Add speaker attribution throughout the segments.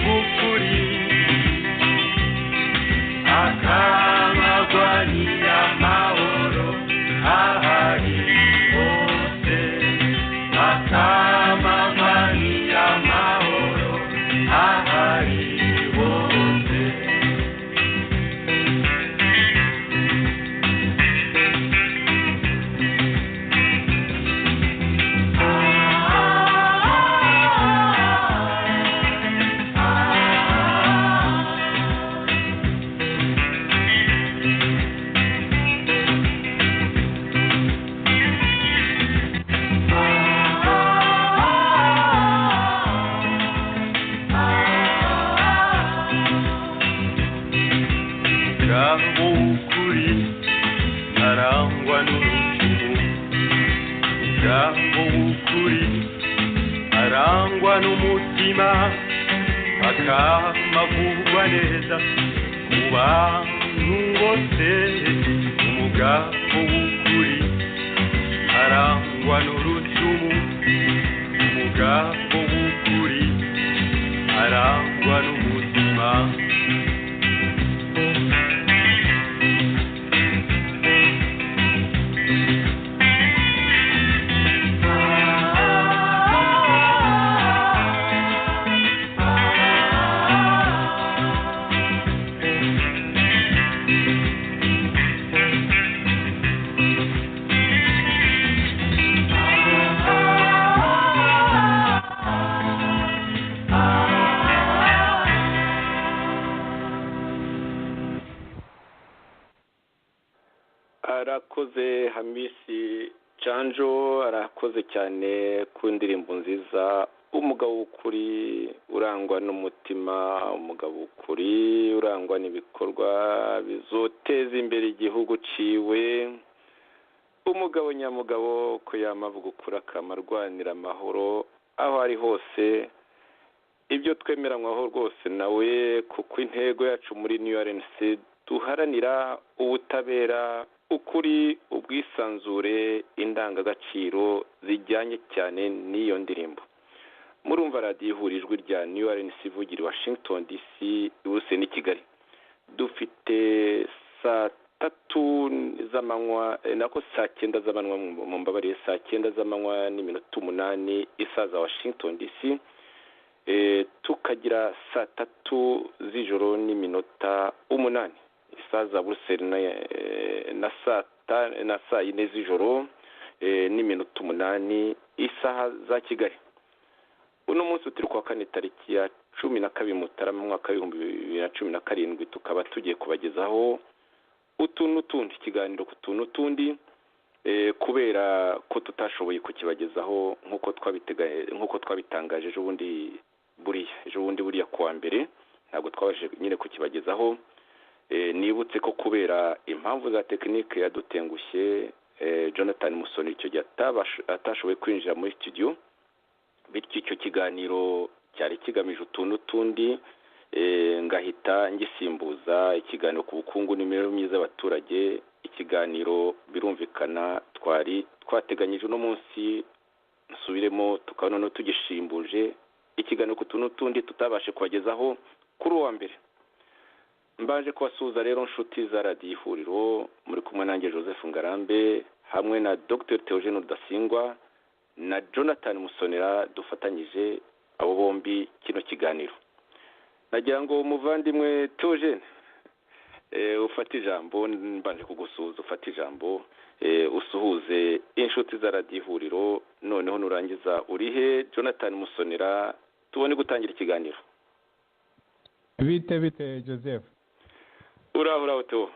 Speaker 1: b'ukuri akamagwanira amahoro ahari hose akamagwanira amahoro ahari hose arangwa n'umutima akamavugwa neza ku bantu bose umugabo w'ukuri arangwa n'urucumu umugabo w'ukuri arangwa n'umutima arakoze Hamisi Canjo, arakoze cyane ku ndirimbo nziza umugabo w'ukuri urangwa n'umutima, umugabo w'ukuri urangwa n'ibikorwa bizoteza imbere igihugu ciwe, umugabo nyamugabo ko yamavuga ukuri akamarwanira amahoro aho ari hose. Ibyo twemeranywaho rwose nawe, kuko intego yacu muri New RNC duharanira ubutabera, ukuri, ubwisanzure, indangagaciro zijyanye cyane n'iyo ndirimbo. Murumva radiyo ihurijwe rya New RNC ivugira Washington DC, Buruse n'i Kigali. Dufite saa 3 z'amanywa, nako saa 9 z'amanywa, mu mbabariye saa 9 z'amanywa n'iminota 8 isaza Washington DC. Tukagira saa 3 z'ijoro n'iminota 8 isaza Buruseli na saa 4 z'ijoro n'iminota 8 isaha za Kigali. Uno munsi turi kwa kane tariki ya 12 Mutarama mwaka 2017, tukaba tugiye kubagezaho utundi ikiganiro ku tundi kubera ko tutashoboye kukibagezaho nkuko twabitangaje ejo bundi buriya kuwa mbere, ntabwo twabashije nyine kukibagezaho. Nibutse ko kubera impamvu za tekinike yadutengushye, Jonathan Musoni icyo gihe atashoboye kwinjira muri studio, bityo icyo kiganiro cyari kigamije utundi ngahita ngisimbuza ikiganiro ku bukungu n'imibereho myiza y'abaturage. Ikiganiro birumvikana twari twateganyije uno munsi nsubiremo, tukaba none tugishimbuje ikiganiro ku tundi tutabashe kubagezaho kuri uwa mbere. Mbaje kubasuhuza rero nshuti za radiyo ihuriro, muri kumwe nanjye Joseph Ngarambe hamwe na Dr Theogene Rudasingwa na Jonathan Musonera, dufatanyije abo bombi kino kiganiro. Nagira ngo umuvandimwe Theogene ufata ijambo, mbanje kugusuhuza, ufata ijambo usuhuze inshuti za radiyo ihuriro, noneho nurangiza urihe Jonathan Musonera tubone gutangira ikiganiro.
Speaker 2: Bite Joseph?
Speaker 1: Uraho Theo?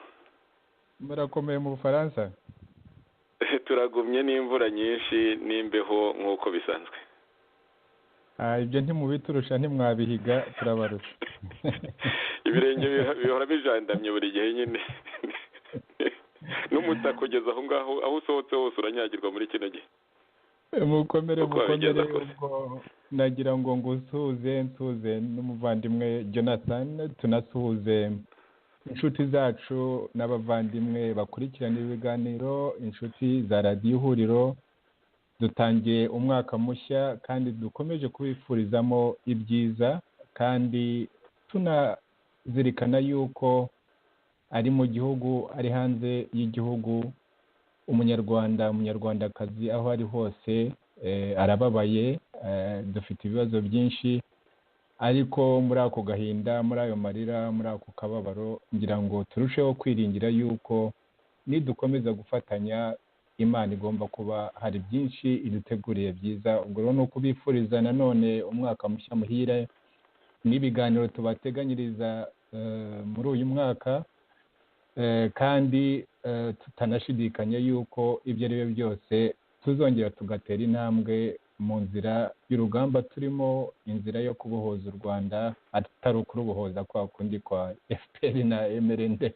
Speaker 2: Murakomeye mu Bufaransa?
Speaker 1: Turagumye n'imvura nyinshi n'imbeho nk'uko bisanzwe.
Speaker 2: Ibyo ntimubiturusha, ntimwabihiga, turabarusha.
Speaker 1: Ibirenge bihora bijandamye buri gihe nyine. N'umutaka kugeza aho ngaho, aho usohotse hose uranyagirwa muri kino gihe.
Speaker 2: Mukomere ubwo nagira ngo nsuhuze n'umuvandimwe Jonathan, tunasuhuze inshuti zacu n'abavandimwe bakurikirana ibiganiro, inshuti za radiyo ihuriro. Dutangiye umwaka mushya kandi dukomeje kubifurizamo ibyiza, kandi tunazirikana yuko ari mu gihugu ari hanze y'igihugu, umunyarwandakazi aho ari hose arababaye, dufite ibibazo byinshi, ariko muri ako gahinda, muri ayo marira, muri ako kababaro, ngira ngo turusheho kwiringira yuko nidukomeza gufatanya, Imana igomba kuba hari byinshi iduteguriye byiza. Ubwo rero ni ukubifuriza nanone umwaka mushya muhire n'ibiganiro tubateganyiriza muri uyu mwaka, kandi tutanashidikanya yuko ibyo ari byo byose tuzongera tugatera intambwe mu nzira y'urugamba turimo, inzira yo kubohoza u Rwanda, atari ukurubohoza kwa kundi kwa FPR na MRND,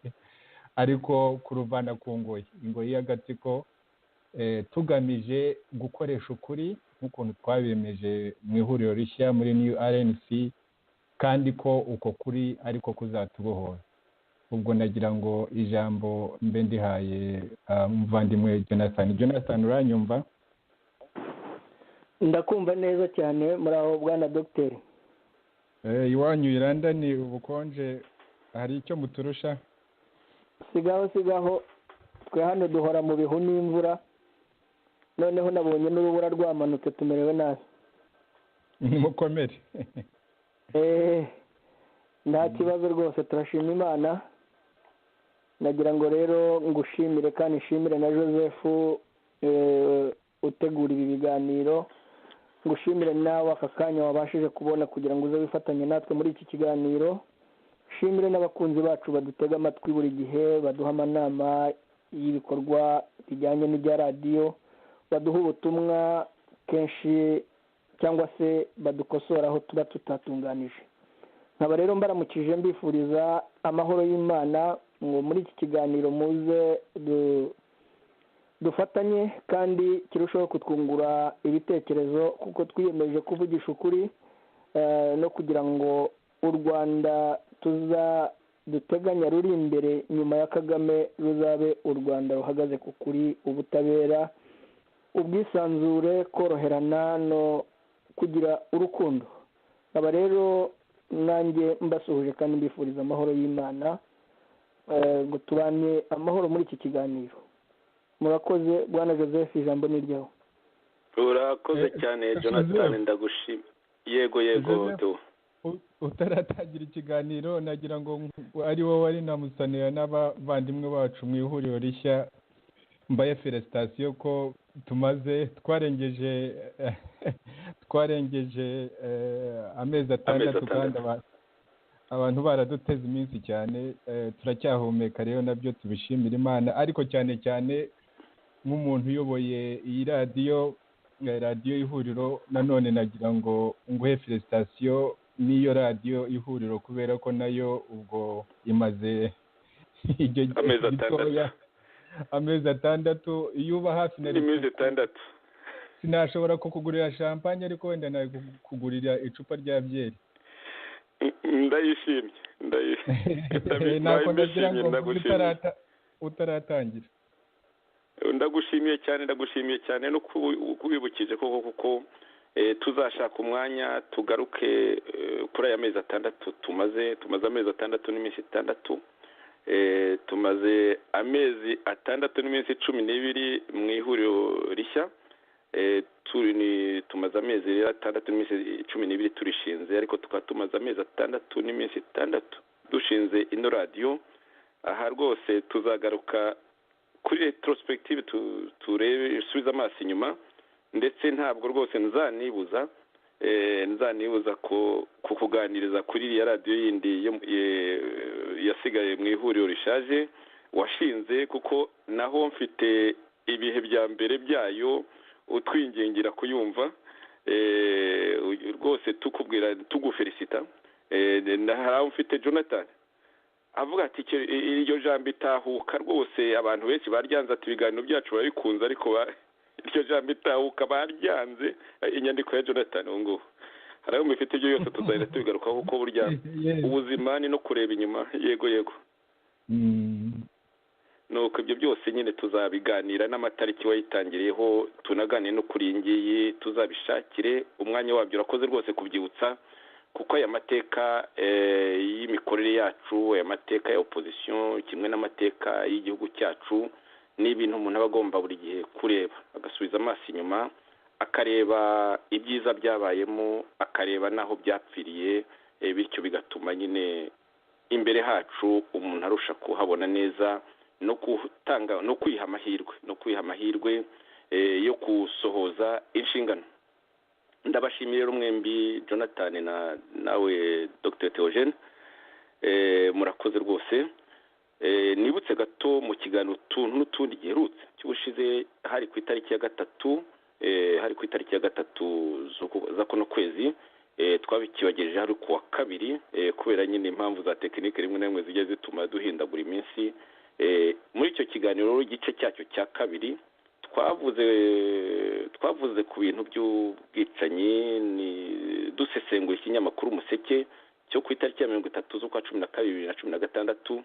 Speaker 2: ariko kuruvana ku ingoyi y'agatsiko, tugamije gukoresha ukuri nk'ukuntu twabimeje mu ihuriro rishya muri New RNC, kandi ko uko kuri ariko kuzatubohora. Ubwo nagira ngo ijambo mbe ndihaye umuvandimwe Jonathan, uranyumva?
Speaker 3: Ndakumva neza cyane. muri aho bwana Dr.
Speaker 2: Iwanyu Iranda ni ubukonje, hari icyo muturusha?
Speaker 3: Sigaho twe hano duhora mu bihu n'imvura, noneho nabonye n'urubura rwamanutse, tumerewe nabi.
Speaker 2: Mukomere.
Speaker 3: Nta kibazo rwose, turashima Imana. Nagira ngo rero ngushimire kandi nshimire na Joseph utegura ibi biganiro, ngushimire nawe aka kanya wabashije kubona kugira ngo uze wifatanye natwe muri iki kiganiro. Shimire n'abakunzi bacu badutega amatwi buri gihe, baduha amanama y'ibikorwa bijyanye n'ibya radiyo, baduha ubutumwa kenshi cyangwa se badukosora aho tuba tutatunganije. Nkaba rero mbaramukije mbifuriza amahoro y'Imana, ngo muri iki kiganiro muze dufatanye kandi kirushaho kutwungura ibitekerezo, kuko twiyemeje kuvugisha ukuri no kugira ngo u Rwanda duteganya ruri imbere nyuma ya Kagame ruzabe u Rwanda ruhagaze ku kuri, ubutabera, ubwisanzure, koroherana no kugira urukundo. Aba rero nanjye mbasuhuje kandi mbifuriza amahoro y'Imana, ngo tubane amahoro muri iki kiganiro. Murakoze bwana Joseph, ijambo ni ryawe.
Speaker 1: Urakoze cyane Jonathan, ndagushima. Yego
Speaker 2: utaratangira ikiganiro, nagira ngo ari wowe wari namusanira n'abavandimwe bacu mu ihuriro rishya, mbaye felicitation ko twarengeje amezi atandatu, kandi abantu baraduteze iminsi cyane, turacyahumeka rero, nabyo tubishimira Imana. Ariko cyane cyane nk'umuntu uyoboye iyi radiyo ihuriro, nanone nagira ngo nguhe felicitation n'iyo radiyo ihuriro, kubera ko nayo ubwo imaze amezi atandatu, iyo uba hafi na
Speaker 1: amezi atandatu
Speaker 2: sinashobora kukugurira champagne, ariko wenda nawe kukugurira icupa rya byeri.
Speaker 1: Ndayishimye.
Speaker 2: Nako nagira ngo utaratangira.
Speaker 1: Ndagushimiye cyane no kubibukije kuko tuzashaka umwanya tugaruke kuri aya mezi atandatu tumaze amezi atandatu n'iminsi itandatu, tumaze amezi atandatu n'iminsi 12 mu ihuriro rishya, tumaze amezi atandatu n'iminsi 12 turishinze, ariko tukaba tumaze amezi atandatu n'iminsi itandatu dushinze ino radiyo. Aha rwose tuzagaruka kuri retrospective, turebe subiza amaso inyuma, ndetse ntabwo rwose nzanibuza kukuganiriza kuri iriya radiyo yindi yasigaye mu ihuriro rishaje washinze, kuko naho mfite ibihe bya mbere byayo utwingingira kuyumva, rwose tukubwira tugufelicita. Hari mfite Jonathan avuga ati iryo jambo itahuka, rwose abantu benshi baryanze, ati ibiganiro byacu barabikunze, ariko iryo jambo itahuka baryanze. Inyandiko ya Jonathan ngubu hari aho mufite ibyo yose tuzahita tubigarukaho, kuko burya ubuzima ni no kureba inyuma. Yego nuko ibyo byose nyine tuzabiganira, n'amatariki wayitangiriyeho tunaganire no kuri iyi ngiyi, tuzabishakire umwanya wabyo. Urakoze rwose kubyibutsa, kuko aya mateka y'imikorere yacu, aya mateka ya opposition kimwe n'amateka y'igihugu cyacu ni ibintu umuntu aba agomba buri gihe kureba, agasubiza amaso inyuma, akareba ibyiza byabayemo, akareba n'aho byapfiriye, bityo bigatuma nyine imbere hacu umuntu arusha kuhabona neza no gutanga no kwiha amahirwe yo gusohoza inshingano. Ndabashimiye rero mwembi Jonathan nawe Dr Theogene, murakoze rwose. Nibutse gato mu kiganiro utuntu n'utundi giherutse cy'ubushize hari ku itariki ya gatatu za kuno kwezi, twabikibagejeje hari kuwa kabiri kubera nyine impamvu za tekinike rimwe na rimwe zijya zituma duhindagura iminsi. Muri icyo kiganiro igice cyacyo cya kabiri twavuze ku bintu by'ubwicanyi, dusesengura ikinyamakuru Umuseke cyo ku itariki ya 30 z'ukwa 12 2016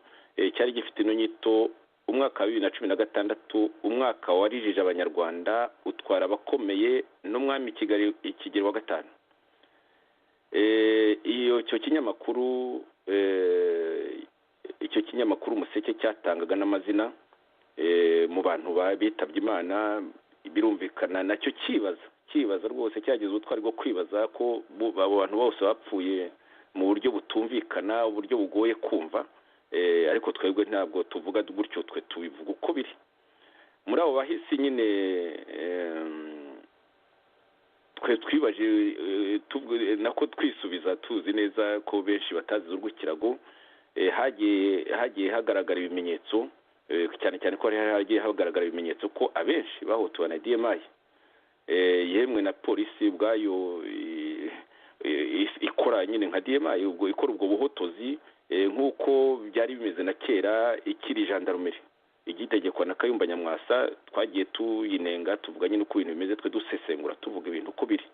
Speaker 1: cyari gifite ino nyito umwaka wa 2016, umwaka warijije abanyarwanda utwara abakomeye n'umwami Kigeli wa gatanu. Icyo kinyamakuru Umuseke cyatangaga n'amazina mu bantu bitabye Imana. Birumvikana nacyo kibaza rwose, cyagize ubutwari bwo kwibaza ko abo bantu bose bapfuye mu buryo butumvikana, uburyo bugoye kumva, ariko twebwe ntabwo tuvuga gutyo, twe tubivuga uko biri. Muri abo bahisi nyine twe twibaje nako twisubiza, tuzi neza ko benshi batazi urw'ikirago. Hagiye hagaragara ibimenyetso, cyane cyane ko hagiye hagaragara ibimenyetso ko abenshi bahotowe na DMI, yemwe na polisi ubwayo ikora nyine nka DMI, ubwo ikora ubwo buhotozi nk'uko byari bimeze na kera ikiri gendarmerie igitegekwa na Kayumba Nyamwasa. Twagiye tuyinenga, tuvuga nyine uko ibintu bimeze, twe dusesengura tuvuga ibintu uko biri,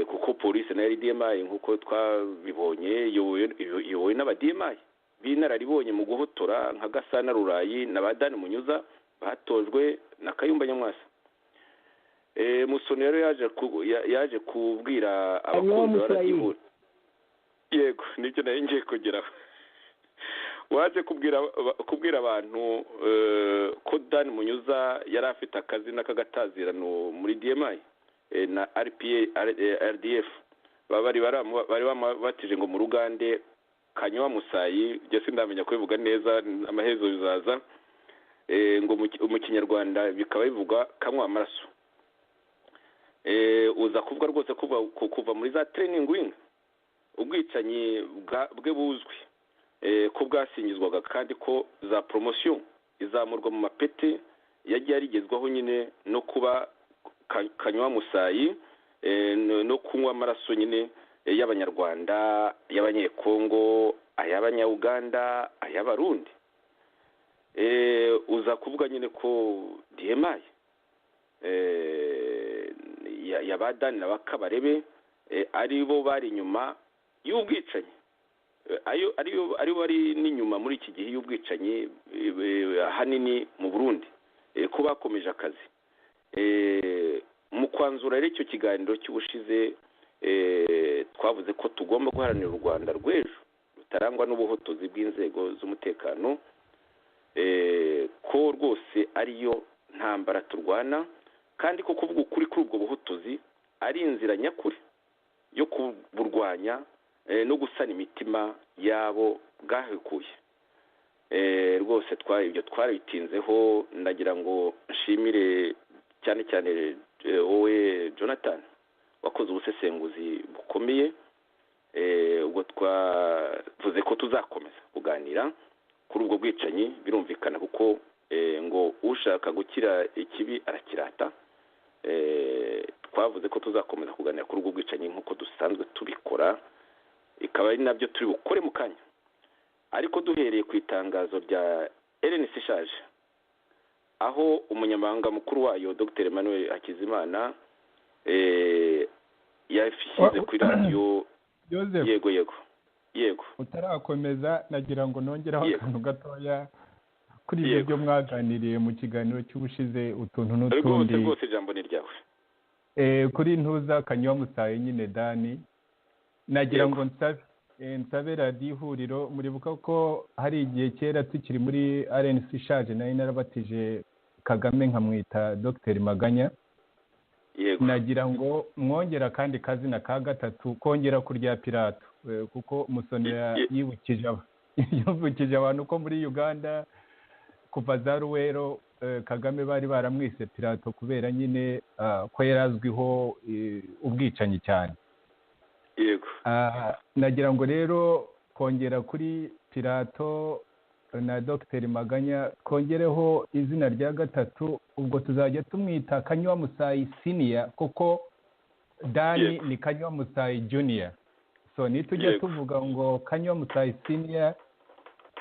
Speaker 1: kuko polisi na DMI nk'uko twabibonye yowe n'aba DMI binararibonye mu guhotora nka Gasana Rurayi na Badani Munyuza batojwe na Kayumba Nyamwasa. Musoni rero yaje kubwira abakunzi baragihura, yego nibyo nayo ngiye kugeraho, waje kubwira abantu ko Dan Munyuza yari afite akazi n'akagatazirano muri DMI na RDF, bari batije ngo mu Rugande Kanywa Musayi, byo sindamenya kubivuga neza, amahezo bizaza, ngo mu Kinyarwanda bikaba bivuga kanywa amaraso. Uza kuvuga rwose kuva muri za training wing ubwicanyi bwe buzwi, ko bwasingizwaga kandi ko za promotion izamurwa mu mapete yagiye arigezwaho nyine no kuba Kanywa Musayi, no kunywa amaraso nyine y'Abanyarwanda, y'Abanyekongo, ay'Abanya-Uganda, ay'Abarundi. Uza kuvuga nyine ko DMI y'Abadani n'Abakabarebe ari bo bari inyuma y'ubwicanyi, aribo bari n'inyuma muri iki gihe y'ubwicanyi hanini mu Burundi, ko bakomeje akazi. Mu kwanzura rero icyo kiganiro cy'ubushize, twavuze ko tugomba guharanira u Rwanda rw'ejo rutarangwa n'ubuhotozi bw'inzego z'umutekano, ko rwose ariyo ntambara turwana, kandi ko kuvuga ukuri kuri ubwo buhotozi ari inzira nyakuri yo kuburwanya no gusana imitima yabo bwahekuye. Rwose ibyo twarabitinzeho. Ndagira ngo nshimire cyane cyane wowe Jonathan wakoze ubusesenguzi bukomeye. Ubwo twavuze ko tuzakomeza kuganira kuri ubwo bwicanyi, birumvikana kuko ngo ushaka gukira ikibi arakirata. Twavuze ko tuzakomeza kuganira kuri ubwo bwicanyi nk'uko dusanzwe tubikora, ikaba ari nabyo turi bukore mu kanya, ariko duhereye ku itangazo rya RNC ishaje, aho umunyamabanga mukuru wayo Dr Emmanuel Hakizimana yashyize kuri radiyo. Yego
Speaker 2: utarakomeza nagira ngo nongeraho akantu gatoya kuri ibyo byo mwaganiriye mu kiganiro cy'ubushize, utuntu n'utundi.
Speaker 1: Rwose ijambo ni ryawe.
Speaker 2: Kuri ntuza Kanywa Musayi nyine Dani, nagira ngo nsabe radiyo ihuriro, muribuka ko hari igihe kera tukiri muri RNC ishaje nari narabatije Kagame nkamwita Dr Maganya.
Speaker 1: yego
Speaker 2: nagira ngo mwongera kandi kazina ka gatatu kongera kurya Pilato, kuko Musonera yibukije abantu ko muri Uganda kuva za Ruwero Kagame bari baramwise Pilato kubera nyine ko yarazwiho ubwicanyi cyane.
Speaker 1: yego
Speaker 2: nagira ngo rero kongera kuri Pilato na Dr Maganya kongereho izina rya gatatu, ubwo tuzajya tumwita Kanywa Musayi Senior kuko Dani ni Kanywa Musayi Junior. So nitujya tuvuga ngo Kanywa Musayi Senior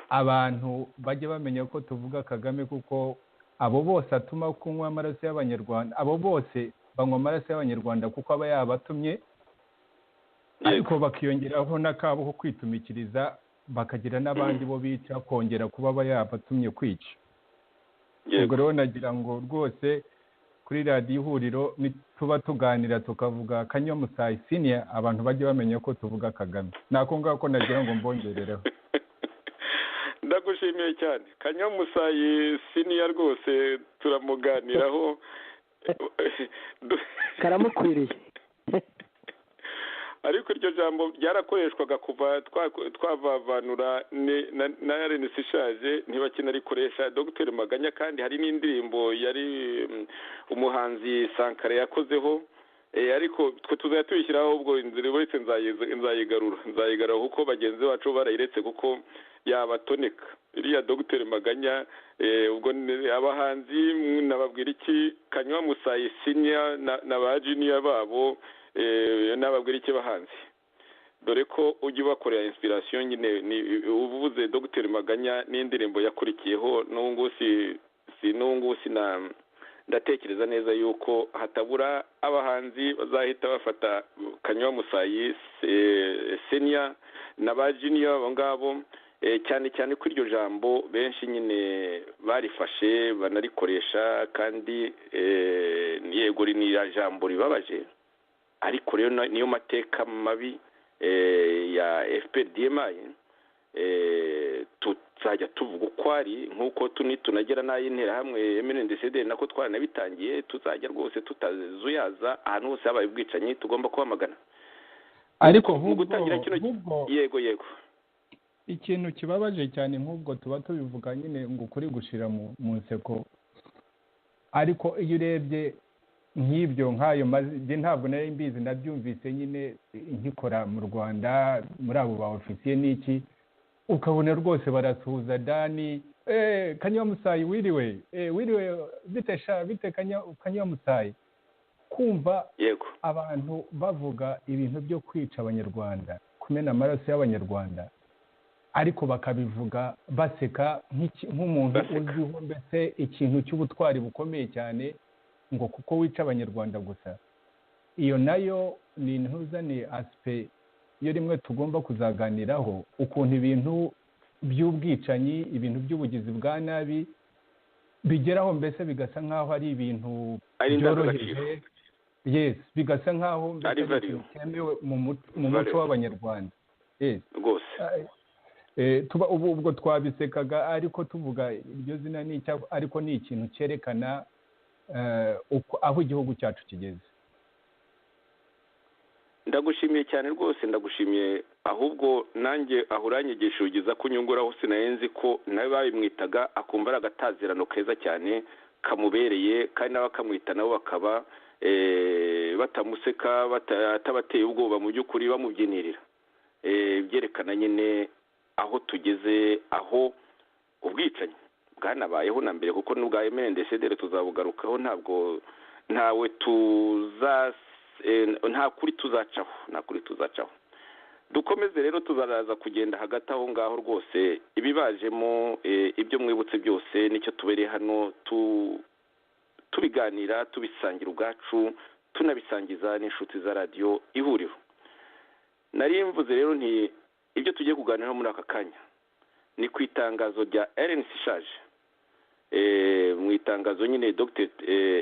Speaker 2: abantu bajye bamenya ko tuvuga Kagame, kuko abo bose atuma kunywa amaraso y'Abanyarwanda, abo bose banywa amaraso y'Abanyarwanda kuko aba yabatumye, ariko bakiyongeraho n'akabo ko kwitumikiriza, bakagira n'abandi bo bica kongera kuba aba yabatumye kwica. ubwo rero nagira ngo rwose kuri radiyo ihuriro tuba tuganira tukavuga Kanywa Musayi Senior, abantu bajye bamenya ko tuvuga Kagame. nako ngako nagira ngo mbongerereho.
Speaker 1: ndagushimiye cyane Kanywa Musayi Senior, rwose turamuganiraho
Speaker 3: karamukwiriye.
Speaker 1: ariko iryo jambo ryarakoreshwaga kuva twavavanura na RNC ishaje ntibakinarikoresha Dr Maganya, kandi hari n'indirimbo yari umuhanzi Sankara yakozeho, ariko twe tuzajya tuyishyiraho, ubwo inzira wese nzayigarura kuko bagenzi bacu barayiretse kuko yabatoneka iriya Dr Maganya. ubwo abahanzi nababwira iki, Kanywa Musayi Senior na ba junior babo nababwira iki bahanzi, dore ko ujya ubakorera inspiration nyine uvuze Dr Maganya n'indirimbo yakurikiyeho. n'ubu ndatekereza neza yuko hatabura abahanzi bazahita bafata Kanywa Musayi Senior na ba junior abo ngabo, cyane cyane ko iryo jambo benshi nyine barifashe banarikoresha, kandi yego ni jambo ribabaje, ariko rero niyo mateka mabi ya FPR-DMI. tuzajya tuvuga uko ari, nk'uko tunagera n'ay'interahamwe MNDCD nako twaranabitangiye, tuzajya rwose tutazuyaza ahantu hose habaye ubwicanyi tugomba kwamagana.
Speaker 2: ariko
Speaker 1: gutangira yego
Speaker 2: ikintu kibabaje cyane nk'ubwo tuba tubivuga nyine ngo ukuri gushira mu nseko, ariko iyo urebye nk'ibyo nk'ayo mazina ntabwo nari mbizi, nabyumvise nyine nkikora mu Rwanda muri abo ba ofisiye n'iki, ukabona rwose barasuhuza Dani, Kanywa Musayi wiriwe, wiriwe bite Kanywa Musayi. kumva abantu bavuga ibintu byo kwica Abanyarwanda, kumena amaraso y'Abanyarwanda, ariko bakabivuga baseka nk'umuntu uzwiho mbese ikintu cy'ubutwari bukomeye cyane, ngo kuko wica Abanyarwanda gusa. Iyo nayo ni intuzane aspect iyo rimwe tugomba kuzaganiraho, ukuntu ibintu by'ubwicanyi, ibintu by'ubugizi bwa nabi bigeraho mbese bigasa nk'aho ari ibintu byoroheje. Yes, bigasa nk'aho bitemewe mu muco w'Abanyarwanda. Yes,
Speaker 1: rwose
Speaker 2: ubwo twabisekaga, ariko tuvuga iryo zina ariko ni ikintu cyerekana aho igihugu cyacu kigeze.
Speaker 1: ndagushimiye cyane rwose, ndagushimiye, ahubwo nanjye aho uranyigisha ugeza kunyunguraho, sinayenzi ko nawe babimwitaga akumva ari agatazirano keza cyane kamubereye, kandi n'abakamwita nabo bakaba batamuseka batabateye ubwoba, mu by'ukuri bamubyinirira. Byerekana nyine aho tugeze, aho ubwicanyi bwanabayeho na mbere, kuko n'ubwa MNDCD tuzabugarukaho, ntawe nta kuri tuzacaho. Dukomeze rero, tuzaraza kugenda hagati aho ngaho rwose, ibibajemo ibyo mwibutse byose nicyo tubereye hano, tubiganira, tubisangira ubwacu, tunabisangiza n'inshuti za radiyo ihuriro. Nari mvuze rero nti ibyo tugiye kuganiraho muri aka kanya ni ku itangazo rya RNC ishaje. Mu itangazo nyine Dr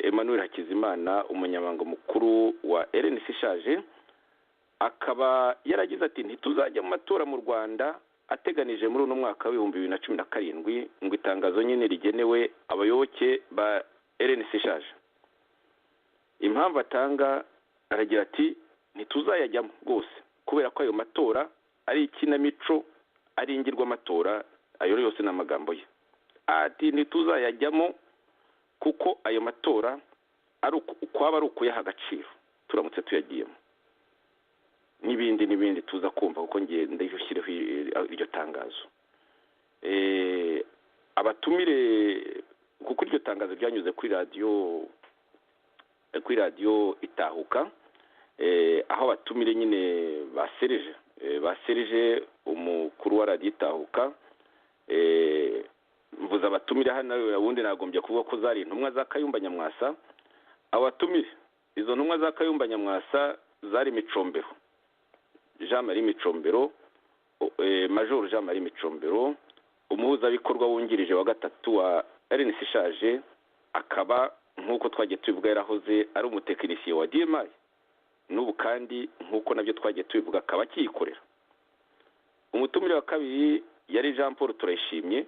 Speaker 1: Emmanuel Hakizimana, umunyamabanga mukuru wa RNC ishaje, akaba yaragize ati ntituzajya mu matora mu Rwanda ateganije muri uno mwaka w'ibihumbi 2017 ngo itangazo nyine rigenewe abayoboke ba RNC ishaje. Impamvu atanga aragira ati ntituzayajyamo rwose kubera ko ayo matora ari ikinamico, ari ingirwa amatora, ayo yose n'amagambo ye. Ati ntituzayajyamo kuko ayo matora ari ukwaba ari ukuyaha agaciro turamutse tuyagiyemo, n'ibindi tuza kumva kuko ngiye ndayishyireho iryo tangazo. Abatumire kuko iryo tangazo ryanyuze kuri radiyo Itahuka, aho abatumire nyine basereje umukuru wa radiyo Itahuka. Mvuze abatumire hano ubundi nagombye kuvuga ko zari intumwa za Kayumba Nyamwasa. Abatumire izo ntumwa za Kayumba Nyamwasa zari Micombero, Jean Marie Micombero, Major Jean Marie Micombero, umuhuzabikorwa wungirije wa gatatu wa RNC ishaje, akaba nk'uko twagiye tubivuga yarahoze ari umutekinisiye wa DMI, n'ubu kandi nk'uko nabyo twagiye tubivuga akaba akiyikorera. Umutumire wa kabiri yari Jean Paul Turayishimye,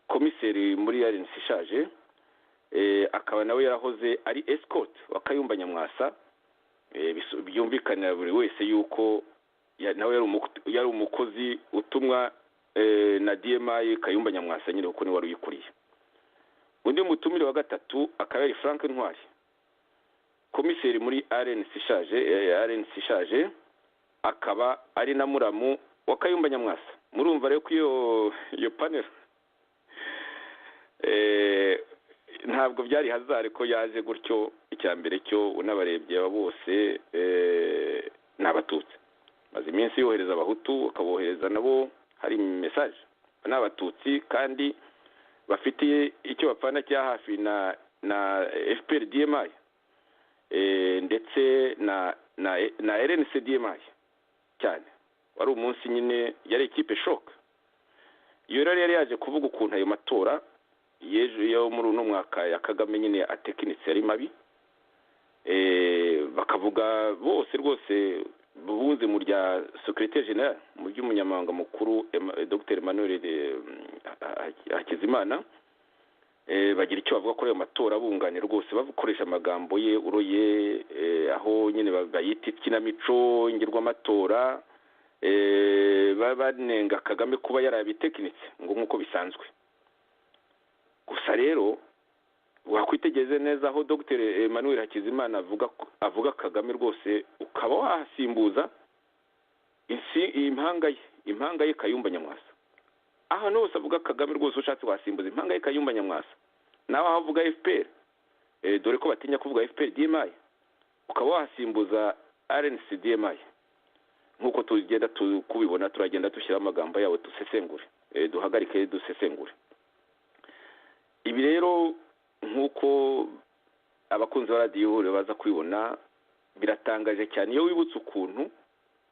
Speaker 1: komiseri muri RNC ishaje, akaba nawe yarahoze ari escort wa Kayumba Nyamwasa. Byumvikanira buri wese yuko nawe yari umukozi utumwa na DMI Kayumba Nyamwasa nyine kuko ni wari uyikuriye. Undi mutumire wa gatatu akaba ari Frank Ntwari, komiseri muri RNC ishaje, akaba ari na muramu wa Kayumba Nyamwasa. Murumva rero ko iyo panel ntabwo byari hazare ko yaje gutyo. Icya mbere cyo unabarebye bose n'abatutsi, maze iminsi yohereza abahutu akabohereza nabo hari message n'abatutsi, kandi bafitiye icyo bapfana cya hafi na FPR DMI ndetse na RNC DMI cyane. Wari umunsi nyine yari equipe shock. Iyo rero yari yaje kuvuga ukuntu ayo matora yo muri uno mwaka ya Kagame nyine atekinitse ari mabi. Bakavuga bose rwose bunze mu rya secrétaire général mu by'umunyamabanga mukuru Dr Emmanuel Hakizimana, bagira icyo bavuga kuri ayo matora bunganira rwose bakoresha amagambo ye uroye, aho nyine bayita ikinamico ngirwa amatora, banenga Kagame kuba yarabitekinitse ngo nk'uko bisanzwe. Gusa rero wakwitegereze neza aho Dr Emmanuel Hakizimana avuga Kagame rwose ukaba wahasimbuza impanga ye Kayumba Nyamwasa. Aha hose avuga Kagame rwose ushatse wasimbuza impanga ye Kayumba Nyamwasa. Nawe aho avuga FPR, dore ko batinya kuvuga FPR DMI, ukaba wahasimbuza RNC DMI. Nk'uko tugenda kubibona turagenda dushyira amagambo yawe dusesengure, duhagarike dusesengure. Ibi rero nk'uko abakunzi ba radiyo baza kwibona biratangaje cyane iyo wibutse ukuntu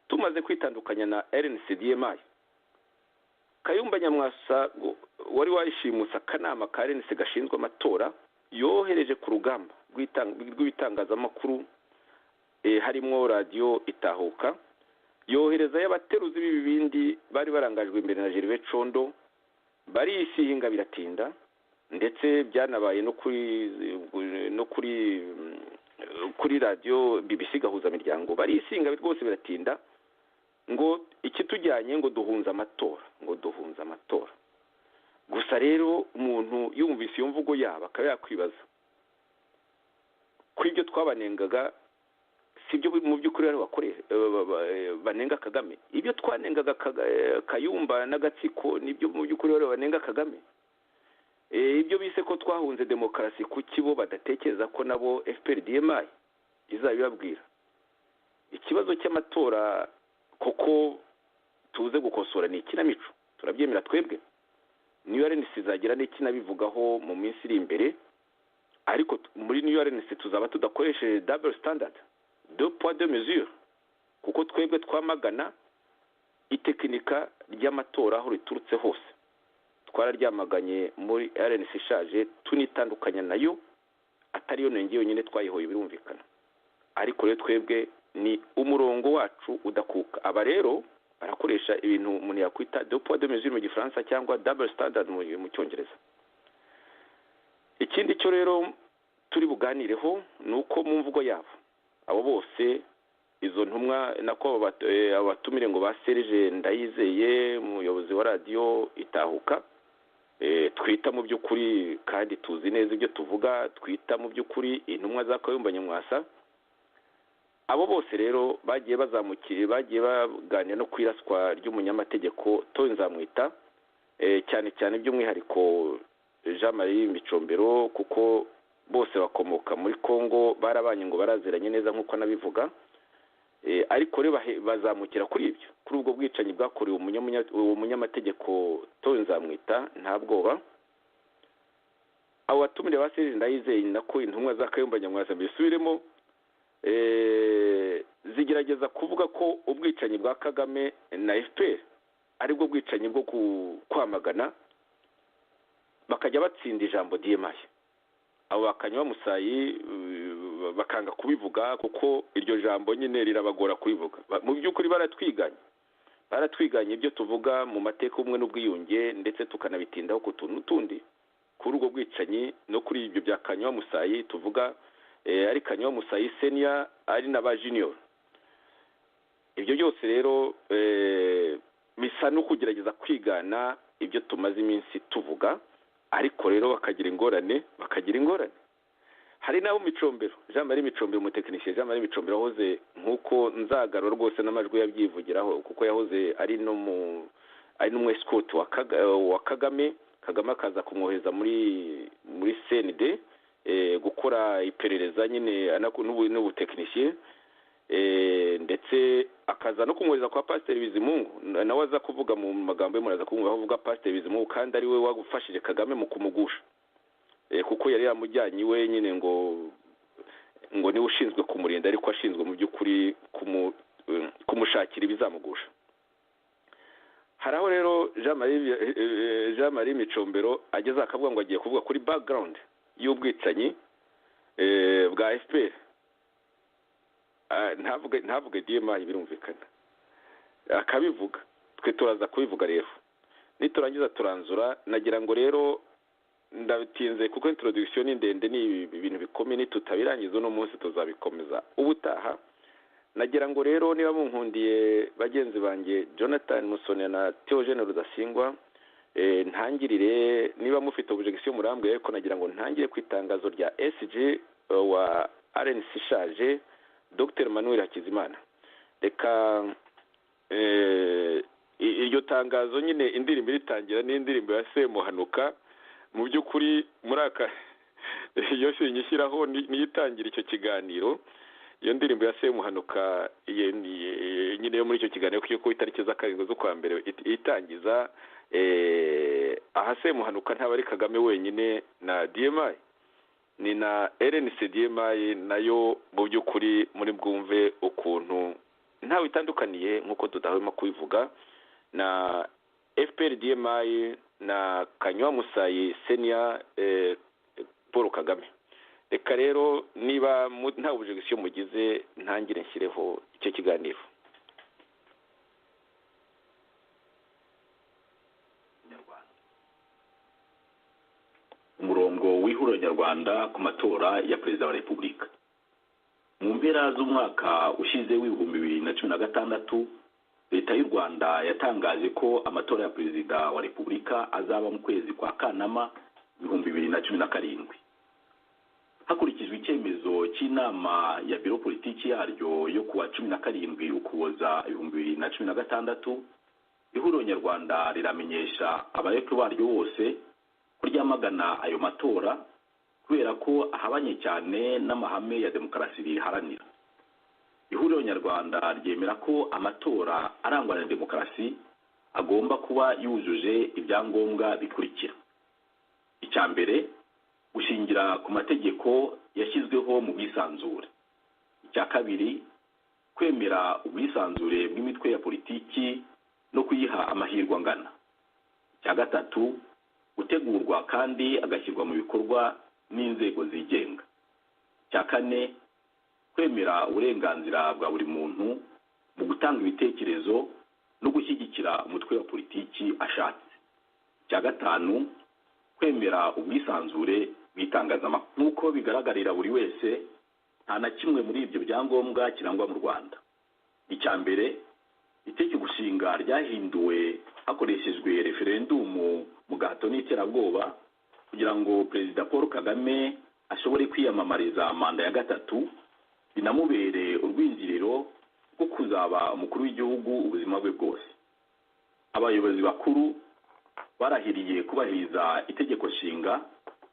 Speaker 1: tumaze kwitandukanya na RNC DMI. Kayumba Nyamwasa wari wayishimutse akanama ka RNC gashinzwe amatora yohereje ku rugamba rw'ibitangazamakuru, harimo radiyo Itahuka, yohereza y'abateruzi b'ibibindi bari barangajwe imbere na Gervais Condo, barisihinga biratinda, ndetse byanabaye no kuri radio BBC gahuza miryango barisinga rwose biratinda, ngo ikitujyanye ngo duhunza amatora. Gusa rero umuntu yumvise iyo mvugo yaba akaba yakwibaza ko ibyo twabanengaga sibyo mu by'ukuri ari bakorera banenga Kagame. Ibyo twanengaga Kayumba n'agatsiko nibyo mu by'ukuri ari banenga Kagame. Ibyo bise ko twahunze demokarasi ku kibo badatekereza ko nabo FPR DMI izabibabwira. Ikibazo cy'amatora koko tuze gukosora ni ikinamico, turabyemera twebwe. New RNC izagira n'ikinabivugaho mu minsi iri imbere, ariko muri New RNC tuzaba tudakoresheje double standard, deux poids deux mesures, kuko twebwe twamagana itekinika ry'amatora aho riturutse hose. Twararyamaganye muri RNC ishaje tunitandukanya nayo, atari yo nenge yonyine twayihoye birumvikana. Ariko rero twebwe ni umurongo wacu udakuka. Aba rero barakoresha ibintu umuntu yakwita deux poids deux mesures mu gifaransa cyangwa double standard mu cyongereza. Ikindi cyo rero turi buganireho ni uko mu mvugo yabo abo bose izo ntumwa nako abatumire ngo ba Serge Ndayizeye umuyobozi wa radio Itahuka, twita mu by'ukuri kandi tuzi neza ibyo tuvuga, twita mu by'ukuri intumwa za Kayumba Nyamwasa, abo bose rero bagiye bazamukire, bagiye baganira no kwiraswa ry'umunyamategeko Tonzi Nzamwita, cyane cyane by'umwihariko Jean Marie Micombero, kuko bose bakomoka muri Kongo, barabanye ngo baraziranye neza nk'uko nabivuga. Ariko rero bazamukira kuri ibyo, kuri ubwo bwicanyi bwakorewe umunyamategeko Tonzi Nzamwita nta bwoba. Abo batumire ba Serge Ndayizeye nako intumwa za Kayumba Nyamwasa bisubiremo, zigerageza kuvuga ko ubwicanyi bwa Kagame na FPR aribwo bwicanyi bwo kwamagana, bakajya batsinda ijambo DMI. Abo bakanywa musayi bakanga kubivuga kuko iryo jambo nyine rirabagora kubivuga. Mu by'ukuri baratwiganye ibyo tuvuga mu mateka umwe n'ubwiyunge, ndetse tukanabitindaho ku tuntu tundi kuri ubwo bwicanyi no kuri ibyo bya Kanywa Musayi tuvuga, ari Kanywa Musayi senior ari n'aba junior. Ibyo byose rero bisa no kugerageza kwigana ibyo tumaze iminsi tuvuga, ariko rero bakagira ingorane. Hari naho Micombero, Jean Marie Micombero, umutekinisiye Jean Marie Micombero ahoze nk'uko nzagaro rwose n'amajwi yabyivugiraho, kuko yahoze ari n'umwe escort wa Kagame akaza kumwohereza muri CND gukora iperereza nyine n'ubutekinisiye, ndetse akaza no kumwohereza kwa Pasteur Bizimungu, nawe aza kuvuga mu magambo ye muraza kumva avuga Pasteur Bizimungu kandi ari we wagufashije Kagame mu kumugusha, kuko yari yamujyanye we nyine ngo niwe ushinzwe kumurinda, ariko ashinzwe mu by'ukuri kumushakira ibizamugusha. Hari aho rero Jean Marie Micombero ageze akavuga ngo agiye kuvuga kuri background y'ubwicanyi bwa FPR. Ntavuge DMI, birumvikana akabivuga, twe turaza kubivuga rero niturangiza turanzura. Nagira ngo rero ndabitinze kuko introduction ni ndende, ni ibintu bikomeye, nitutabirangiza uno munsi tuzabikomeza ubutaha. Nagira ngo rero niba munkundiye bagenzi banjye Jonathan Musone na Theogene Rudasingwa, ntangirire niba mufite objection murambwe, ariko nagira ngo ntangire kwitangazo rya SG wa RNC ishaje Dr Manuel Hakizimana. Reka iryo tangazo nyine indirimbo iritangira n'indirimbo ya Semuhanuka, mu by'ukuri muri aka iyo nyishyiraho niyitangira icyo kiganiro. Iyo ndirimbo ya Semuhanuka nyine yo muri icyo kiganiro kuko itariki za karindwi z'ukwa mbere itangiza, aha Semuhanuka ntaba ari Kagame wenyine na DMI, ni na RNC DMI nayo mu by'ukuri muri bwumve ukuntu ntawe itandukaniye nk'uko tudahwema kubivuga na FPR DMI na Kanywa Musayi senior Paul Kagame. Reka rero niba nta objection mugize ntangire nshyireho icyo kiganiro.
Speaker 4: Umurongo w'ihuriro nyarwanda ku matora ya perezida wa Repubulika. Mu mpera z'umwaka ushize w'ibihumbi 2016, Leta y'u Rwanda yatangaje ko amatora ya perezida wa Repubulika azaba mu kwezi kwa Kanama 2017. Hakurikijwe icyemezo cy'inama ya biro politiki yaryo yo kuwa 17 Ukuboza 2016, ihuriro nyarwanda riramenyesha abayoboke baryo bose kuryamagana ayo matora kubera ko ahabanye cyane n'amahame ya demokarasi riharanira. Ihuriro nyarwanda ryemera ko amatora arangwa na demokarasi agomba kuba yujuje ibyangombwa bikurikira: icya mbere, gushingira ku mategeko yashyizweho mu bwisanzure; icya kabiri, kwemera ubwisanzure bw'imitwe ya politiki no kuyiha amahirwe angana; icya gatatu, gutegurwa kandi agashyirwa mu bikorwa n'inzego zigenga; icya kane, kwemera uburenganzira bwa buri muntu mu gutanga ibitekerezo no gushyigikira umutwe wa politiki ashatse. Icya gatanu, kwemera ubwisanzure bw'itangazamakuru. Nk'uko bigaragarira buri wese, nta na kimwe muri ibyo byangombwa kirangwa mu Rwanda. Icya mbere, itegeko nshinga ryahinduwe hakoreshejwe referendumu mu gahato n'iterabwoba kugira ngo Perezida Paul Kagame ashobore kwiyamamariza manda ya gatatu, binamubere urwinjiriro rwo kuzaba umukuru w'igihugu ubuzima bwe bwose. Abayobozi bakuru barahiriye kubahiriza itegeko nshinga,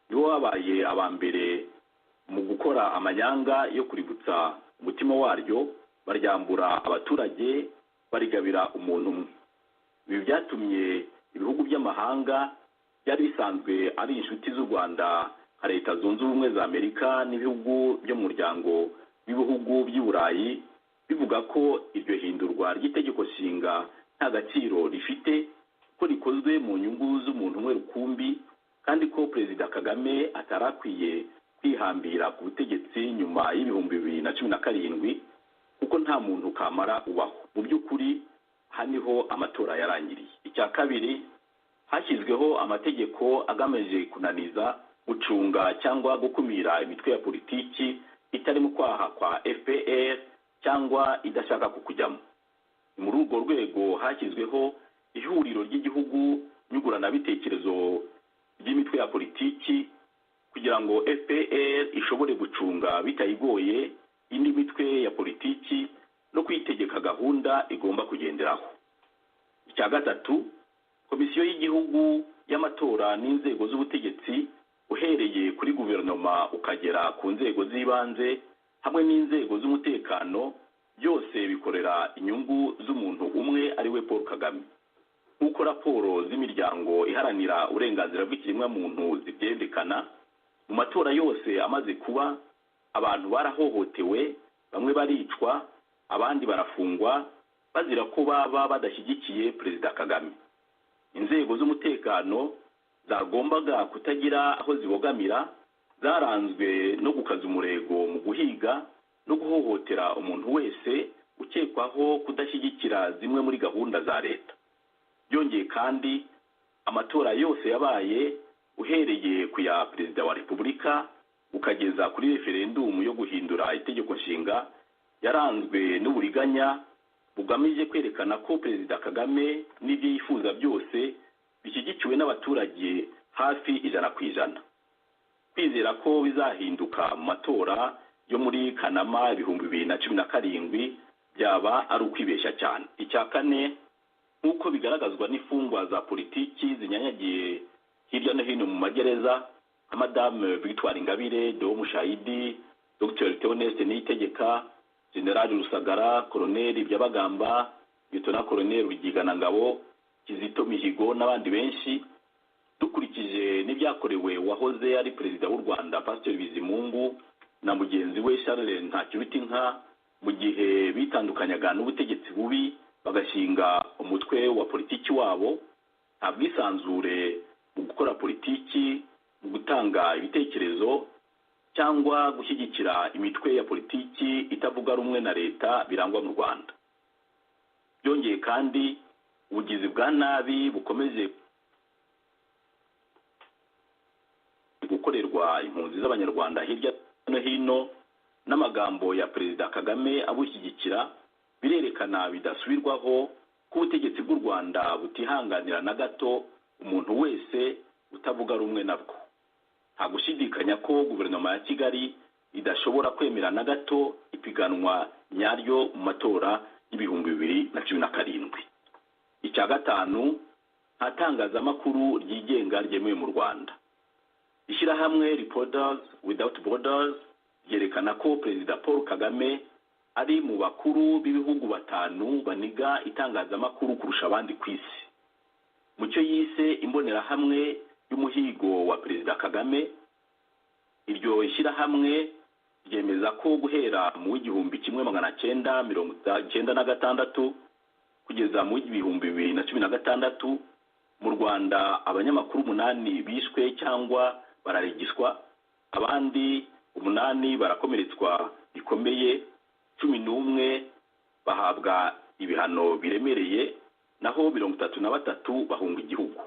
Speaker 4: nibo babaye aba mbere mu gukora amanyanga yo kuributsa umutima waryo, baryambura abaturage, barigabira umuntu umwe. Ibi byatumye ibihugu by'amahanga byari bisanzwe ari inshuti z'u Rwanda nka Leta Zunze Ubumwe za Amerika n'ibihugu byo mu muryango w'ibihugu by'i Burayi bivuga ko iryo hindurwa ry'itegeko nshinga nta gaciro rifite, ko rikozwe mu nyungu z'umuntu umwe rukumbi, kandi ko Perezida Kagame atarakwiye kwihambira ku butegetsi nyuma y'ibihumbi 2017 kuko nta muntu kamara ubaho. Mu by'ukuri aha niho amatora yarangiriye. Icya kabiri, hashyizweho amategeko agamije kunaniza, gucunga cyangwa gukumira imitwe ya politiki itari mu kwaha kwa FPR cyangwa idashaka kukujyamo. Muri urwo rwego hashyizweho ihuriro ry'igihugu nyunguranabitekerezo ry'imitwe ya politiki kugira ngo FPR ishobore gucunga bitayigoye indi mitwe ya politiki no kwitegeka gahunda igomba kugenderaho. Icya gatatu, komisiyo y'igihugu y'amatora n'inzego z'ubutegetsi uhereye kuri guverinoma ukagera ku nzego z'ibanze hamwe n'inzego z'umutekano, byose bikorera inyungu z'umuntu umwe ari we Paul Kagame. Nk'uko raporo z'imiryango iharanira uburenganzira bw'ikiremwamuntu zibyerekana, mu matora yose amaze kuba, abantu barahohotewe, bamwe baricwa, abandi barafungwa bazira ko baba badashyigikiye Perezida Kagame. Inzego z'umutekano zagombaga kutagira aho zibogamira, zaranzwe no gukaza umurego mu guhiga no guhohotera umuntu wese ukekwaho kudashyigikira zimwe muri gahunda za leta. Byongeye kandi, amatora yose yabaye uhereye ku ya Perezida wa Repubulika ukageza kuri referendumu yo guhindura itegeko nshinga yaranzwe n'uburiganya bugamije kwerekana ko Perezida Kagame n'ibyo yifuza byose bishyigikiwe n'abaturage hafi 100%. Kwizera ko bizahinduka mu matora yo muri Kanama 2017 byaba ari ukwibeshya cyane. Icya kane, nk'uko bigaragazwa n'imfungwa za politiki zinyanyagiye hirya no hino mu magereza nka Madame Victoire Ingabire, Deo Mushayidi, Dr Theoneste Niyitegeka, General Rusagara, Colonel Byabagamba, Lieutenant Colonel Rugiganangabo, Kizito Mihigo n'abandi benshi, dukurikije n'ibyakorewe wahoze ari Perezida w'u Rwanda Pastor Bizimungu na mugenzi we Charles Ntakirutinka mu gihe bitandukanyaga n'ubutegetsi bubi bagashinga umutwe wa politiki wabo, nta bwisanzure mu gukora politiki, mu gutanga ibitekerezo cyangwa gushyigikira imitwe ya politiki itavuga rumwe na leta birangwa mu Rwanda. Byongeye kandi, ubugizi bwa nabi bukomeje gukorerwa impunzi z'abanyarwanda hirya no hino, n'amagambo ya Perezida Kagame abushyigikira birerekana bidasubirwaho ko ubutegetsi bw'u Rwanda butihanganira na gato umuntu wese utavuga rumwe nabwo. Nta gushidikanya ko guverinoma ya Kigali idashobora kwemera na gato ipiganwa nyaryo mu matora y'ibihumbi 2017. Icya gatanu, nta tangazamakuru ryigenga ryemewe mu Rwanda. Ishyirahamwe Reporters Without Borders ryerekana ko Perezida Paul Kagame ari mu bakuru b'ibihugu 5 baniga itangazamakuru kurusha abandi ku isi. Mu cyo yise imbonerahamwe y'umuhigo wa Perezida Kagame, iryo ishyirahamwe ryemeza ko guhera mu 1996 kugeza mu 2016 mu Rwanda abanyamakuru 8 bishwe cyangwa bararegiswa, abandi 8 barakomeretswa rikomeye 11 bahabwa ibihano biremereye naho 33 bahunga igihugu.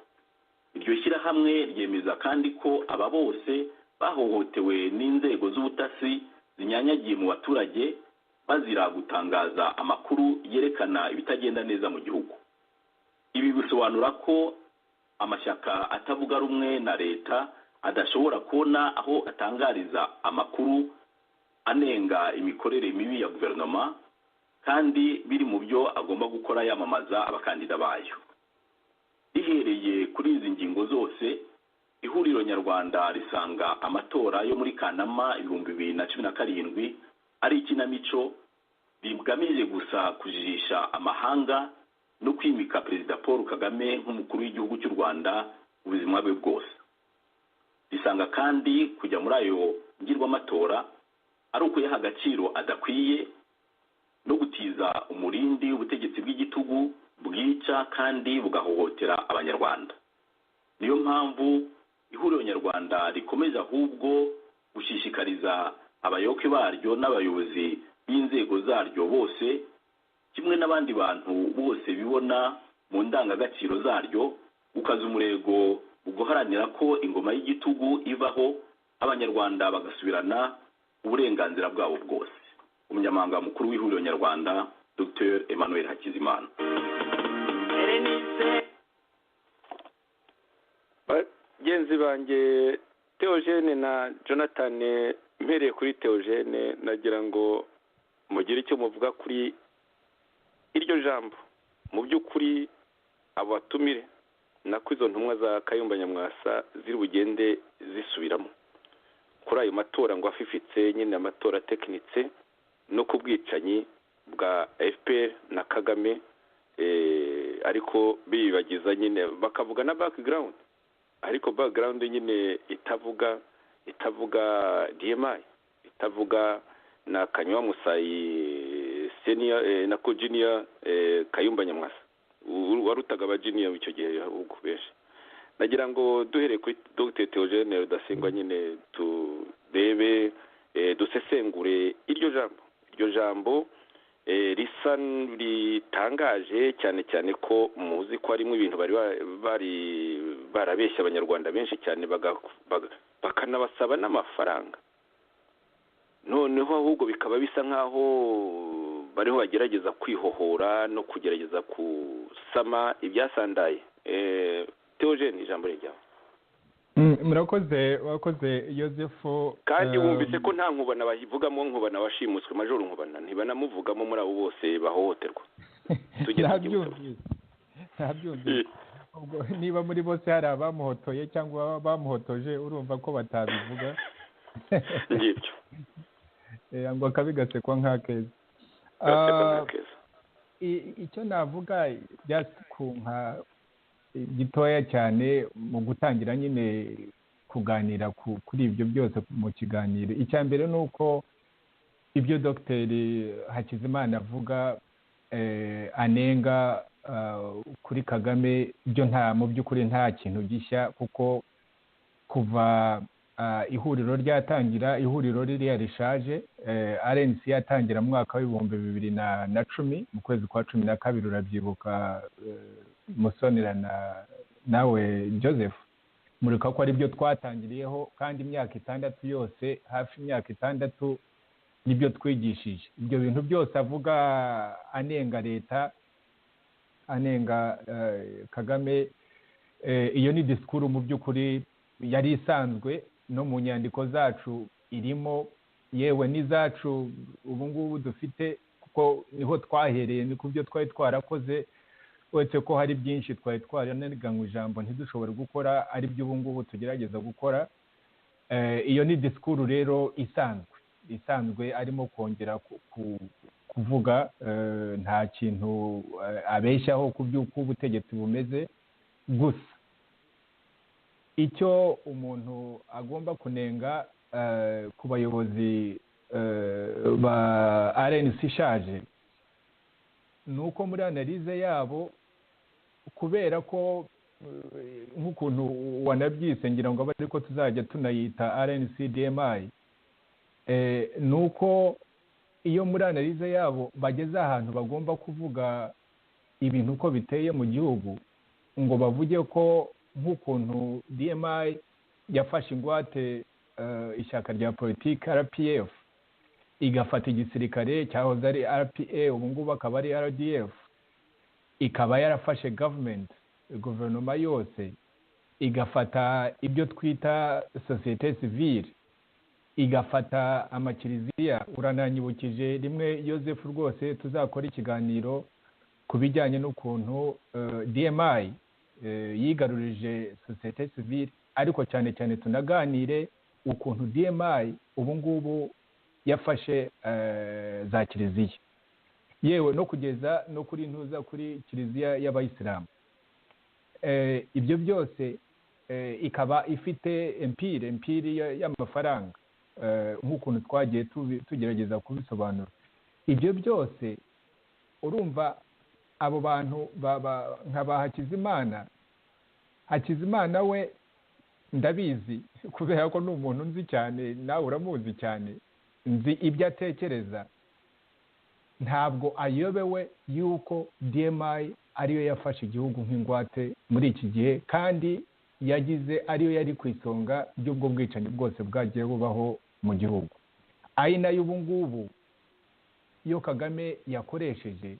Speaker 4: Iryo shyirahamwe ryemeza kandi ko aba bose bahohotewe n'inzego z'ubutasi zinyanyagiye mu baturage bazira gutangaza amakuru yerekana ibitagenda neza mu gihugu. Ibi bisobanura ko amashyaka atavuga rumwe na leta adashobora kubona aho atangariza amakuru anenga imikorere mibi ya guverinoma kandi biri mu byo agomba gukora yamamaza abakandida bayo. Rihereye kuri izi ngingo zose, ihuriro nyarwanda risanga amatora yo muri Kanama 2017 ari ikinamico rigamije gusa kujijisha amahanga no kwimika Perezida Paul Kagame nk'umukuru w'igihugu cy'u Rwanda ubuzima bwe bwose. Risanga kandi kujya muri ayo ngirwamatora ari ukuyaha agaciro adakwiye no gutiza umurindi ubutegetsi bw'igitugu bwica kandi bugahohotera abanyarwanda. Niyo mpamvu ihuriro nyarwanda rikomeje ahubwo gushishikariza abayoboke baryo n'abayobozi b'inzego zaryo bose kimwe n'abandi bantu bose bibona mu ndangagaciro zaryo gukaza umurego guharanira ko ingoma y'igitugu ivaho abanyarwanda bagasubirana uburenganzira bwabo bwose. Umunyamabanga mukuru w'ihuriro nyarwanda Dr. Emmanuel Hakizimana.
Speaker 1: Bagenzi banjye Theogene na Jonathan, mpereye kuri Theogene nagira ngo mugire icyo muvuga kuri iryo jambo. Mu by'ukuri abo batumire nako izo ntumwa za Kayumba Nyamwasa ziri bugende zisubiramo kuri ayo matora ngo afifitse nyine amatora tekinitse no kubwicanyi bwa FPR na Kagame, ariko bibagiza nyine bakavuga na background, ariko background nyine itavuga DMI, itavuga na Kanywa Musayi senior na ko junior Kayumba Nyamwasa warutaga aba junior icyo gihe ahubwo benshi. Nagira ngo duhere kuri Dr. Theogene Rudasingwa nyine turebe dusesengure iryo jambo risa ritangaje cyane cyane ko muzi ko harimo ibintu bari barabeshya abanyarwanda benshi cyane bakanabasaba n'amafaranga, noneho ahubwo bikaba bisa nkaho bariho bagerageza kwihohora no kugerageza kusama ibyasandaye. Theogene, ijambo ryawe.
Speaker 2: Wakoze Yosefu.
Speaker 1: Kandi wumvise ko nta nkubana bayivugamo, nkubana washimuswe majoro nkubana ntibanamuvugamo muri abo bose bahohoterwa.
Speaker 2: Ntabyumvise. Niba muri bose hari abamuhotoye cyangwa abamuhotoje urumva ko batabivuga.
Speaker 1: Ngibyo.
Speaker 2: Ngo akabigasekwa nk'akeza. Icyo navuga byasukunka gitoya cyane mu gutangira nyine kuganira kuri ibyo byose mu kiganiro. Icya mbere ni uko ibyo Dr. Hakizimana avuga anenga kuri Kagame byo mu by'ukuri nta kintu gishya, kuko kuva ihuriro ryatangira, ihuriro ririya rishaje, RNC yatangira mu mwaka w'2010 mu kwezi kwa 12, urabyibuka Musonera nawe Joseph, mureka ko ari byo twatangiriyeho, kandi imyaka 6 yose, hafi imyaka 6 nibyo twigishije. Ibyo bintu byose avuga anenga leta, anenga Kagame, iyo ni disikuru mu by'ukuri yari isanzwe no mu nyandiko zacu irimo, yewe n'izacu ubu ngubu dufite, kuko niho twahereye, ni ku byo twari twarakoze, uretse ko hari byinshi twari twaraniganywe ijambo ntidushobore gukora, ari byo ubu ngubu tugerageza gukora. Iyo ni disikuru rero isanzwe arimo kongera kuvuga, nta kintu abeshyaho ku by'uko ubutegetsi bumeze. Gusa icyo umuntu agomba kunenga ku bayobozi ba RNC ishaje ni uko muri analize yabo, kubera ko nk'ukuntu wanabyise, ngira ngo abe ariko tuzajya tunayita RNC DMI, ni uko iyo muri analize yabo bageze ahantu bagomba kuvuga ibintu uko biteye mu gihugu, ngo bavuge ko nk'ukuntu DMI yafashe ingwate ishyaka rya politiki RPF, igafata igisirikare cyahoze ari RPA ubu ngubu akaba ari RDF, ikaba yarafashe guverinoma yose, igafata ibyo twita sosiyete sivile, igafata amakiriziya. Urananyibukije rimwe Joseph rwose tuzakora ikiganiro ku bijyanye n'ukuntu DMI yigarurije sosiyete sivile, ariko cyane cyane tunaganire ukuntu DMI ubu ngubu yafashe za kiliziya, yewe no kugeza no kuri ntuza kuri kiliziya y'abayisilamu. Ibyo byose ikaba ifite empire y'amafaranga, nk'ukuntu twagiye tugerageza kubisobanura. Ibyo byose urumva abo bantu nk'aba Hakizimana we ndabizi kubera ko ni umuntu nzi cyane, nawe uramuzi cyane, nzi ibyo atekereza. Ntabwo ayobewe yuko DMI ariyo yafashe igihugu nk'ingwate muri iki gihe, kandi yagize ariyo yari ku isonga ry'ubwo bwicanyi bwose bwagiye bubaho mu gihugu. Ari nayo ubu ngubu iyo Kagame yakoresheje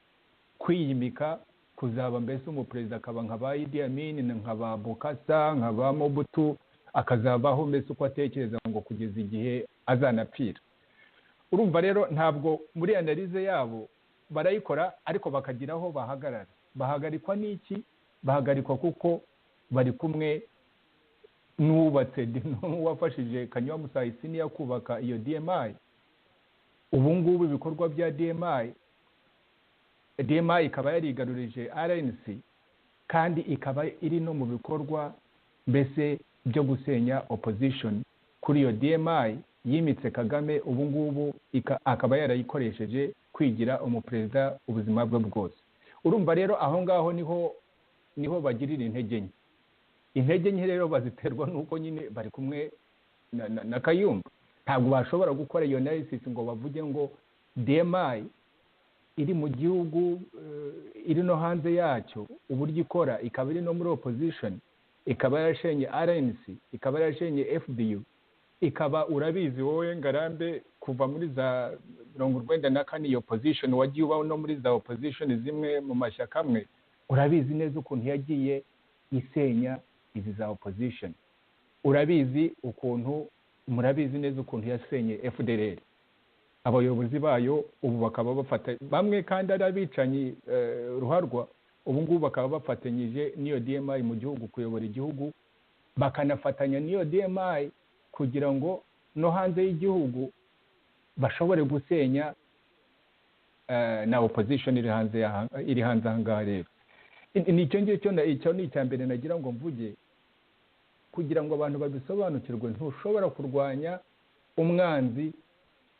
Speaker 2: kwiyimika kuzaba mbese umuperezida, akaba nk'aba Idi Amin, nk'aba Bokassa, nk'aba Mobutu, akazabaho mbese uko atekereza ngo kugeza igihe azanapfira. Urumva rero ntabwo muri analize yabo barayikora, ariko bakagira aho bahagarara. Bahagarikwa n'iki? Bahagarikwa kuko bari kumwe n'uwubatse, n'uwafashije Kanywa Musayisini ya kubaka iyo DMI. Ubu ngubu ibikorwa bya DMI ikaba yarigarurije RNC, kandi ikaba iri no mu bikorwa mbese byo gusenya opposition kuri iyo DMI yimitse Kagame. Ubu ngubu akaba yarayikoresheje kwigira umuperezida ubuzima bwe bwose. Urumva rero aho ngaho niho bagirira intege nke rero baziterwa n'uko nyine bari kumwe na Kayumba. Ntabwo bashobora gukora iyo analysis ngo bavuge ngo DMI iri mu gihugu, iri no hanze yacyo, uburyo ikora, ikaba iri no muri opposition, ikaba yarashenye RNC, ikaba yarashenye FDU, ikaba urabizi wowe Ngarambe kuva muri za 94 iyo opposition wagiye ubaho no muri za opposition zimwe mu mashyaka amwe, urabizi neza ukuntu yagiye isenya izi za opposition. Murabizi neza ukuntu yasenye FDLR, abayobozi bayo ubu bakaba bafata bamwe kandi ari abicanyi ruharwa, ubu ngubu bakaba bafatanyije n'iyo DMI mu gihugu kuyobora igihugu, bakanafatanya n'iyo DMI kugira ngo no hanze y'igihugu bashobore gusenya na opposition iri hanze ahangaha. Rero nicyo ngicyo, icyo ni icya mbere nagira ngo mvuge kugira ngo abantu babisobanukirwe. Ntushobora kurwanya umwanzi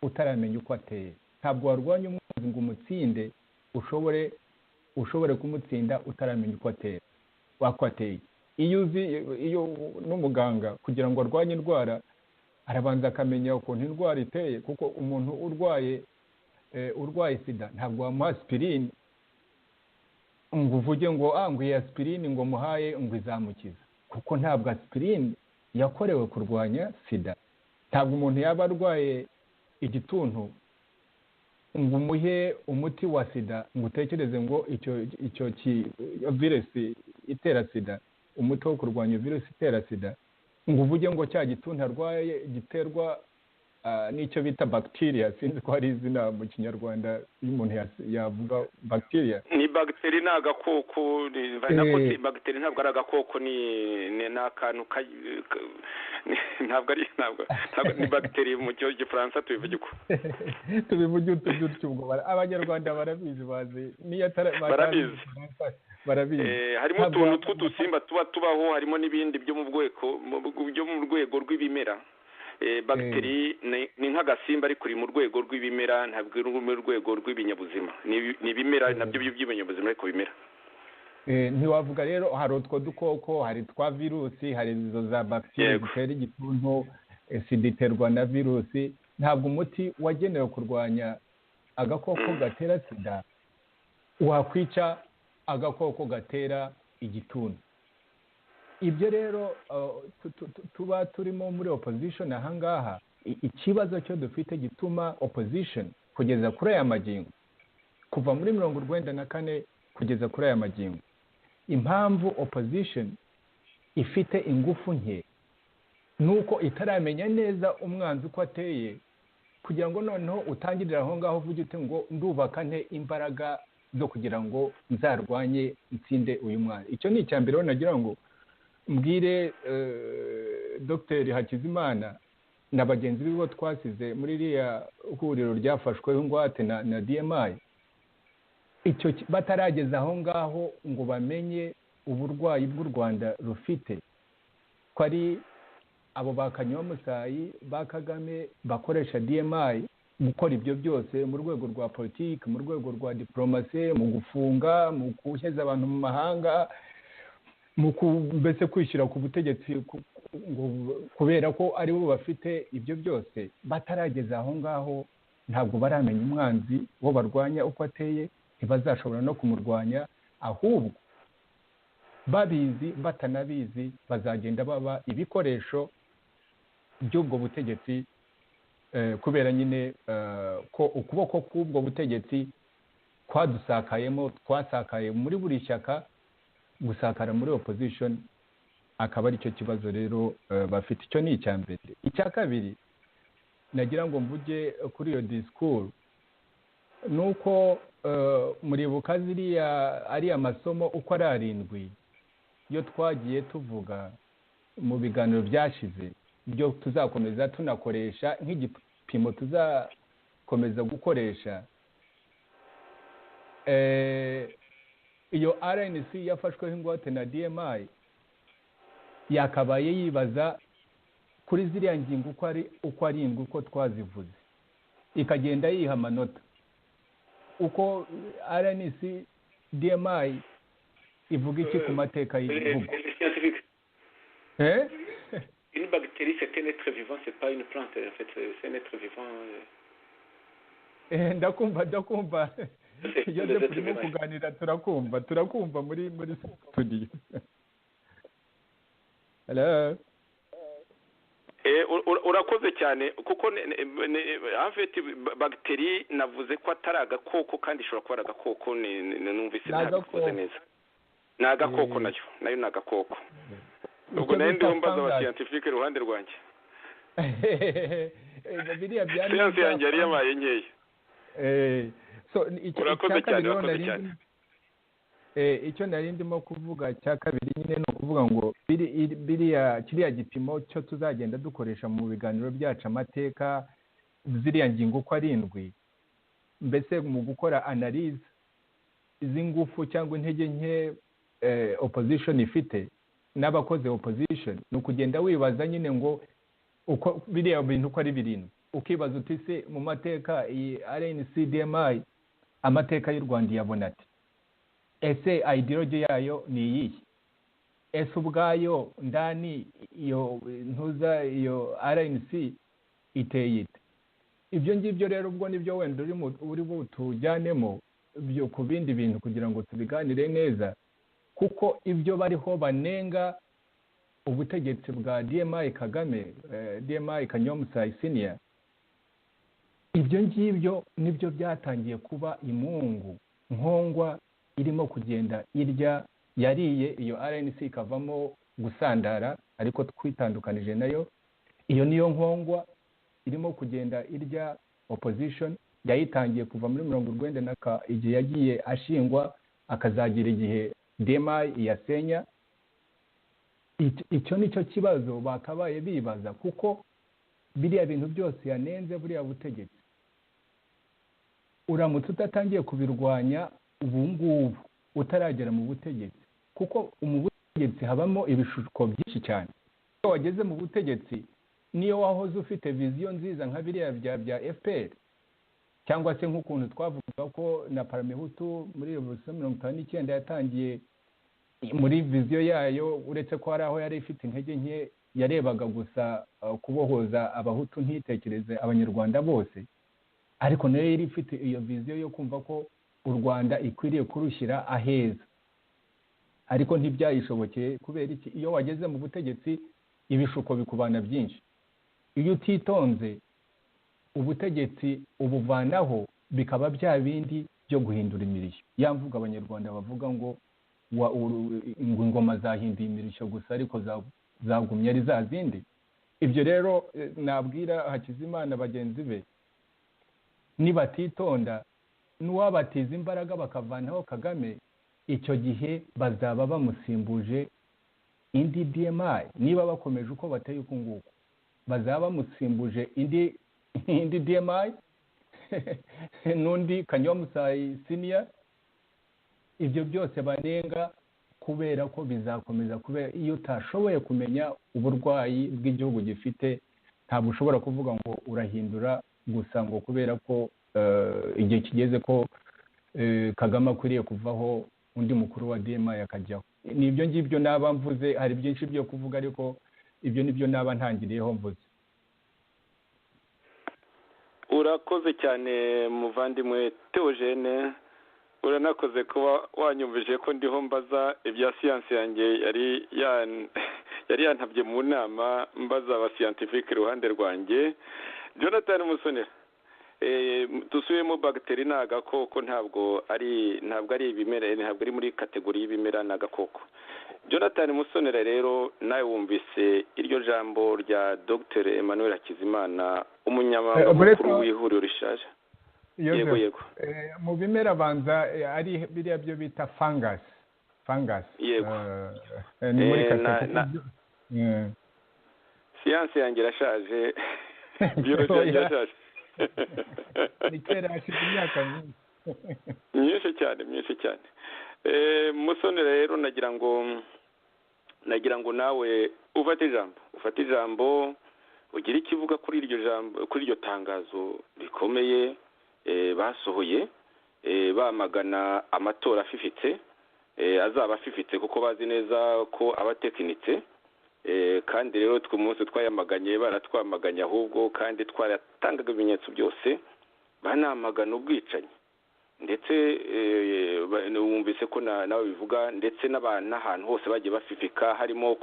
Speaker 2: utaramenya uko ateye. Ntabwo warwanya umwanzi ngo umutsinde, ushobore kumutsinda utaramenya uko ateye. Iyo n'umuganga kugira ngo arwanye indwara arabanza akamenya ukuntu indwara iteye, kuko umuntu urwaye sida ntabwo wamuha aspirin ngo uvuge ngo iyi aspirin ngo muhaye ngo izamukiza, kuko ntabwo aspirin yakorewe kurwanya sida. Ntabwo umuntu yaba arwaye igituntu ngo umuhe umuti wa sida ngo utekereze ngo icyo virusi itera sida, umuti wo kurwanya virusi itera sida, ngo uvuge ngo cya gituntu arwaye giterwa n'icyo bita bacteria. Sinzi ko hari izina mu kinyarwanda iyo umuntu yavuga bacteria.
Speaker 1: Ni bagiteri, ni agakoko. Bagiteri ntabwo ari agakoko, ni akantu ntabwo ni bagiteri mu gifaransa tubivuge uko.
Speaker 2: Tubivuge utyo ubwo abanyarwanda barabizi, bazi niyo barabizi.
Speaker 1: Harimo utuntu tw'udusimba tubaho, harimo n'ibindi byo mu rwego rw'ibimera. Bagiteri ni nk'agasimba ariko iri mu rwego rw'ibimera, ntabwo iri mu rwego rw'ibinyabuzima. Ni ibimera nabyo by'ibinyabuzima ariko bimera.
Speaker 2: Ntiwavuga rero hari utwo dukoko, hari twa virusi, hari izo za bagiteri zitera igituntu, sida iterwa na virusi. Ntabwo umuti wagenewe kurwanya agakoko gatera sida wakwica agakoko gatera igituntu. Ibyo rero tuba turimo muri opposition ahangaha, ikibazo cyo dufite gituma opposition kugeza kuri aya magingo, kuva muri 1994 kugeza kuri aya magingo, impamvu opposition ifite ingufu nke nuko itaramenya neza umwanzi uko ateye, kugira ngo noneho utangirira aho ngaho uvuge uti ngo ndubaka nte imbaraga zo kugira ngo nzarwanye nsinde uyu mwanzi. Icyo ni icyambere nagira ngo mbwire Dr. Hakizimana na bagenzi bibo twasize muri iriya huriro ryafashweho ingwate na DMI. Icyo batarageza aho ngaho ngo bamenye uburwayi bw'u Rwanda rufite, ko ari abo bakanywamusayi ba Kagame bakoresha DMI gukora ibyo byose mu rwego rwa politiki, mu rwego rwa diplomasi, mu gufunga, mu kuheza abantu mu mahanga, mbese kwishyira ku butegetsi kubera ko ari bo bafite ibyo byose. Batarageza aho ngaho ntabwo baramenya umwanzi wo barwanya uko ateye, ntibazashobora no kumurwanya, ahubwo babizi batanabizi bazagenda baba ibikoresho by'ubwo butegetsi, kubera nyine ko ukuboko k'ubwo butegetsi kwadusakayemo, twasakaye muri buri shyaka, gusakara muri opposition akaba ari cyo kibazo rero bafite. Icyo ni icyambere. Icya kabiri nagira ngo mvuge kuri iyo discours nuko muribuka ari amasomo uko ari 7 yo twagiye tuvuga mu biganiro byashize, byo tuzakomeza tunakoresha nk'igipimo tuzakomeza gukoresha. Iyo RNC yafashweho ingwate na DMI yakabaye yibaza kuri ziriya ngingo uko ari indwi uko twazivuze, ikagenda yiha amanota uko RNC DMI ivuga iki ku mateka y'igihugu.
Speaker 1: Une bactérie, c'est un être vivant, c'est pas une plante. En fait, c'est un être vivant.
Speaker 2: Ndakumva. Iyo turimo kuganira turakumva muri studio. Hello.
Speaker 1: Urakoze cyane kuko en fait bactérie navuze ko atari agakoko kandi ishobora kuba agakoko, numvise ntabikoze neza. Ni agakoko nayo ni agakoko. Ubwo nayo ndumva za scientifique ruhande rwanjye.
Speaker 2: Biriya byari
Speaker 1: science yanjye yari yamaye nkeye.
Speaker 2: Icyo nari ndimo kuvuga cya kabiri nyine no kuvuga ngo kiriya gipimo cyo tuzagenda dukoresha mu biganiro byacu amateka, ziriya ngingo uko ari 7, mbese mu gukora analyse z'ingufu cyangwa intege nke opposition ifite n'abakoze opposition, ni ukugenda wibaza nyine ngo uko biriya bintu uko ari 7, ukibaza uti se mu mateka iyi RNC DMI amateka y'u Rwanda yabona ati, ese ideology yayo ni iyihe, ese ubwayo ndani iyo RNC iteye ite. Ibyo ngibyo rero ubwo nibyo wenda uri butujyanemo byo ku bindi bintu kugira ngo tubiganire neza, kuko ibyo bariho banenga ubutegetsi bwa DMI Kagame, DMI Kanyomusayi Senior, ibyo ngibyo nibyo byatangiye kuba imungu nkongwa irimo kugenda yariye iyo RNC ikavamo gusandara, ariko twitandukanije nayo. Iyo niyo nkongwa irimo kugenda irya opposition, yayitangiye kuva muri 1990 igihe yagiye ashingwa akazagira igihe DMI yasenya. Icyo nicyo kibazo bakabaye bibaza, kuko biriya bintu byose yanenze buriya butegetsi, uramutse utatangiye kubirwanya ubu ngubu utaragera mu butegetsi, kuko mu butegetsi habamo ibishuko byinshi cyane. Iyo wageze mu butegetsi, niyo wahoze ufite viziyo nziza nka biriya bya FPR, cyangwa se nk'ukuntu twavuga ko na Parmehutu muri Revolution 1959 yatangiye muri viziyo yayo, uretse ko hari aho yari ifite intege nke, yarebaga gusa kubohoza abahutu ntitekereze abanyarwanda bose. ariko nayo yari ifite iyo viziyo yo kumva ko u Rwanda ikwiriye kurushyira aheza, ariko ntibyayishobokeye. Kubera iki? Iyo wageze mu butegetsi ibishuko bikubana byinshi, iyo utitonze ubutegetsi ubuvanaho bikaba bya bindi byo guhindura imirishyo. Yamvuga abanyarwanda bavuga ngo ingoma zahinduye imirishyo gusa ariko zagumye ari za zindi. Ibyo rero nabwira Hakizimana bagenzi be, nibatitonda n'uwabatiza imbaraga bakavanaho Kagame, icyo gihe bazaba bamusimbuje indi DMI. Niba bakomeje uko bateye uko nguko, bazaba bamusimbuje indi DMI n'undi Kanyamusayi senior. Ibyo byose banenga kubera ko bizakomeza, kubera iyo utashoboye kumenya uburwayi bw'igihugu gifite, ntabwo ushobora kuvuga ngo urahindura gusa ngo kubera ko igihe kigeze ko Kagame akwiriye kuvaho undi mukuru wa DMI akajyaho. Nibyo ngibyo naba mvuze, hari byinshi byo kuvuga ariko ibyo nibyo naba ntangiriyeho mvuze.
Speaker 1: Urakoze cyane muvandimwe Theogene, uranakoze kuba wanyumvije ko ndiho mbaza ibya siyansi yanjye yari yantabye mu nama mbaza aba scientifique iruhande rwanjye. Jonathan Musonera, dusubiyemo bagiteri ni agakoko, ntabwo ari ibimera, ntabwo ari muri kategori y'ibimera, ni agakoko. Jonathan Musonera rero, nawe wumvise iryo jambo rya Dr Emmanuel Hakizimana, umunyamabanga mukuru w'ihuriro rishaje. Yego.
Speaker 2: Mu bimera banza ari biriya byo bita fungus.
Speaker 1: Yego.
Speaker 2: Ni muri kategori.
Speaker 1: Siyansi yanjye irashaje, biology yanjye irashaje.
Speaker 2: Ni kera hashize imyaka
Speaker 1: myinshi cyane. Musonera rero nagira ngo nawe ufate ijambo ugire ikivuga kuri iryo jambo, kuri iryo tangazo rikomeye basohoye, bamagana amatora afifitse, azaba afifitse kuko bazi neza ko abatekinitse, kandi rero tw'umunsi twayamaganye, baratwamaganye ahubwo, kandi twaratangaga ibimenyetso byose, banamagana ubwicanyi ndetse wumvise ko nawe bivuga, ndetse n'ahantu hose bagiye bafifika, harimo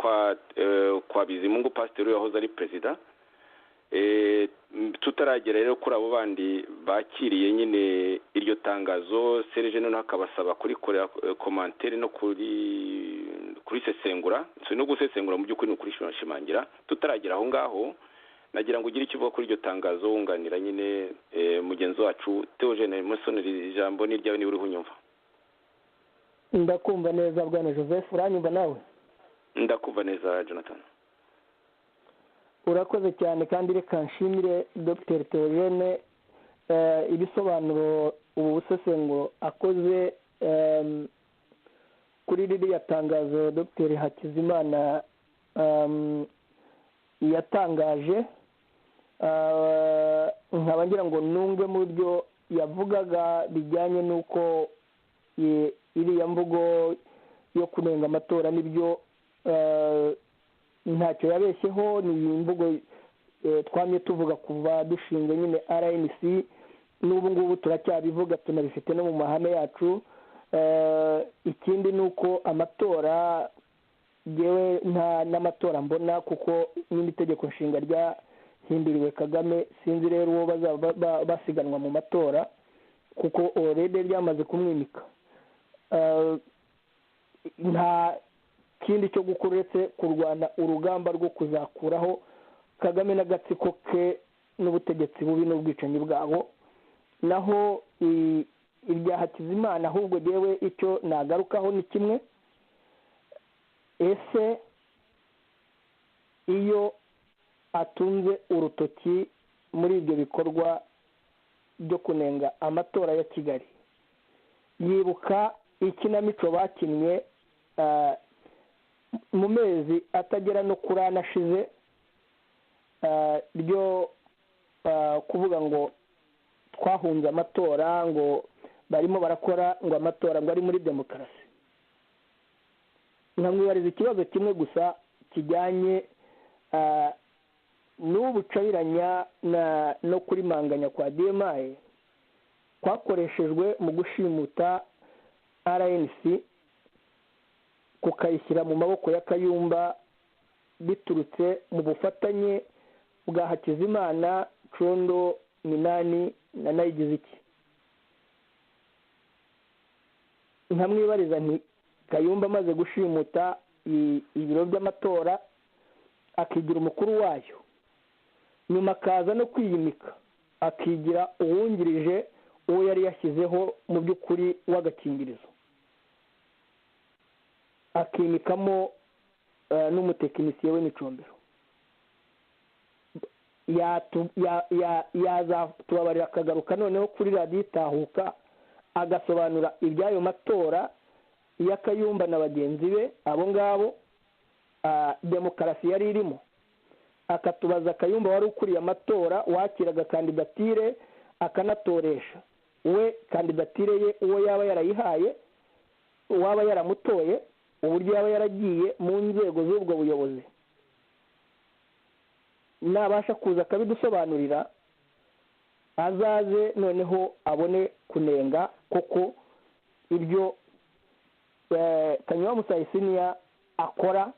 Speaker 1: kwa Bizimungu Pasiteri yahoze ari perezida. Tutaragera rero kuri abo bandi bakiriye nyine iryo tangazo, Serge noneho akabasaba kurikorera komantere no kuri sesengura, no gusesengura mu by'ukuri no kurishimangira. Tutaragera aho ngaho, nagira ngo ugire ikivuga kuri iryo tangazo wunganira nyine mugenzi wacu Theogene Musonera. Ijambo ni ryawe niba uriho unyumva.
Speaker 3: Ndakumva neza bwana Joseph, uranyumva nawe?
Speaker 1: Ndakumva neza Jonathan.
Speaker 3: Urakoze cyane, kandi reka nshimire Dr Theogene ibisobanuro ubu busesenguro akoze kuri ririya tangazo Dr Hakizimana yatangaje. Nkaba ngira ngo nungwe mu byo yavugaga bijyanye n'uko iriya mvugo yo kunenga amatora n'ibyo ntacyo yabeshyeho. ni imvugo twamye tuvuga kuva dushinga nyine RNC, n'ubu ngubu turacyabivuga, tunabifite no mu mahame yacu. Ikindi ni uko amatora yewe nta n'amatora mbona, kuko nyine itegeko nshinga ryahinduriwe Kagame. Sinzi rero uwo bazaba basiganwa mu matora, kuko already ryamaze kumwimika. Nta kindi cyo gukora uretse kurwana urugamba rwo kuzakuraho Kagame n'agatsiko ke n'ubutegetsi bubi n'ubwicanyi bwabo. Naho ibya Hakizimana, ahubwo yewe icyo nagarukaho ni kimwe. Ese iyo atunze urutoki muri ibyo bikorwa byo kunenga amatora ya Kigali, yibuka ikinamico bakinnye mu mezi atagera no kuri anashize, ryo kuvuga ngo twahunze amatora, ngo barimo barakora ngo amatora ngo ari muri demokarasi. nkamwibariza ikibazo kimwe gusa kijyanye n'ubucabiranya no kurimanganya kwa DMI. kwakoreshejwe mu gushimuta RNC kukayishyira mu maboko ya Kayumba biturutse mu bufatanye bwa Hakizimana, Condo, Minani na Nayigiziki. Nkamwibariza nti Kayumba amaze gushimuta ibiro by'amatora akigira umukuru wayo, nyuma akaza no kwiyimika akigira uwungirije uwo yari yashyizeho mu by'ukuri w'agakingirizo, akimikamo n'umutekinisiye we Micombero. Yazatubabarira akagaruka noneho kuri radiyo Itahuka agasobanura iby'ayo matora ya Kayumba na bagenzi be abo ngabo, demokarasi yari irimo, akatubaza Kayumba wari ukuriye amatora wakiraga kandidatire akanatoresha, we kandidatire ye uwo yaba yarayihaye, uwaba yaramutoye, uburyo yaba yaragiye mu nzego z'ubwo buyobozi. Nabasha kuza akabidusobanurira azaze noneho abone kunenga koko ibyo Kanywa Musayisiniya akora,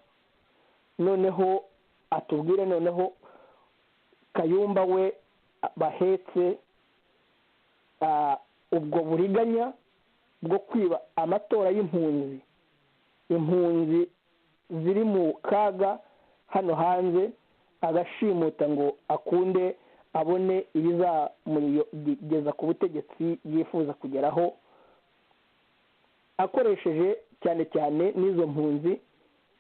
Speaker 3: noneho atubwire noneho Kayumba we bahetse ubwo buriganya bwo kwiba amatora y'impunzi, impunzi ziri mu kaga hano hanze, agashimuta ngo akunde abone ibizamugeza ku butegetsi yifuza kugeraho, akoresheje cyane cyane n'izo mpunzi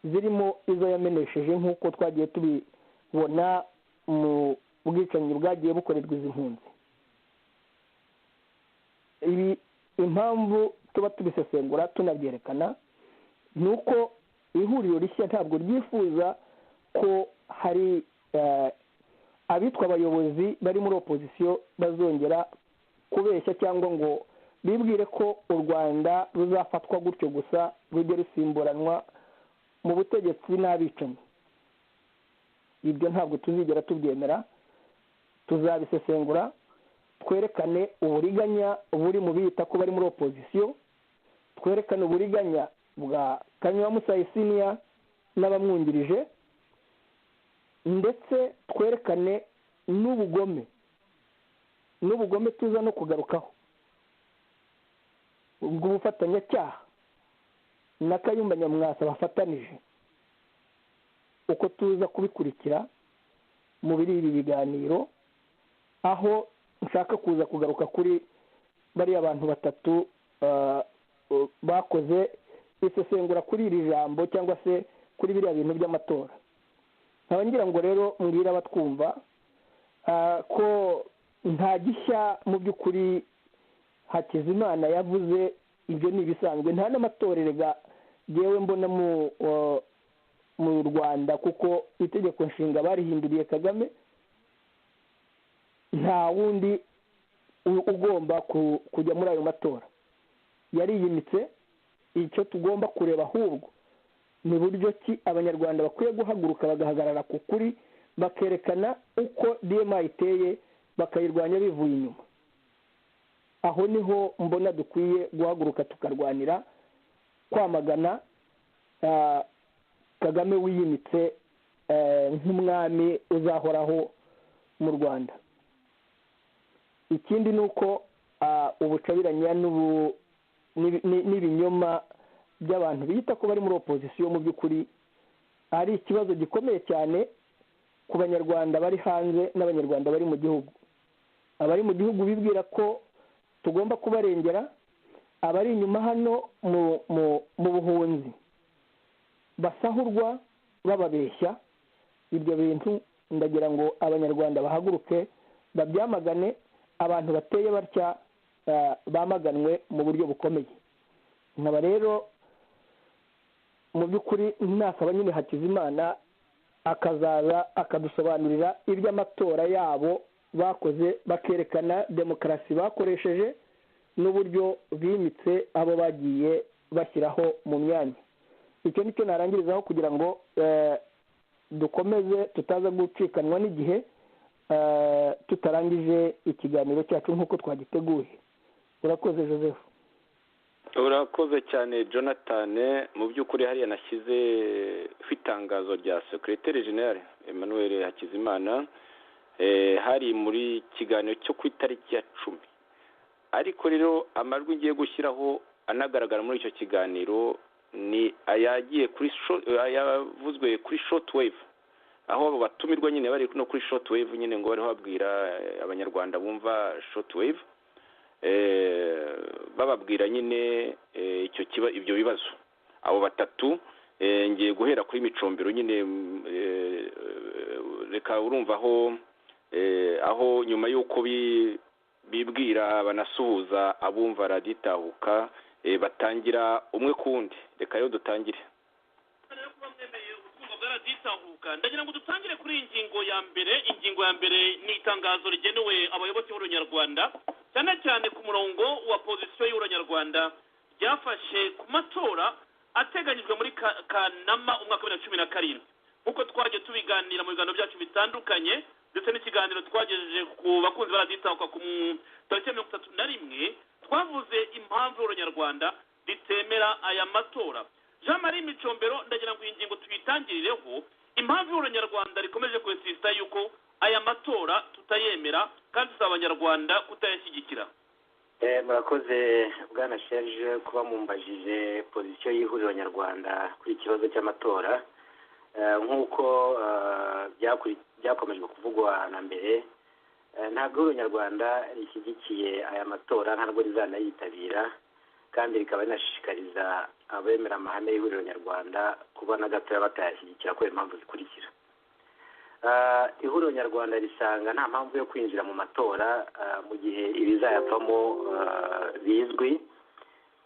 Speaker 3: zirimo izo yamenesheje nk'uko twagiye tubibona mu bwicanyi bwagiye bukorerwa izi mpunzi. Ibi impamvu tuba tubisesengura tunabyerekana ni uko ihuriro rishya ntabwo ryifuza ko hari abitwa abayobozi bari muri opozisiyo bazongera kubeshya cyangwa ngo bibwire ko u Rwanda ruzafatwa gutyo gusa rujye rusimburanwa mu butegetsi n'abicanyi. Ibyo ntabwo tuzigera tubyemera, tuzabisesengura twerekane uburiganya buri mu bita ko bari muri opozisiyo, twerekane uburiganya bwa Kanywa Musayisiniya n'abamwungirije, ndetse twerekane n'ubugome tuza no kugarukaho bw'ubufatanyacyaha na Kayumba Nyamwasa bafatanije, uko tuza kubikurikira mu biri ibi biganiro, aho nshaka kuza kugaruka kuri bariya abantu batatu bakoze isesengura kuri iri jambo cyangwa se kuri biriya bintu by'amatora. nkaba ngira ngo rero mbwira abatwumva ko nta gishya mu by'ukuri Hakizimana yavuze, ibyo ni ibisanzwe, nta n'amatorerega yewe mbona mu Rwanda, kuko itegeko nshinga barihinduriye Kagame, nta wundi ugomba kujya muri ayo matora, yariyimitse. Icyo tugomba kureba ahubwo ni buryo ki abanyarwanda bakwiye guhaguruka bagahagarara ku kuri, bakerekana uko DMA iteye, bakayirwanya bivuye inyuma. Aho niho mbona dukwiye guhaguruka tukarwanira kwamagana Kagame wiyimitse nk'umwami uzahoraho mu Rwanda. Ikindi ni uko ubucabiranya n'ibinyoma by'abantu bita ko bari muri opozisiyo mu by'ukuri ari ikibazo gikomeye cyane ku banyarwanda bari hanze n'abanyarwanda bari mu gihugu. Abari mu gihugu bibwira ko tugomba kubarengera, abari inyuma hano mu buhunzi basahurwa bababeshya. Ibyo bintu ndagira ngo abanyarwanda bahaguruke babyamagane, abantu bateye batya bamaganwe mu buryo bukomeye. Nkaba rero mu by'ukuri nasaba nyine Hakizimana akazaza akadusobanurira iby'amatora yabo bakoze, bakerekana demokarasi bakoresheje n'uburyo bimitse abo bagiye bashyiraho mu myanya. Icyo nicyo narangirizaho kugira ngo dukomeze tutaza gucikanwa n'igihe tutarangije ikiganiro cyacu nk'uko twagiteguye. urakoze Joseph.
Speaker 1: urakoze cyane Jonathan. mu by'ukuri hariya nashyize itangazo rya secrétaire général Emmanuel Hakizimana hari muri kiganiro cyo ku itariki ya 10, ariko rero amajwi ngiye gushyiraho anagaragara muri icyo kiganiro ni ayagiye kuri ayavuzwe kuri short wave, aho abo batumirwa nyine bari no kuri short wave nyine ngo bari babwira abanyarwanda bumva short wave, bababwira nyine ibyo bibazo. abo batatu ngiye guhera kuri Micombero nyine, reka urumva aho nyuma y'uko bibwira banasuhuza abumva raditahuka batangira umwe kundi. Reka rero dutangire.
Speaker 5: Ndagira ngo dutangire kuri ingingo ya mbere. Ingingo ya mbere ni itangazo rigenewe abayobozi b'Urwanda, cyane cyane ku murongo wa pozisiyo y'Urwanda ryafashe ku matora ateganyijwe muri Kanama umwaka wa 2017. Nkuko twaje tubiganira mu biganiro byacu bitandukanye, ndetse n'ikiganiro twagejeje ku bakunzi baraditahuka ku tariki 31, twavuze impamvu y'Urwanda ritemera aya matora. Jean Marie Micombero, ndagira ngo ingingo tuyitangirireho. Impamvu y'Urwanda rikomeje kwesista yuko aya matora tutayemera kandi dusaba abanyarwanda kutayashyigikira.
Speaker 6: Murakoze bwana Serge kuba mumbajije pozisiyo y'ihuriro nyarwanda kuri ikibazo cy'amatora. Nk'uko byakomejwe kuvugwa na mbere, ntabwo ihuriro nyarwanda rishyigikiye aya matora, ntabwo rizanayitabira, kandi rikaba rinashishikariza abemera amahame y'ihuriro nyarwanda kuba na gatoya batayashyigikira kubera impamvu zikurikira. Ihuriro nyarwanda risanga nta mpamvu yo kwinjira mu matora mu gihe ibizayavamo bizwi.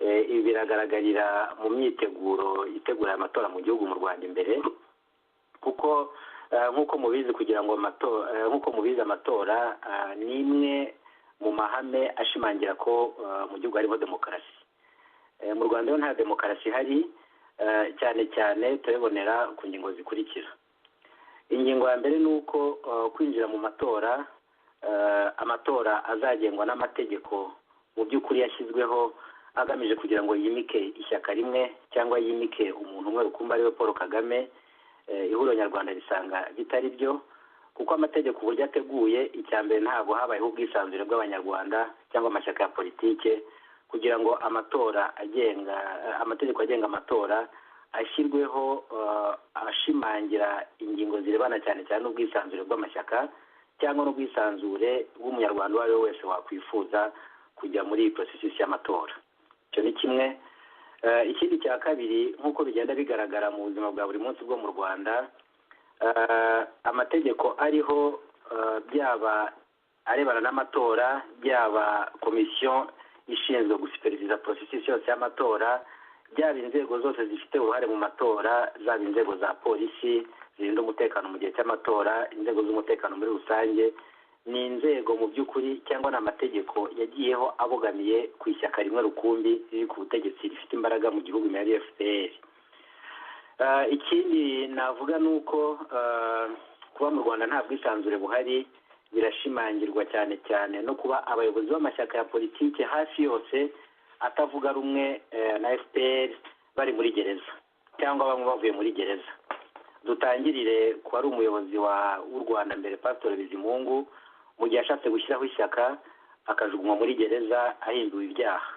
Speaker 6: Ibi biragaragarira mu myiteguro itegura amatora mu gihugu mu Rwanda imbere, kuko nk'uko mubizi kugira ngo amatora ni imwe mu mahame ashimangira ko mu gihugu harimo demokarasi. Mu Rwanda nta demokarasi ihari, cyane cyane turabonera ku ngingo zikurikira. Ingingo ya mbere ni uko kwinjira mu matora, amatora azagengwa n'amategeko mu by'ukuri yashyizweho agamije kugira ngo yimike ishyaka rimwe cyangwa yimike umuntu umwe rukumbi ariwe Paul Kagame. Ihuriro nyarwanda risanga bitari byo, kuko amategeko uburyo ateguye, icya mbere ntabwo habayeho ubwisanzure bw'abanyarwanda cyangwa amashyaka ya politike kugira ngo amategeko agenga amatora ashyirweho ashimangira ingingo zirebana cyane cyane n'ubwisanzure bw'amashyaka cyangwa n'ubwisanzure bw'umunyarwanda uwo ari we wese wakwifuza kujya muri iyi processus y'amatora. Icyo ni kimwe. Ikindi cya kabiri, nk'uko bigenda bigaragara mu buzima bwa buri munsi bwo mu Rwanda, amategeko ariho, byaba arebana n'amatora, byaba komisiyo ishinzwe gusupervisa processus yose y'amatora, byaba inzego zose zifite uruhare mu matora, zaba inzego za polisi zirinda umutekano mu gihe cy'amatora, inzego z'umutekano muri rusange, ni inzego mu by'ukuri cyangwa n'amategeko yagiyeho abogamiye ku ishyaka rimwe rukumbi riri ku butegetsi rifite imbaraga mu gihugu muri FPR. Ikindi navuga ni uko kuba mu Rwanda nta bwisanzure buhari birashimangirwa cyane cyane no kuba abayobozi b'amashyaka ya politiki hafi yose atavuga rumwe na FPR bari muri gereza cyangwa bamwe bavuye muri gereza. Dutangirire ku ari umuyobozi w'u Rwanda mbere Pastor Bizimungu, mu gihe ashatse gushyiraho ishyaka akajugunywa muri gereza ahinduwe ibyaha.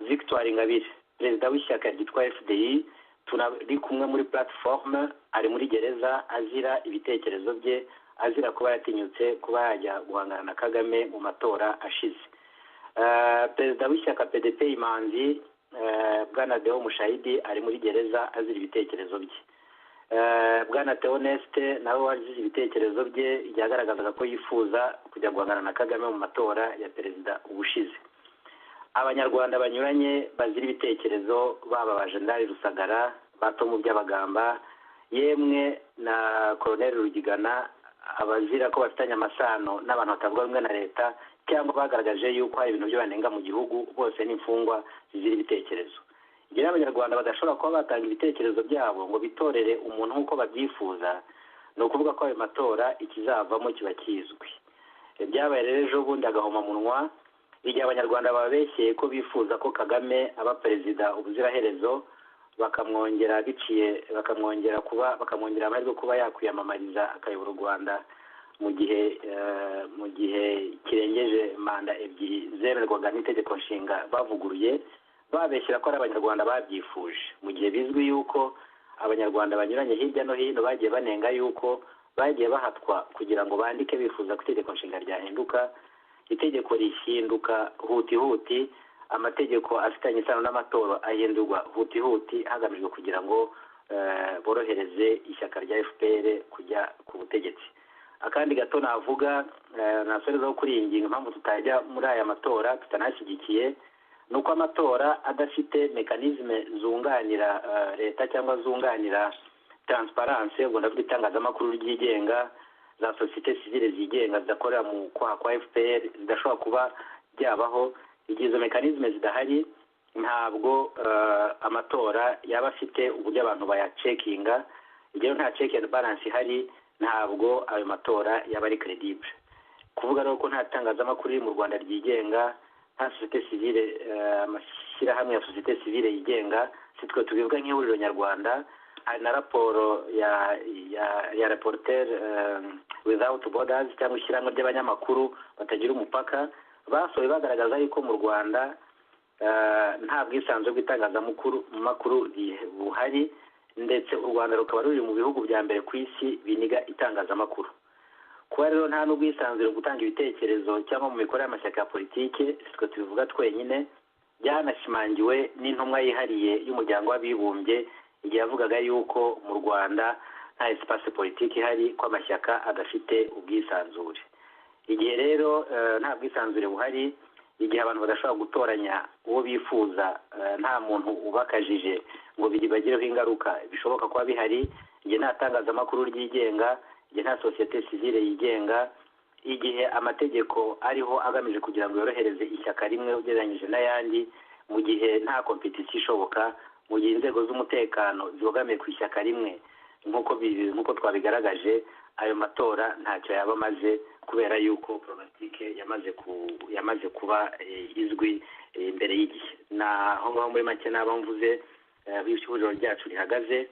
Speaker 6: Victoire Ingabire, perezida w'ishyaka ryitwa FDI, tunari kumwe muri platform, ari muri gereza azira ibitekerezo bye, azira kuba yatinyutse kuba yajya guhangana na Kagame mu matora ashize. Perezida w'ishyaka PDP Imanzi, Bwana Deo Mushahidi, ari muri gereza azira ibitekerezo bye. Bwana Theoneste nawe wagize ibitekerezo bye byagaragazaga ko yifuza kujya guhangana na Kagame mu matora ya perezida ubushize. Abanyarwanda banyuranye bazira ibitekerezo, baba abajenerali Rusagara, bato mu by'abagamba, yemwe na Colonel Rugigana, abazira ko bafitanye amasano n'abantu batavuga rumwe na leta cyangwa bagaragaje yuko hari ibintu byo banenga mu gihugu, bose n'imfungwa zizira ibitekerezo. Igihe abanyarwanda badashobora kuba batanga ibitekerezo byabo ngo bitorere umuntu nk'uko babyifuza, ni ukuvuga ko ayo matora ikizavamo kiba kizwi. Byabaye rero ejo bundi agahomamunwa igihe abanyarwanda babeshyeye ko bifuza ko Kagame aba perezida ubuziraherezo bakamwongera amahirwe kuba yakwiyamamariza akayobora u Rwanda mu gihe kirengeje manda ebyiri zemerwaga n'itegeko nshinga bavuguruye, babeshyira ko ari abanyarwanda babyifuje, mu gihe bizwi yuko abanyarwanda banyuranye hirya no hino bagiye banenga yuko bagiye bahatwa kugira ngo bandike bifuza ko itegeko nshinga ryahinduka, itegeko rihinduka huti, amategeko afitanye isano n'amatora ahindurwa huti hagamijwe kugira ngo borohereze ishyaka rya FPR kujya ku butegetsi. Akandi gato navuga nasorezaho kuri iyi ngingo, impamvu tutajya muri aya matora tutanashyigikiye nuko amatora adafite mekanizme zunganira leta cyangwa zunganira transparence, ubwo ndavuga itangazamakuru ryigenga, za societe civile zigenga zidakorera mu kwa FPR zidashobora kuba byabaho. Igihe izo mekanizme zidahari ntabwo amatora yaba afite uburyo abantu bayacekinga. Igihe nta check and balance ihari ntabwo ayo matora yaba ari credible. Kuvuga rero ko nta tangazamakuru riri mu Rwanda ryigenga, nta societe civile, amashyirahamwe ya societe civile yigenga, sitwe tubivuga nk'ihuriro nyarwanda. Hari na raporo ya Reporter Without Borders cyangwa ishyirahamwe ry'abanyamakuru batagira umupaka, basohoye bagaragaza yuko mu Rwanda nta bwisanzure bw'itangazamakuru buhari, ndetse u Rwanda rukaba ruri mu bihugu bya mbere ku isi biniga itangazamakuru. Kuba rero nta n'ubwisanzure gutanga ibitekerezo cyangwa mu mikorere y'amashyaka ya politike, sitwe tubivuga twenyine, byanashimangiwe n'intumwa yihariye y'umuryango w'abibumbye igihe yavugaga yuko mu Rwanda nta espace politique ihari, ko amashyaka adafite ubwisanzure. Igihe rero nta bwisanzure buhari, igihe abantu badashobora gutoranya uwo bifuza, nta muntu ubakajije ngo bigireho ingaruka bishoboka kuba bihari, igihe nta tangazamakuru ryigenga, igihe nta societe civile yigenga, igihe amategeko ariho agamije kugira ngo yorohereze ishyaka rimwe ugereranyije n'ayandi, mu gihe nta competition ishoboka, mu gihe inzego z'umutekano zibogamiye ku ishyaka rimwe nk'uko twabigaragaje, ayo matora ntacyo yaba amaze, kubera yuko politike yamaze kuba izwi imbere y'igihe. Naho ngaho muri make naba mvuze ihuriro ryacu rihagaze.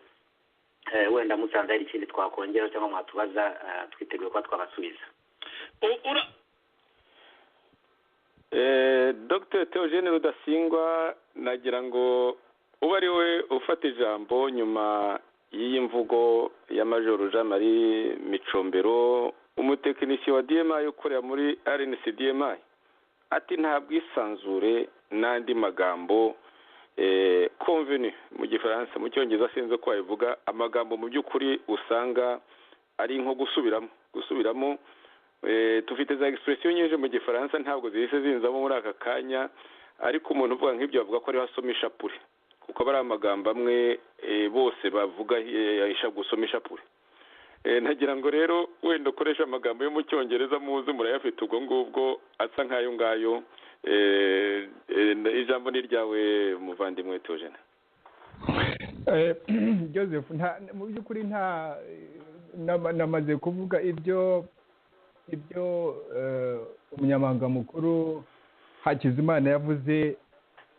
Speaker 6: Wenda musanze hari ikindi twakongera cyangwa mwatubaza, twiteguye kuba twabasubiza.
Speaker 1: Dr. Theogene Rudasingwa, nagira ngo uba ari we ufata ijambo nyuma y'iyi mvugo ya Major Jean Marie Micombero, umutekinisiye wa DMI ukorera muri RNC DMI, ati nta bwisanzure n'andi magambo convenu mu gifaransa, mu cyongereza sinzi ko wabivuga, amagambo mu by'ukuri usanga ari nko gusubiramo. Tufite za expression nyinshi mu gifaransa ntabwo zihise zinzamo muri aka kanya, ariko umuntu uvuga nk'ibyo bavuga ko ari hasoma ishapure, kuko bari amagambo amwe bose bavuga yisha gusoma ishapure. Nagira ngo rero wenda ukoresha amagambo yo mu cyongereza muzi murayafite ubwo ngubwo asa nk'ayo ngayo. Ijambo ni ryawe muvandimwe Theogene.
Speaker 2: Joseph, mu by'ukuri namaze kuvuga ibyo umunyamabanga mukuru Hakizimana yavuze,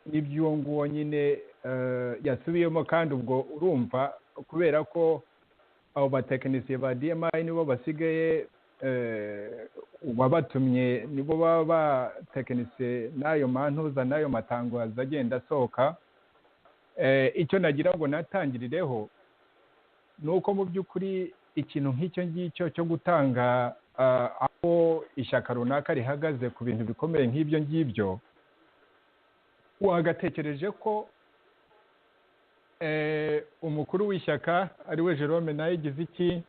Speaker 2: n'ibyo nguwo nyine yasubiyemo, kandi ubwo urumva kubera ko abo batekinisiye ba DMI nibo basigaye wabatumye, nibo baba batekinisiye n'ayo mantuza n'ayo matangazo agenda asohoka. Icyo nagira ngo natangirireho ni uko mu by'ukuri ikintu nk'icyo ngicyo cyo gutanga aho ishyaka runaka rihagaze ku bintu bikomeye nk'ibyo ngibyo, wagatekereje ko umukuru w'ishyaka ari we Jerome Nayigize iki,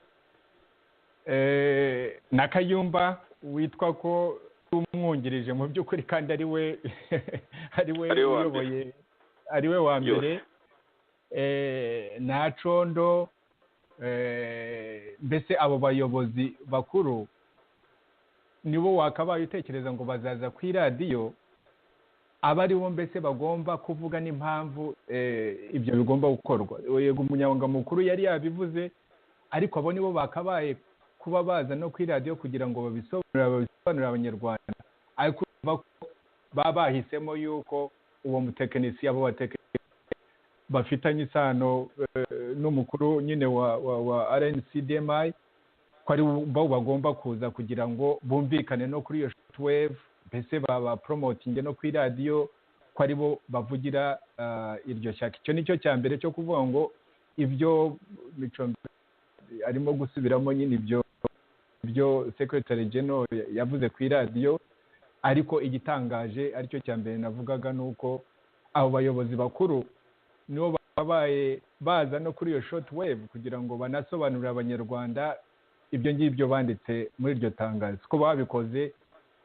Speaker 2: na Kayumba witwa ko umwungirije mu by'ukuri kandi ari we uyoboye, ari we wa mbere, na Condo, mbese abo bayobozi bakuru nibo wakabaye utekereza ngo bazaza ku iradiyo, aba aribo mbese bagomba kuvuga n'impamvu ibyo bigomba gukorwa. Yego umunyamabanga mukuru yari yabivuze, ariko abo nibo bakabaye kuba baza no ku iradiyo kugira ngo babisobanurire abanyarwanda. Ariko baba bahisemo yuko uwo mutekinisiye abo batekinisiye bafitanye isano n'umukuru nyine wa RNCDMI ko ari bo bagomba kuza kugira ngo bumvikane no kuri iyo shortwave, mbese baba promoting no kuri radiyo, ko ari bo bavugira iryo shyaka. Icyo nicyo cya mbere cyo kuvuga ngo ibyo Micombero arimo gusubiramo nyine ibyo Secretary General yavuze ku radiyo, ariko igitangaje aricyo cya mbere navugaga ni uko abo bayobozi bakuru nibo babaye baza no kuri iyo shortwave kugira ngo banasobanurire abanyarwanda ibyo ngibyo banditse muri iryo tangazo. Ko babikoze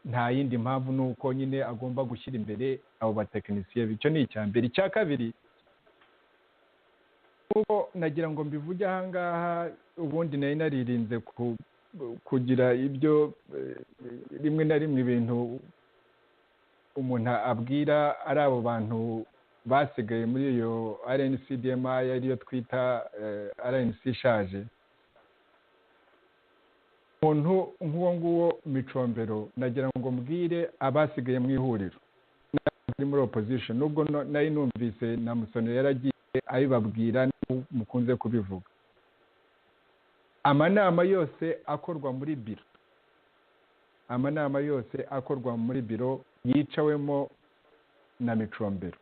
Speaker 2: nta yindi mpamvu ni uko nyine agomba gushyira imbere abo batekinisiye. Icyo ni icya mbere. Icya kabiri, uko nagira ngo mbivuge aha ngaha, ubundi nari naririnze kugira ibyo rimwe na rimwe ibintu umuntu abwira ari abo bantu basigaye muri iyo RNCDMI ariyo twita RNC ishaje. Umuntu nk'uwo nguwo Micombero nagira ngo mbwire abasigaye mu ihuriro n'abari muri opposition, nubwo nari numvise na Musonera yaragiye abibabwira mukunze kubivuga. Amanama yose akorwa muri biro, amanama yose akorwa muri biro yicawemo na Micombero,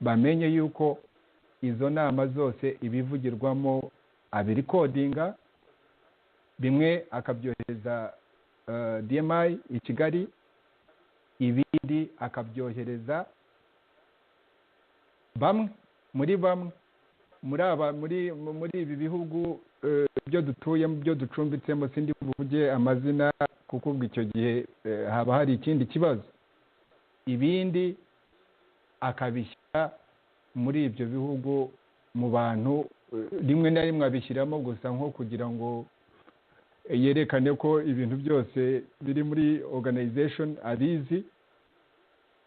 Speaker 2: bamenye yuko izo nama zose ibivugirwamo abirikodinga, bimwe akabyohereza DMI i Kigali, ibindi akabyohereza bamwe muri ibi bihugu byo dutuyemo, byo ducumbitsemo, sindi buvuge amazina kuko ubwo icyo gihe haba hari ikindi kibazo. Ibindi akabishyira muri ibyo bihugu mu bantu, rimwe na rimwe abishyiramo gusa nko kugira ngo yerekane ko ibintu byose biri muri organization abizi,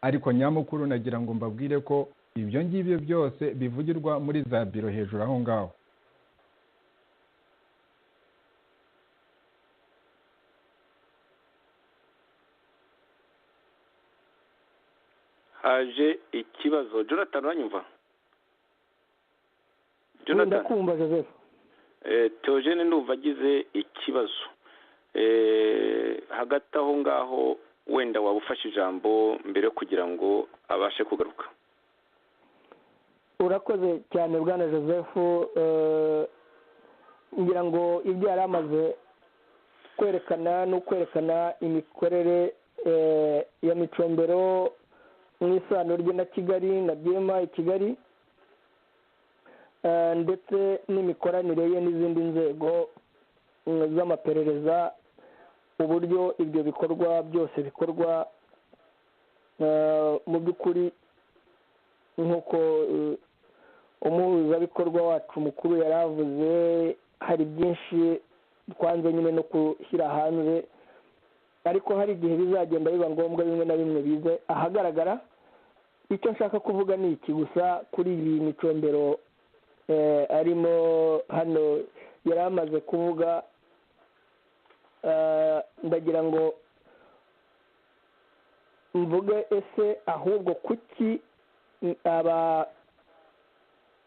Speaker 2: ariko nyamukuru nagira ngo mbabwire ko ibyo ngibyo byose bivugirwa muri za biro hejuru aho ngaho.
Speaker 1: haje ikibazo. Jonathan uranyumva?
Speaker 3: ndakumva Joseph.
Speaker 1: Theogene ndumva agize ikibazo. Hagati aho ngaho wenda waba ufashe ijambo mbere kugira ngo abashe kugaruka.
Speaker 3: Urakoze cyane bwana Joseph. Ngira ngo ibyo yari amaze kwerekana imikorere ya Micombero mu isano rye na Kigali na DMI i Kigali, ndetse n'imikoranire ye n'izindi nzego z'amaperereza, uburyo ibyo bikorwa byose bikorwa mu by'ukuri nk'uko umuhuzabikorwa wacu mukuru yari avuze. Hari byinshi twanze nyine no gushyira hanze, ariko hari igihe bizagenda biba ngombwa bimwe na bimwe bize ahagaragara. Icyo nshaka kuvuga ni iki gusa kuri iyi Micombero arimo hano yari amaze kuvuga. Ndagira ngo mvuge ese ahubwo kuki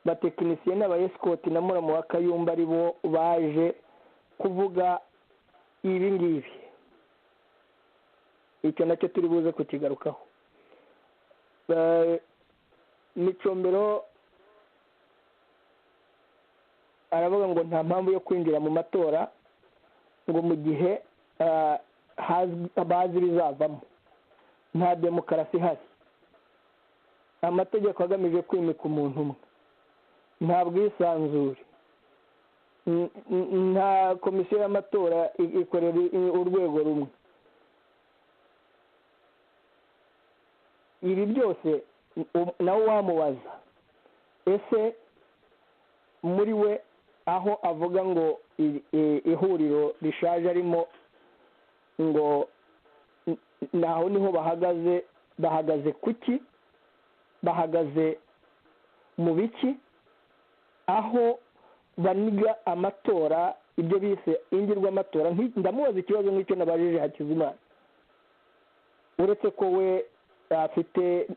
Speaker 3: batekinisiye n'abayesikoti na muramu wa Kayumba ari bo baje kuvuga ibi ngibi. Icyo nacyo turi buze kukigarukaho. Micombero aravuga ngo nta mpamvu yo kwinjira mu matora ngo mu gihe bazi bizavamo. Nta demokarasi ihari, amategeko agamije kwimika umuntu umwe, nta bwisanzure, nta komisiyo y'amatora ikorera urwego rumwe. Ibi byose nawe wamubaza ese muri we aho avuga ngo ihuriro rishaje arimo ngo naho niho bahagaze kuki, bahagaze mu biki, aho baniga amatora, ibyo bise ingirwamatora. Ndamubaza ikibazo nk'icyo nabajije Hakizimana, uretse ko we afite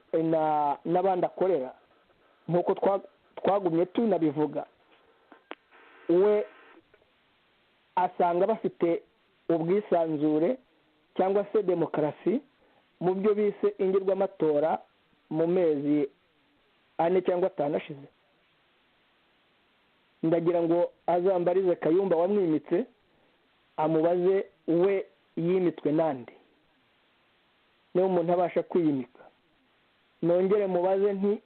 Speaker 3: n'abandi akorera nk'uko twagumye tunabivuga, we asanga bafite ubwisanzure cyangwa se demokarasi mu byo bise ingirwamatora mu mezi 4 cyangwa 5 ashize. Ndagira ngo azambarize Kayumba wamwimitse amubaze we yimitwe nande, niba umuntu abasha kwiyimika. Nongere mubaze nti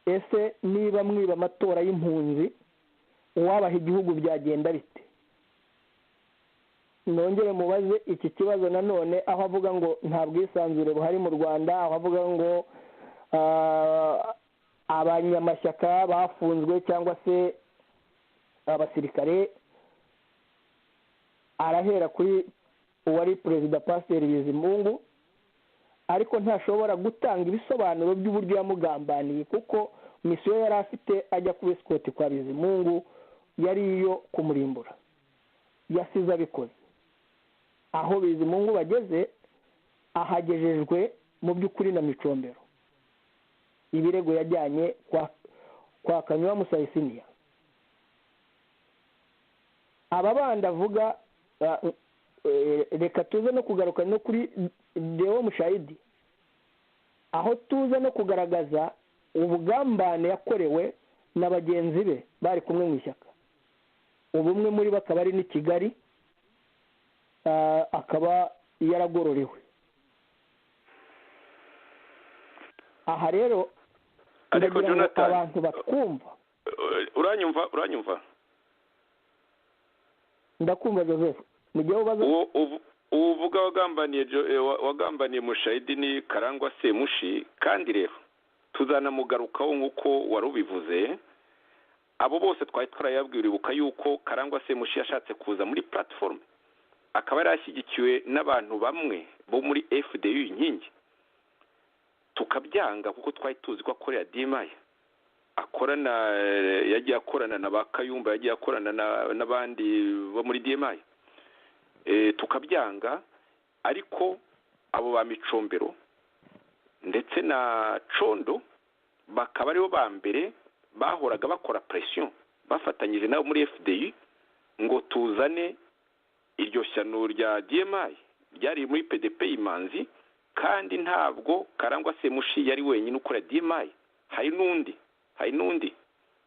Speaker 3: ese niba mwiba amatora y'impunzi uwabaha igihugu byagenda bite? Nongere mubaze iki kibazo nanone aho avuga ngo nta bwisanzure buhari mu Rwanda, aho avuga ngo abanyamashyaka bafunzwe cyangwa se abasirikare, arahera kuri uwari perezida Pasiteri Bizimungu, ariko ntashobora gutanga ibisobanuro by'uburyo yamugambaniye, kuko misiyo yari afite ajya kuba esikoti kwa Bizimungu yari iyo kumurimbura. Yasize abikoze. Aho Bizimungu bageze ahagejejwe mu by'ukuri na Micombero. Ibirego yajyanye kwa Kanywa Musayisiniya. Aba bandi avuga, reka tuze no kugaruka no kuri Deo Mushayidi, aho tuze no kugaragaza ubugambane yakorewe na bagenzi be bari kumwe mu ishyaka. Ubumwe muri bakaba ari ni Kigali, akaba yaragororewe. Aha rero
Speaker 1: ariko Jonathan,
Speaker 3: abantu batwumva.
Speaker 1: uranyumva
Speaker 3: Ndakumva Joseph. Mugiye ubaza
Speaker 1: uvuga wagambaniye Mushayidi ni Karangwa Semushi, kandi rero tuzanamugarukaho nk'uko wari ubivuze. Abo bose twari twarayabwiribuka yuko Karangwa Semushi yashatse kuza muri platform, akaba yarashyigikiwe n'abantu bamwe bo muri FDU inkingi, tukabyanga kuko twari tuzi ko akorera DMI, yagiye akorana na Bakayumba, yagiye akorana n'abandi bo muri DMI, tukabyanga. Ariko abo ba Micombero ndetse na Condo bakaba aribo ba mbere bahoraga bakora pression bafatanyije nabo muri FDU ngo tuzane iryo shyano rya DMI ryari muri PDP Imanzi, kandi ntabwo Karangwa Semushi yari wenyine ukora DMI, hari n'undi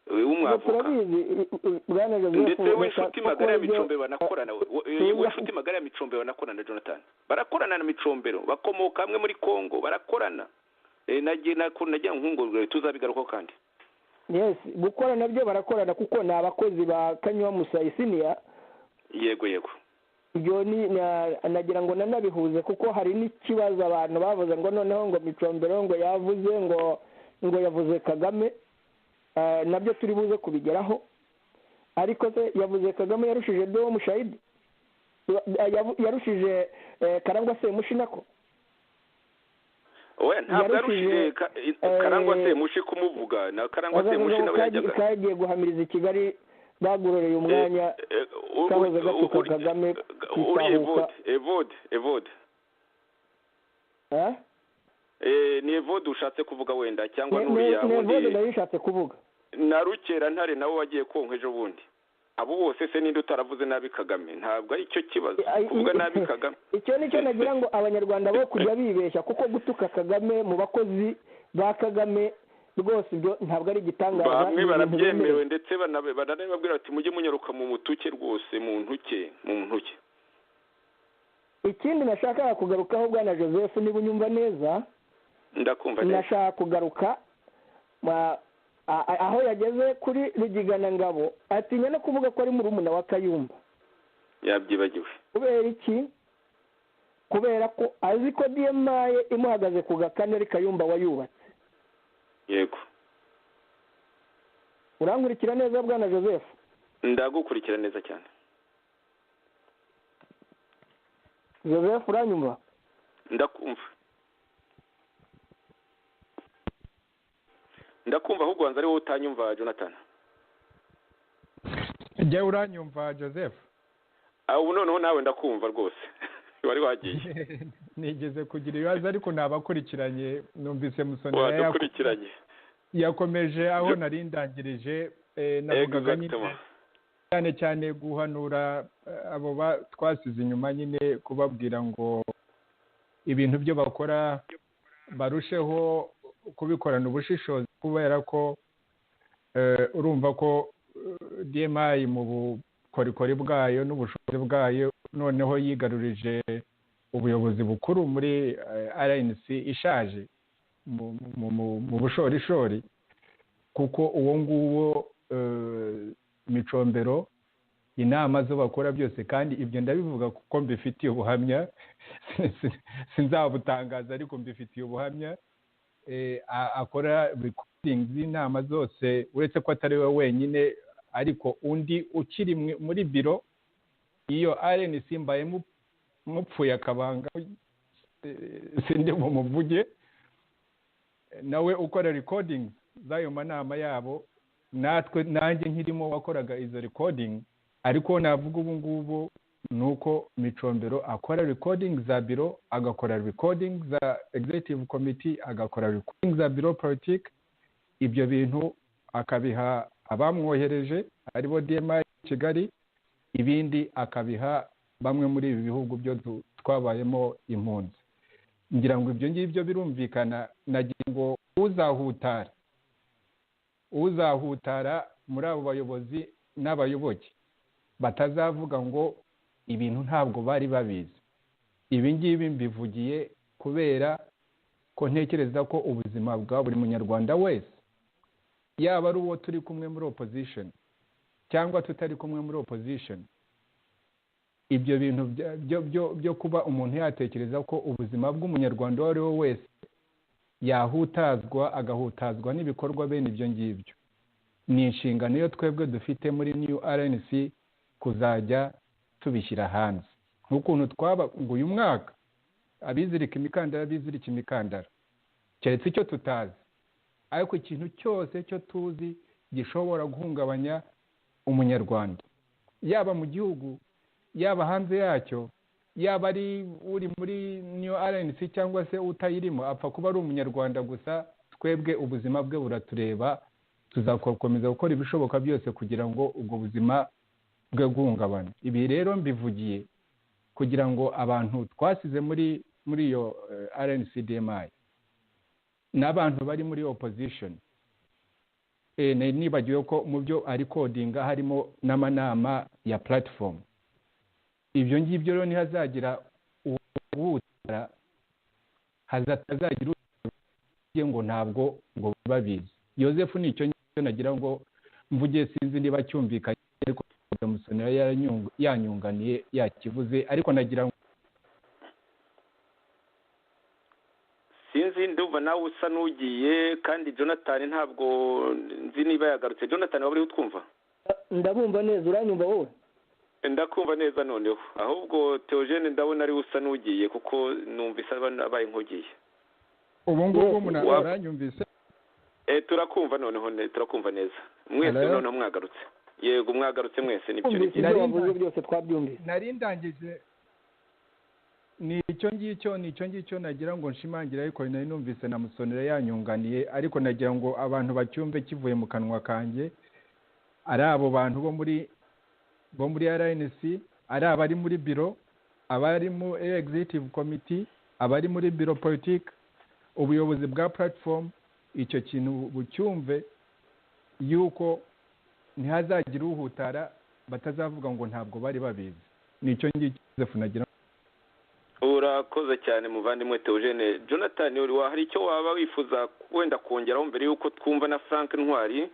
Speaker 1: umwavuka ndetse w'inshuti magara ya Micombero banakorana, w'inshuti magara ya Micombero banakorana. Jonathan, barakorana na Micombero, bakomoka hamwe muri Kongo, barakorana. Nagira nkungurure tuzabigaruka kandi.
Speaker 3: Yes, gukora nabyo barakorana kuko ni abakozi ba Kanywa Musayisiniya.
Speaker 1: Yego.
Speaker 3: Ibyo nagira ngo nanabihuze kuko hari n'ikibazo abantu bavuze ngo noneho ngo Micombero ngo yavuze ngo yavuze Kagame. Nabyo turi buze kubigeraho. Ariko se yavuze Kagame yarushije Deo Mushayidi, yarushije Karangwa Semushi nako.
Speaker 1: Ntabwo yarushije Karangwa Semushi kumuvuga, na Karangwa Semushi nawe yajyaga
Speaker 3: kagiye guhamiriza i Kigali, bagororeye umwanya kahoze gatuka Kagame
Speaker 1: kitahuka. Evode ni Evode ushatse kuvuga wenda, cyangwa n'uriya
Speaker 3: wundi? Ni Evode ndayishatse kuvuga.
Speaker 1: Na Rukera Ntare nawe wagiye konka ejo bundi. Abo bose se ninde utaravuze nabi Kagame? Ntabwo ari cyo kibazo kuvuga nabi Kagame.
Speaker 3: Icyo nicyo nagira ngo abanyarwanda bo kujya bibeshya, kuko gutuka Kagame mu bakozi ba Kagame rwose ibyo ntabwo ari igitangaza.
Speaker 1: Bamwe barabyemerewe ndetse banababwira bati mujye munyaruka mu mutuke rwose, mu ntuke.
Speaker 3: Ikindi nashaka kugarukaho Bwana Joseph, niba unyumva neza.
Speaker 1: Ndakumva neza.
Speaker 3: Nashaka kugaruka aho yageze kuri Rugigana Ngabo, atinya no kuvuga ko ari murumuna wa Kayumba.
Speaker 1: Yabyibagiwe.
Speaker 3: Kubera iki? Kubera ko azi ko DMI imuhagaze ku gakane ari Kayumba wayubatse.
Speaker 1: Yego.
Speaker 3: Urankurikira neza Bwana Joseph?
Speaker 1: Ndagukurikira neza cyane.
Speaker 3: Joseph, uranyumva?
Speaker 1: Ndakumva ahubwo wanza ari wowe utanyumva Jonathan.
Speaker 2: Jya uranyumva Joseph?
Speaker 1: Ubu noneho nawe ndakumva rwose. Wari wagiye.
Speaker 2: nigeze kugira ibibazo ariko nabakurikiranye numvise Musonera
Speaker 1: wadukurikiranye
Speaker 2: yakomeje aho nari ndangirije navugaga nyine cyane cyane guhanura abo twasize inyuma nyine kubabwira ngo ibintu byo bakora barusheho kubikorana ubushishozi kubera ko urumva ko DMI mu bukorikori bwayo n'ubushobozi bwayo noneho yigarurije ubuyobozi bukuru muri RNC ishaje mu bushorishori kuko uwo nguwo Micombero inama zo bakora byose kandi ibyo ndabivuga kuko mbifitiye ubuhamya sinzabutangaza ariko mbifitiye ubuhamya akora recordings z'inama zose uretse ko atari we wenyine ariko undi ukiri muri biro iyo RNC mbaye mupfuye akabanga sinde mu muvuge nawe ukora recordings z'ayo manama yabo nanjye nkirimo wakoraga izo recording ariko navuga ubu ngubu nuko Micombero akora recording za biro agakora recording za executive committee agakora recording za biro politique ibyo bintu akabiha abamwohereje aribo DMI Kigali ibindi akabiha bamwe muri ibi bihugu byo twabayemo impunzi ngira ngo ibyo ngibyo birumvikana nagira ngo uzahutara muri abo bayobozi n'abayoboke batazavuga ngo ibintu ntabwo bari babizi ibi ngibi mbivugiye kubera ko ntekereza ko ubuzima bwa buri munyarwanda wese yaba ari uwo turi kumwe muri opposition cyangwa tutari kumwe muri opposition ibyo bintu byo kuba umuntu yatekereza ko ubuzima bw'umunyarwanda uwo ari we wese agahutazwa n'ibikorwa bene ibyo ngibyo ni inshingano yo twebwe dufite muri New RNC kuzajya tubishyira hanze nk'ukuntu ngo uyu mwaka abizirika imikandara keretse icyo tutazi ariko ikintu cyose cyo tuzi gishobora guhungabanya umunyarwanda yaba mu gihugu yaba hanze yacyo yaba ari uri muri New RNC cyangwa se utayirimo apfa kuba ari umunyarwanda gusa twebwe ubuzima bwe buratureba tuzakomeza gukora ibishoboka byose kugira ngo ubwo buzima bwe guhungabana ibi rero mbivugiye kugira ngo abantu twasize muri iyo RNC DMI n'abantu bari muri opposition nibagiwe ko mu byo ari codinga harimo n'amanama ya platform ibyo ngibyo rero ntihazagira ubutara hazagira ngo ntabwo ngo babizi Joseph nicyo nagira ngo mvuge sinzi niba cyumvikanye ariko Musonera yanyunganiye yakivuze ariko nagira ngo
Speaker 1: sinzi ndumva nawe usa n'ugiye kandi Jonathan ntabwo nzi niba yagarutse Jonathan waba uri utwumva
Speaker 3: ndabumva neza uranyumva wowe
Speaker 1: ndakumva neza noneho ahubwo Theogene ndabona ari usa n'ugiye kuko numvise abaye nkugiye
Speaker 2: ubu ngubu umuntu aranyumvise
Speaker 1: turakumva noneho turakumva neza mwese noneho mwagarutse yego mwagarutse mwese
Speaker 3: nibyo byose twabyumvise
Speaker 2: nari ndangije nicyo ngicyo nagira ngo nshimangira ariko nari numvise na Musonera yanyunganiye ariko nagira ngo abantu bacyumve kivuye mu kanwa kanjye ari abo bantu bo muri RNC ari abari muri biro abari mu executive committee abari muri biro politique ubuyobozi bwa platform icyo kintu bucyumve yuko ntihazagira uhutara batazavuga ngo ntabwo bari babizi nicyo ngicyo Joseph nagira
Speaker 1: urakoze cyane muvandimwe Theogene Jonathan hari icyo waba wifuza wenda kongeraho mbere yuko twumva na Frank Ntwari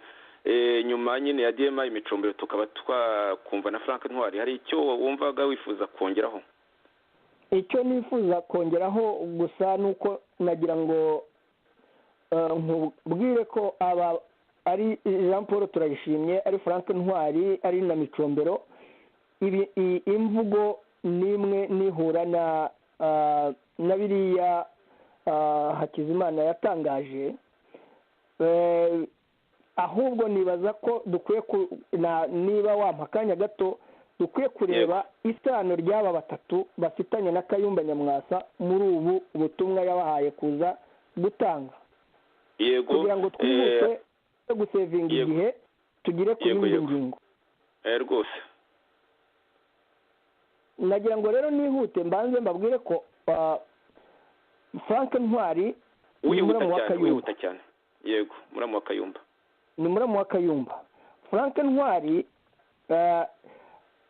Speaker 1: nyuma nyine ya DMI Micombero tukaba twakumva na Frank Ntwari hari icyo wumvaga wifuza kongeraho
Speaker 3: icyo nifuza kongeraho gusa nuko nagira ngo nkubwire ko aba ari Jean Paul Turayishimye ari Frank Ntwari ari na Micombero imvugo nimwe nihura na biriya Hakizimana yatangaje ahubwo nibaza ko dukwiye niba wampa akanya gato dukwiye kureba isano ry'aba batatu bafitanye na Kayumba Nyamwasa muri ubu butumwa yabahaye kuza gutanga, kugira ngo twihute gusevinga igihe tugire ku yindi ngingo
Speaker 1: rwose.
Speaker 3: nagira ngo rero nihute mbanze mbabwire ko Frank Ntwari
Speaker 1: wihuta cyane yego muramu wa Kayumba
Speaker 3: ni muramu wa Kayumba. Frank Ntwari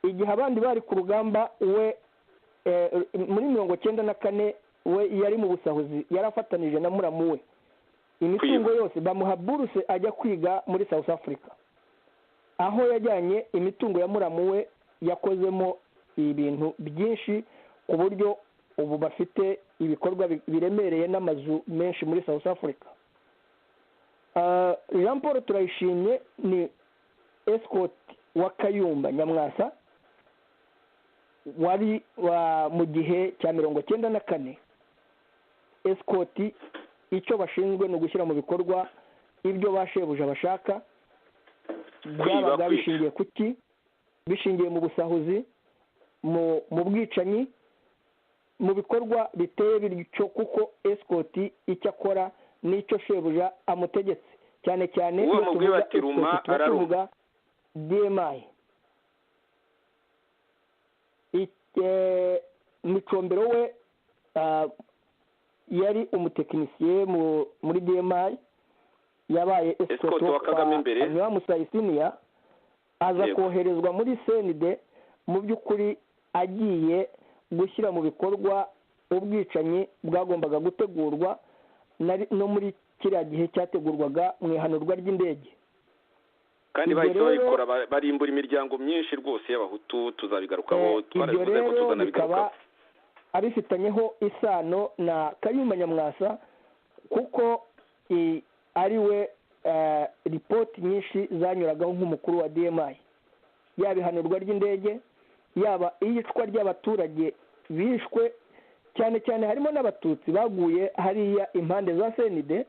Speaker 3: igihe abandi bari ku rugamba we muri 1994 we yari mu busahuzi yarafatanije na muramu we imitungo yose bamuha buruse ajya kwiga muri South Africa, aho yajyanye imitungo ya muramu we yakozemo ibintu byinshi ku buryo ubu bafite ibikorwa biremereye n'amazu menshi muri South Africa. Jean Paul Turayishimye ni escort wa Kayumba Nyamwasa wari mu gihe cya 1994. Escort icyo bashinzwe no gushyira mu bikorwa ibyo bashebuja bashaka, byabaga bishingiye kuki, bishingiye mu busahuzi, mu bwicanyi, mu bikorwa biteye bityo, kuko escort icyo akora n'icyo shebuja amutegetse, cyane cyane iyo tuvuga DMI. Micombero we yari umutekinisiye muri DMI, yabaye escort wa
Speaker 1: Kagame imbere
Speaker 3: wa Musayisiniya, aza koherezwa muri CND mu by'ukuri agiye gushyira mu bikorwa ubwicanyi bwagombaga gutegurwa no muri kiriya gihe cyategurwaga mu ihanurwa ry'indege.
Speaker 1: kandi bahise babikora barimbura imiryango myinshi rwose y'abahutu, tuzabigarukaho twaravuze ko tuzanabigarukaho.
Speaker 3: Abifitanyeho isano na Kayumba Nyamwasa kuko ari we ripoti nyinshi zanyuragaho nk'umukuru wa DMI, yaba ihanurwa ry'indege, yaba iyicwa ry'abaturage bishwe, cyane cyane harimo n'abatutsi baguye hariya impande za CND,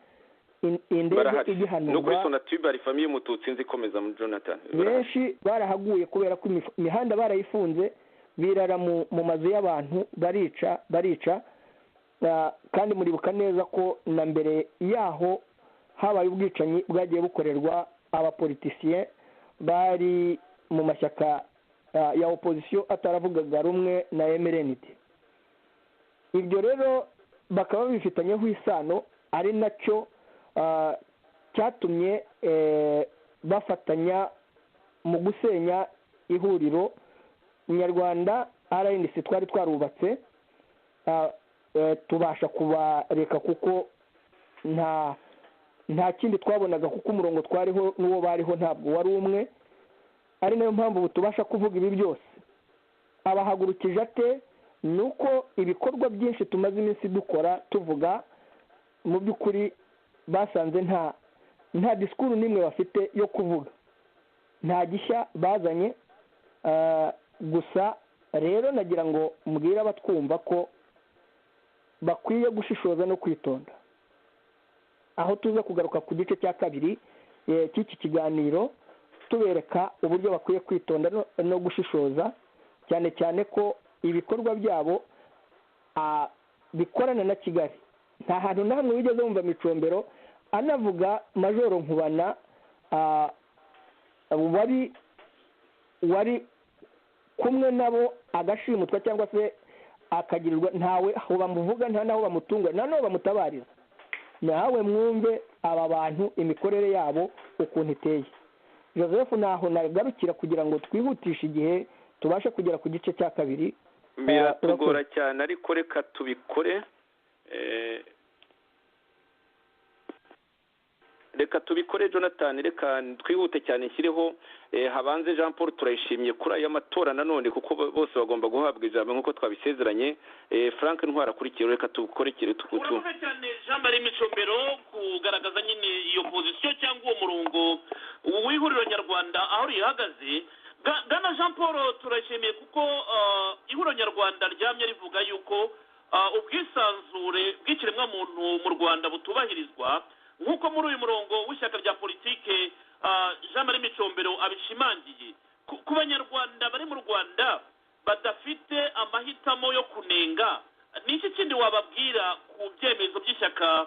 Speaker 3: indege igihanurwa
Speaker 1: no kuri Sonatube famille mututsi nzikomeza mu Jonathan
Speaker 3: benshi barahaguye kubera ko imihanda barayifunze, birara mu mazu y'abantu, barica kandi muribuka neza ko na mbere yaho habaye ubwicanyi bwagiye bukorerwa abapolitisiye bari mu mashyaka ya opposition ataravugaga rumwe na MRND. Ibyo rero bakaba bifitanyeho isano, ari nacyo cyatumye bafatanya mu gusenya ihuriro Nyarwanda RNC twari twarubatse, tubasha kubareka kuko nta kindi twabonaga, kuko umurongo twariho n'uwo bariho ntabwo wari umwe. Ari nayo mpamvu ubu tubasha kuvuga ibi byose. Abahagurukije ate nuko ibikorwa byinshi tumaze iminsi dukora tuvuga, mu by'ukuri basanze nta disikuru n'imwe bafite yo kuvuga, nta gishya bazanye. Gusa rero nagira ngo mbwira abatwumva ko bakwiye gushishoza no kwitonda, aho tuza kugaruka ku gice cya kabiri cy'iki kiganiro tubereka uburyo bakwiye kwitonda no gushishoza, cyane cyane ko ibikorwa byabo bikorana na Kigali. Nta hantu na hamwe wigeze wumva Micombero anavuga Majoro Nkubana wari kumwe nabo agashimutwa cyangwa se akagirirwa, ntawe aho bamuvuga, nta naho bamutunga, nta naho bamutabariza. Nawe mwumve aba bantu imikorere yabo ukuntu iteye. Joseph naho nagarukira kugira ngo twihutishe igihe tubashe kugera ku gice cya kabiri.
Speaker 1: Biratugora cyane ariko reka tubikore. Reka tubikore Jonathan, reka twihute cyane nshyireho habanze Jean Paul Turayishimye kuri aya matora nanone, kuko bose bagomba guhabwa ijambo nk'uko twabisezeranye. Frank Ntwara akurikira, reka tukurekere tukutu
Speaker 5: cyane Jean Marie Micombero kugaragaza nyine iyo position cyangwa uwo murongo w'ihuriro Nyarwanda aho rihagaze. Gana Jean Paul Turayishimiye kuko ihuriro Nyarwanda ryamye rivuga yuko ubwisanzure bw'ikiremwa muntu mu Rwanda butubahirizwa, nk'uko muri uyu murongo w'ishyaka rya politike Jean Marie Micombero abishimangiye ku banyarwanda bari mu Rwanda badafite amahitamo yo kunenga, ni iki kindi wababwira ku byemezo by'ishyaka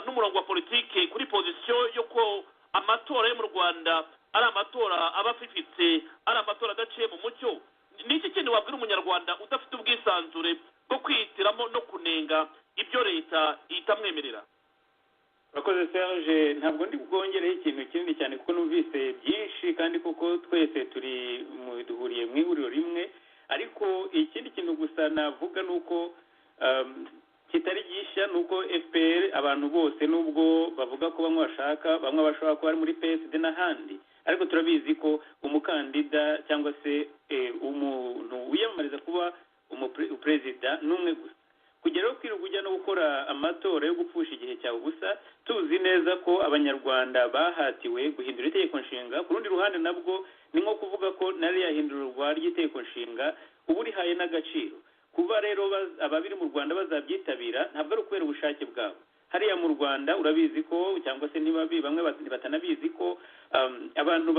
Speaker 5: n'umurongo wa politiki kuri pozisiyo yo ko amatora yo mu Rwanda ari amatora aba afifitse, ari amatora adaciye mu mucyo? Ni iki kindi wabwira umunyarwanda udafite ubwisanzure bwo kwihitiramo no kunenga ibyo leta itamwemerera?
Speaker 7: urakoze Serge, ntabwo ndi bwongereho ikintu kinini cyane kuko numvise byinshi kandi kuko twese duhuriye mu ihuriro rimwe, ariko ikindi kintu gusa navuga ni uko kitari gishya ni uko FPR abantu bose nubwo bavuga ko bamwe bashobora kuba bari muri PSD n'ahandi, ariko turabizi ko umukandida cyangwa se umuntu wiyamamariza kuba umuperezida n'umwe gusa. Kugeraho kwirirwa ujya no gukora amatora yo gupfusha igihe cyawe ubusa, tuzi neza ko abanyarwanda bahatiwe guhindura itegeko nshinga. Ku rundi ruhande nabwo ni nko kuvuga ko nari yahindurwa ry'itegeko nshinga uba urihaye n'agaciro. Kuba rero ababiri mu Rwanda bazabyitabira ntabwo ari ukubera ubushake bwabo. Hariya mu Rwanda urabizi ko cyangwa se bamwe batanabizi ko abantu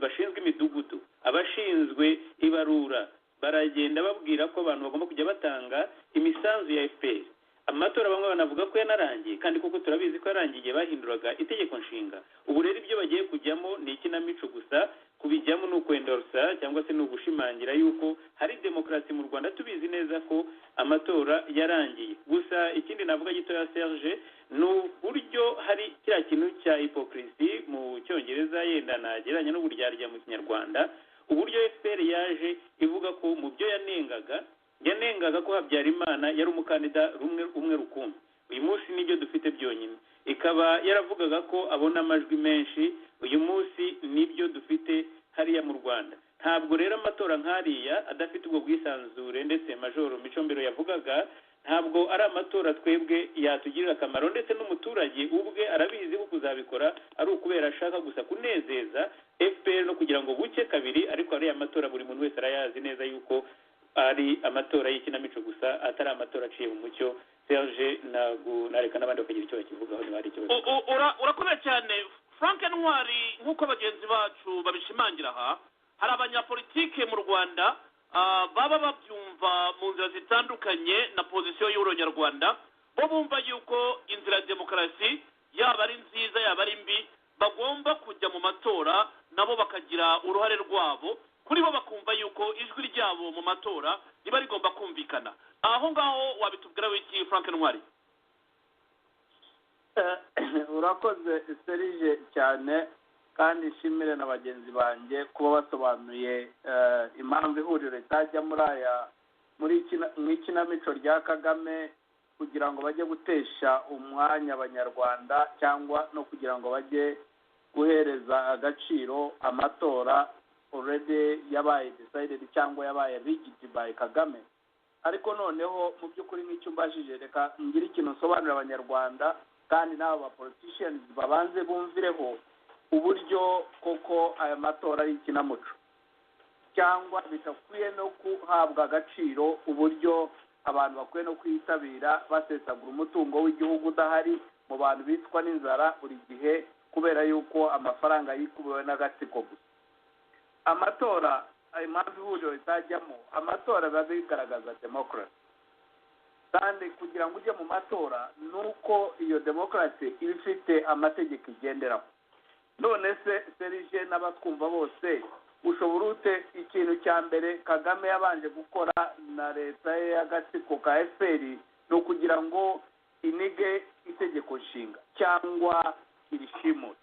Speaker 7: bashinzwe imidugudu, abashinzwe ibarura baragenda babwira ko abantu bagomba kujya batanga imisanzu ya FPR. Amatora bamwe banavuga ko yanarangiye, kandi kuko turabizi ko yarangiye igihe bahinduraga itegeko nshinga. Ubu rero ibyo bagiye kujyamo ni ikinamico gusa, kubijyamo ni ukwendorsa cyangwa se ni ugushimangira yuko hari demokarasi mu Rwanda. Tubizi neza ko amatora yarangiye. Gusa ikindi navuga gitoya Serge, ni uburyo hari kiriya kintu cya hypocrisy mu cyongereza, yenda nagereranya n'uburyarya mu kinyarwanda, uburyo FPR yaje ivuga ko mu byo yanengaga ko Habyarimana yari umukandida umwe rukumbi. Uyu munsi nibyo dufite byonyine. Ikaba yaravugaga ko abona amajwi menshi, uyu munsi nibyo dufite hariya mu Rwanda. Ntabwo rero amatora nk'ariya adafite ubwo bwisanzure, ndetse Majoro Micombero yavugaga, ntabwo ari amatora twebwe yatugirira akamaro, ndetse n'umuturage ubwe arabizi ko kuzabikora ari ukubera ashaka gusa kunezeza FPR no kugira ngo buke kabiri. Ariko ariya matora buri muntu wese arayazi neza yuko ari amatora y'ikinamico gusa, atari amatora aciye mu mucyo. Serge, nareka n'abandi bakagira icyo bakivugaho niba hari icyo bakivugaho.
Speaker 5: Urakomeye cyane Frank Ntwari. Nk'uko bagenzi bacu babishimangira aha, hari abanyapolitike mu Rwanda baba babyumva mu nzira zitandukanye na pozisiyo y'Uronyarwanda, bo bumva yuko inzira ya demokarasi yaba ari nziza yaba ari mbi, bagomba kujya mu matora nabo bakagira uruhare rwabo. Kuri bo bakumva yuko ijwi ryabo mu matora riba rigomba kumvikana. Aho ngaho wabitubwira wiki Frank Ntwari?
Speaker 8: Urakoze Serge cyane, kandi nshimire na bagenzi banjye kuba basobanuye impamvu ihuriro ritajya mu ikinamico rya Kagame kugira ngo bajye gutesha umwanya abanyarwanda, cyangwa no kugira ngo bajye guhereza agaciro amatora already yabaye decided cyangwa yabaye rigged by Kagame. Ariko noneho mu by'ukuri nk'icyo mbashije, reka ngire ikintu nsobanurira abanyarwanda, kandi n'abo ba politicians babanze bumvireho uburyo koko aya matora ari ikinamico, cyangwa bitakwiye no guhabwa agaciro, uburyo abantu bakwiye no kwitabira basesagura umutungo w'igihugu udahari mu bantu bitwa n'inzara buri gihe kubera yuko amafaranga yikubiwe n'agatsiko gusa. Amatora, impamvu ihuriro ritajyamo amatora biba bigaragaza demokarasi, kandi kugira ngo ujye mu matora ni uko iyo demokarasi iba ifite amategeko igenderaho. None se Serge n'abatwumva bose, ushobora ute ikintu cya mbere Kagame yabanje gukora na leta ye y'agatsiko ka FPR ni ukugira ngo inige itegeko nshinga cyangwa irishimute.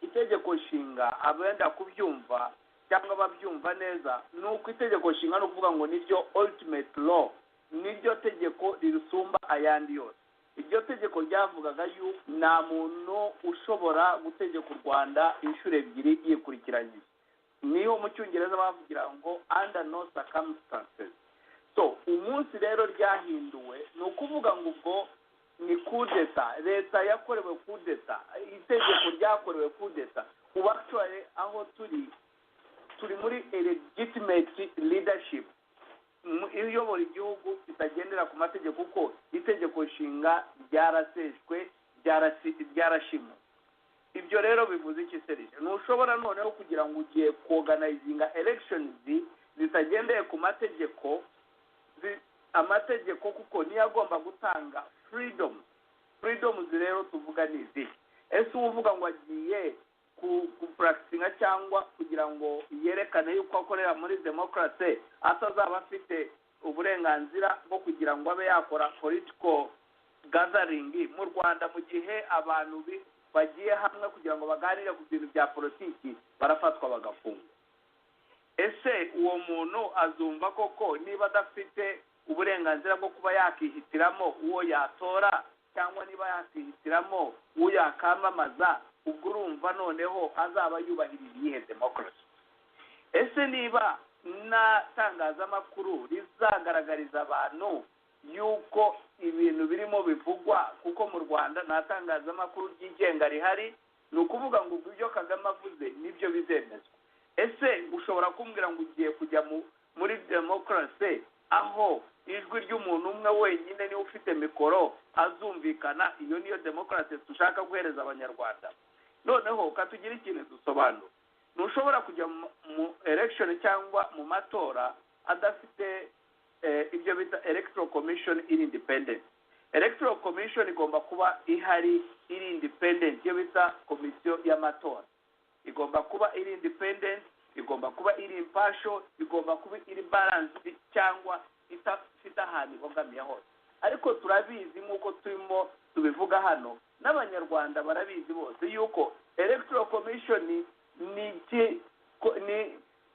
Speaker 8: Itegeko nshinga abenda kubyumva cyangwa babyumva neza, ni uko itegeko nshinga no kuvuga ngo niryo ultimate law, niryo tegeko rirusumba ayandi yose. Iryo tegeko ryavugaga yuko nta muntu ushobora gutegeka u Rwanda inshuro ebyiri yikurikiranye. Niho mu cyongereza bavugira ngo under no circumstances. So umunsi rero ryahinduwe, ni ukuvuga ngo ubwo ni kudeta, leta yakorewe kudeta, itegeko ryakorewe kudeta. Ubu actually aho turi muri a legitimate leadership, iyobora igihugu kitagendera ku mategeko, kuko itegeko nshinga ryaraseshwe, ryarashimwe. ibyo rero bivuze iki serije ntushobora noneho kugira ngo ugiye kuorganizinga elections zitagendeye ku mategeko amategeko kuko niyo agomba gutanga freedoms rero tuvuga ni izihe ese uvuga ngo agiye practicing cyangwa kugira ngo yerekane yuko akorera muri democracy atazaba afite uburenganzira bwo kugira ngo abe yakora political gathering mu Rwanda mu gihe abantu bagiye hamwe kugira ngo baganire ku bintu bya politiki barafatwa bagafungwa ese uwo muntu azumva koko niba adafite uburenganzira bwo kuba yakihitiramo uwo yatora cyangwa niba yakihitiramo uwo yakamamaza ubwo urumva noneho azaba yubahiriza iyihe demokarasi ese niba n'atangazamakuru rizagaragariza abantu yuko ibintu birimo bivugwa kuko mu Rwanda nta tangazamakuru ryigenga rihari ni ukuvuga ngo ibyo Kagame avuze nibyo bizemezwa ese ushobora kumbwira ngo ugiye kujya muri demokarasi aho ijwi ry'umuntu umwe wenyine niwe ufite mikoro azumvikana iyo niyo demokarasi dushaka guhereza abanyarwanda noneho katugira ikintu dusobanura ntushobora kujya mu election cyangwa mu matora adafite ibyo bita electoral commission iri independent electoral commission igomba kuba ihari iri independent iyo bita komisiyo y'amatora igomba kuba iri independent igomba kuba iri impartial igomba kuba iri balance cyangwa ifite ahantu ibogamiye hose ariko turabizi nk'uko turimo tubivuga hano n'abanyarwanda barabizi bose yuko electoral commission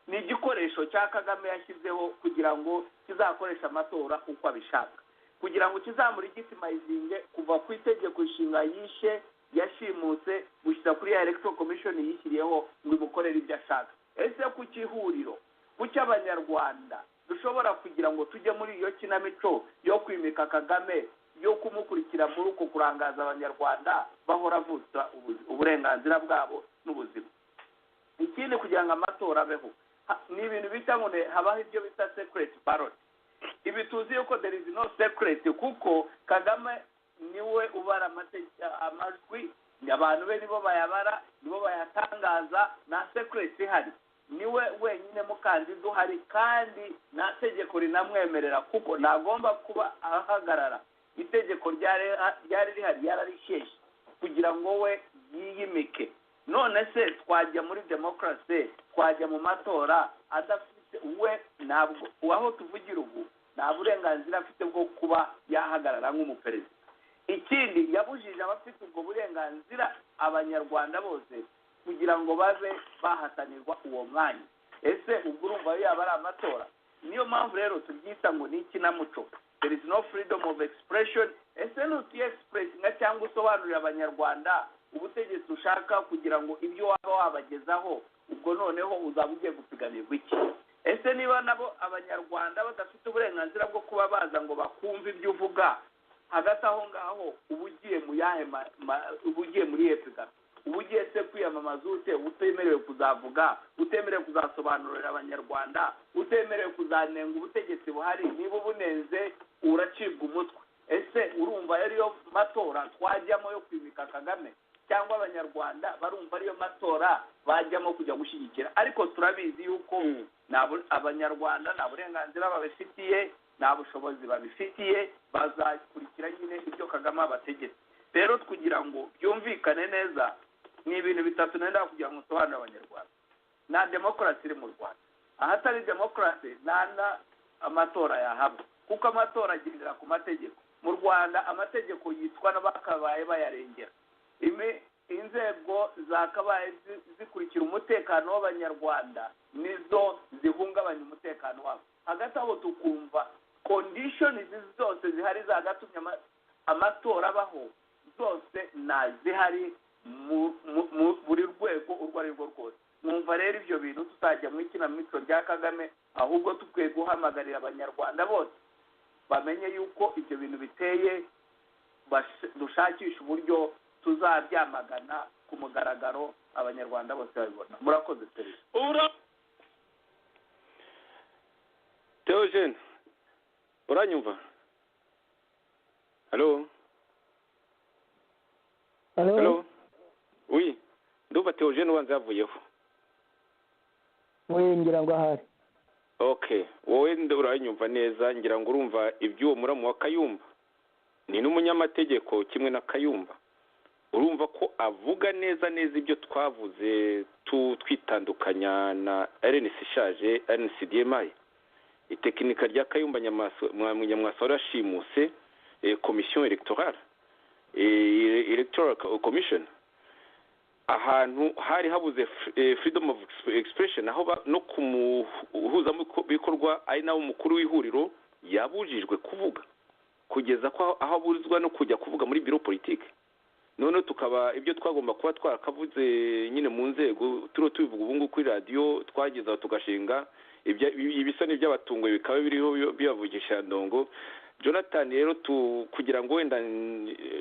Speaker 8: ni igikoresho cya Kagame yashyizeho kugira ngo kizakoresha amatora uko abishaka kugira ngo kizamulegitimizinge kuva ku itegeko nshinga yishe yashimutse gushyira kuri ya electoral commission yishyiriyeho ngo imukorere ibyo ashaka ese ku cyihuriro ku cy'abanyarwanda dushobora kugira ngo tujye muri iyo kinamico yo kwimika Kagame yo kumukurikira muri uko kurangaza abanyarwanda bahora avutsa uburenganzira bwabo n'ubuzima ikindi kugira ngo amatora abeho ni ibintu bita ngo habaho ibyo bita secret ballot ibi tuzi yuko there is no secret kuko Kagame niwe ubara amajwi abantu be nibo bayabara nibo bayatangaza na secret ihari niwe wenyine mukandida uhari kandi nta tegeko rinamwemerera kuko ntagomba kuba ahagarara itegeko ryari rihari yararisheshe kugira ngo we yiyimike none se twajya muri demokarasi twajya mu matora adafite we ntabwo aho tuvugira ubu nta burenganzira afite bwo kuba yahagarara nk'umuperezida ikindi yabujije abafite ubwo burenganzira abanyarwanda bose kugira ngo babe bahatanirwa uwo mwanya ese ubwo urumva yaba ari amatora niyo mpamvu rero tubyita ngo ni ikinamuco there is no freedom of expression ese nuti expressinga cyangwa usobanurira abanyarwanda ubutegetsi ushaka kugira ngo ibyo waba wabagezaho ubwo noneho uzaba ugiye gupiganirwa iki ese niba nabo abanyarwanda badafite uburenganzira bwo kuba baza ngo bakumve ibyo uvuga hagati aho ngaho uba ugiye mu yahe uba ugiye muri epiga uba ugiye se kwiyamamaza ute utemerewe kuzavuga utemerewe kuzasobanurira abanyarwanda utemerewe kuzanenga ubutegetsi buhari niba ubunenze uracibwa umutwe ese urumva ariyo matora twajyamo yo kwimika Kagame cyangwa abanyarwanda barumva ariyo matora bajyamo kujya gushyigikira ariko turabizi yuko abanyarwanda nta burenganzira babifitiye nta bushobozi babifitiye bazakurikira nyine ibyo Kagame abategetse rero kugira ngo byumvikane neza ni ibintu bitatu nenda kugira ngo usobanurire abanyarwanda nta demokarasi iri mu Rwanda ahatari demokarasi nta amatora yahaba kuko amatora agendera ku mategeko mu Rwanda amategeko yitwa n'abakabaye bayarengera inzego zakabaye zikurikira umutekano w'abanyarwanda nizo zihungabanya umutekano wabo hagati aho tukumva conditions zose zihari zagatumye amatora abaho zose nazihari buri rwego urwo ari rwo rwose mwumva rero ibyo bintu tutajya mu ikinamico rya Kagame ahubwo tukwiye guhamagarira abanyarwanda bose bamenye yuko ibyo bintu biteye dushakisha uburyo tuzabyamagana ku mugaragaro abanyarwanda bose babibona murakoze serivisi
Speaker 1: Theogene uranyumva Hello
Speaker 3: Hello
Speaker 1: Oui Theogene ubanza yavuyeho.
Speaker 3: we ngira ngo ahari.
Speaker 1: Okay, wowe uranyumva neza, ngira ngo urumva iby'uwo muramu wa Kayumba. Ni n'umunyamategeko kimwe na Kayumba. Urumva ko avuga neza ibyo twavuze twitandukanya na RNC ishaje, RNCDMI. Itekinika rya Kayumba Nyamwasa warashimuse commission electorale, electoral commission, ahantu hari habuze freedom of expression, aho no kumuhuza bikorwa ari nawo mukuru w'ihuriro yabujijwe kuvuga, kugeza ko aho aburizwa no kujya kuvuga muri biro politique. None tukaba ibyo twagomba kuba twakavuze nyine mu nzego tubivuga ubu ngubu kuri radio, twageza tugashinga ibisani by'abatungo bikaba biriho bibavugisha ndongo. Jonathan rero kugira ngo wenda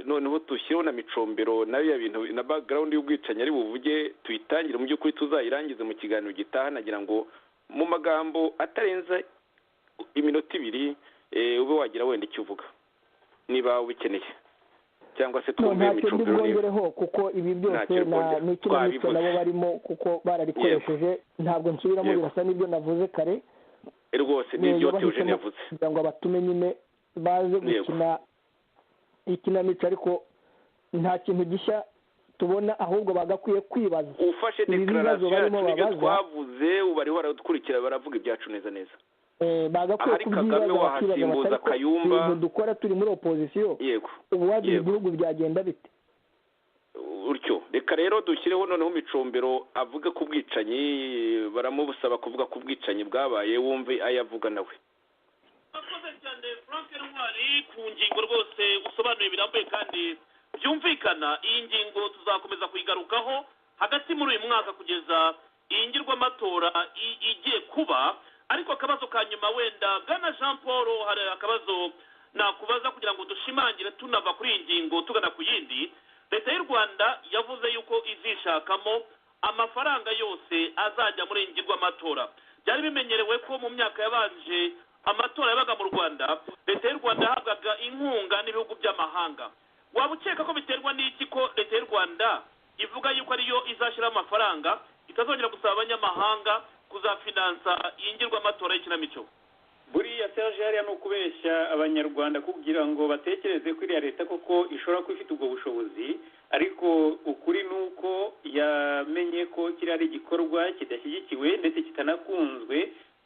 Speaker 1: noneho tushyireho na micombero nayo ya bintu na background y'ubwicanyi ari buvuge tuyitangire mu by'ukuri tuzayirangize mu kiganiro gitaha, nagira ngo mu magambo atarenza iminota 2 ube wagira wenda icyo uvuga niba ubikeneye, cyangwa se twumve micombero
Speaker 3: nibwo kuko ibi byose n'ikinamico nabo barimo kuko bararikoresheje, ntabwo nsubiramo birasa n'ibyo navuze kare
Speaker 1: rwose n'ibyo Theogene yavuze,
Speaker 3: kugira ngo abatume nyine baze gukina ikinamico, ariko nta kintu gishya tubona, ahubwo bagakwiye kwibaza.
Speaker 1: Ufashe declaration y'ibyo twavuze ubari waradukurikira baravuga ibyacu neza bagakwiye kubyibaza bakibaza Kayumba ibintu dukora turi muri opposition. Yego, ubu wagira igihugu byagenda bite? Uryo reka rero dushyireho noneho micombero avuga ku bwicanyi, baramubusaba kuvuga ku bwicanyi bwabaye, wumve ayavuga nawe.
Speaker 5: Akoze cyane Frank Ntwari ku ngingo rwose usobanuye birambuye kandi byumvikana. Iyi ngingo tuzakomeza kuyigarukaho hagati muri uyu mwaka kugeza iyi ngirwamatora igiye kuba, ariko akabazo ka nyuma wenda Bwana Jean Paul, hari akabazo nakubaza kugira ngo dushimangire tunava kuri iyi ngingo tugana ku yindi. Leta y'u Rwanda yavuze yuko izishakamo amafaranga yose azajya muri iyi ngirwamatora. Byari bimenyerewe ko mu myaka yabanje amatora yabaga mu Rwanda, leta y'u Rwanda yahabwaga inkunga n'ibihugu by'amahanga. Waba ukeka ko biterwa n'iki ko leta y'u Rwanda ivuga yuko ariyo izashyiraho amafaranga, itazongera gusaba abanyamahanga kuzafinansa iyi ngirwamatora y'ikinamico?
Speaker 7: Buriya Serge hariya ni ukubeshya abanyarwanda kugira ngo batekereze ko iriya leta koko ishobora kuba ifite ubwo bushobozi, ariko ukuri ni uko yamenye ko kiriya ari igikorwa kidashyigikiwe ndetse kitanakunzwe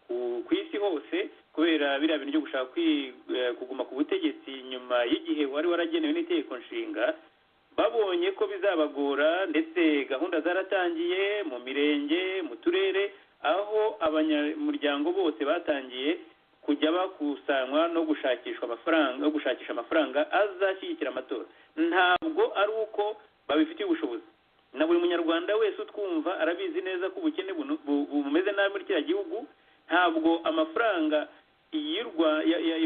Speaker 7: ku isi hose, kubera biriya bintu byo gushaka kuguma ku butegetsi nyuma y'igihe wari waragenewe n'itegeko nshinga. Babonye ko bizabagora, ndetse gahunda zaratangiye mu mirenge, mu turere, aho abanyamuryango bose batangiye kujya bakusanywa no gushakisha amafaranga azashyigikira amatora. Ntabwo ari uko babifitiye ubushobozi, na buri munyarwanda wese utwumva arabizi neza ko ubukene bumeze nabi muri kiriya gihugu. Ntabwo amafaranga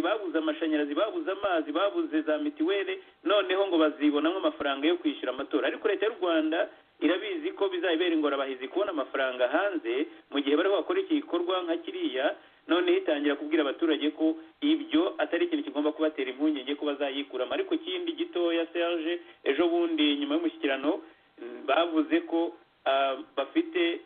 Speaker 7: babuze amashanyarazi, babuze amazi, babuze za mitiweli, noneho ngo bazibonamo amafaranga yo kwishyura amatora. Ariko leta y'u Rwanda irabizi ko bizayibera ingorabahizi kubona amafaranga hanze mu gihe bariho bakora iki gikorwa nka kiriya, noneho itangira kubwira abaturage ko ibyo atari ikintu kigomba kubatera impungenge ko bazayikuramo. Ariko ikindi gitoya Serge, ejo bundi nyuma y'umushyikirano bavuze ko bafite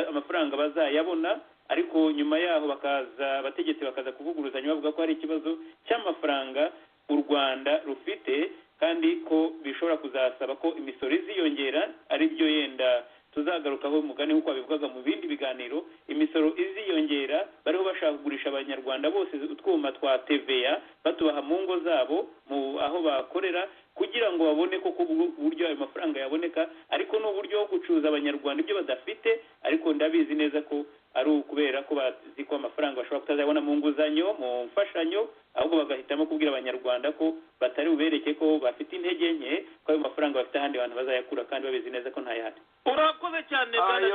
Speaker 7: amafaranga bazayabona, ariko nyuma yaho abategetsi bakaza kuvuguruzanya bavuga ko hari ikibazo cy'amafaranga u Rwanda rufite, kandi ko bishobora kuzasaba ko imisoro iziyongera. ari byo yenda tuzagarukaho umugani nk'uko babivugaga mu bindi biganiro. Imisoro iziyongera, bariho bashaka kugurisha abanyarwanda bose utwuma twa TVA batubaha mu ngo zabo aho bakorera, kugira ngo babone ko uburyo ayo mafaranga yaboneka, ariko n'uburyo bwo gucuruza abanyarwanda ibyo badafite. Ariko ndabizi neza ko ari ukubera ko bazi ko amafaranga bashobora kutazabona mu nguzanyo, mu mfashanyo, ahubwo bagahitamo kubwira abanyarwanda ko batari bubereke ko bafite intege nke, ko ayo mafaranga bafite ahandi bantu bazayakura kandi babizi neza ko ntayahari.
Speaker 5: Urakoze cyane Bwana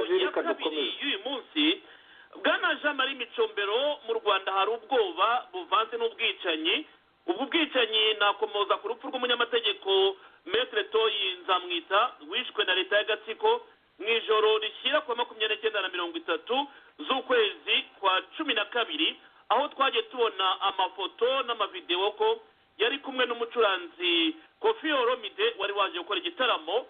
Speaker 5: y'uyu munsi. Bwana Jean Marie Micombero, mu Rwanda hari ubwoba buvanze n'ubwicanyi. Ubu bwicanyi nakomoza ku rupfu rw'umunyamategeko Maître Toyi Nzamwita wishwe na leta y'agatsiko mu ijoro rishyira ku 29 na 30 z'ukwezi kwa 12, aho twagiye tubona amafoto n'amavideo ko yari kumwe n'umucuranzi Koffi Olomide Olomide wari waje gukora igitaramo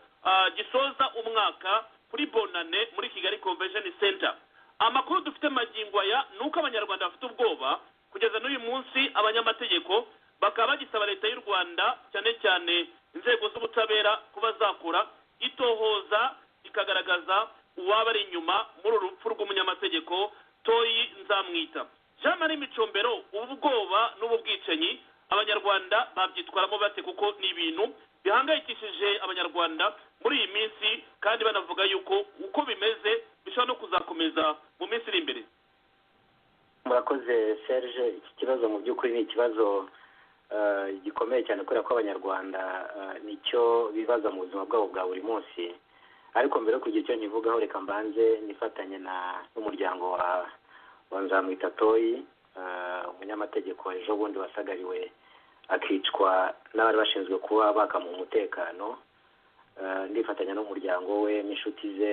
Speaker 5: gisoza umwaka kuri Bonane muri Kigali Convention Center. Amakuru dufite magingo aya nuko abanyarwanda bafite ubwoba kugeza n'uyu munsi abanyamategeko bakaba bagisaba leta y'u Rwanda cyane cyane inzego z'ubutabera kuba zakora itohoza ikagaragaza uwaba ari inyuma muri urupfu rw'umunyamategeko Toyi Nzamwita. Jean Marie Micombero, ubwoba n'ububwicanyi abanyarwanda babyitwaramo bate kuko ni ibintu bihangayikishije abanyarwanda muri iyi minsi kandi banavuga yuko uko bimeze bishobora no kuzakomeza mu minsi iri imbere.
Speaker 6: Murakoze Serge, iki kibazo mu by'ukuri ni ikibazo gikomeye cyane kubera ko abanyarwanda nicyo bibaza mu buzima bwabo bwa buri munsi. Ariko mbere yo kugira icyo nkivugaho reka mbanze nifatanye n'umuryango wa Nzamwita Toyi, umunyamategeko ejo bundi wasagariwe akicwa n'abari bashinzwe kuba bakamuha umutekano. Ndifatanya n'umuryango we n'inshuti ze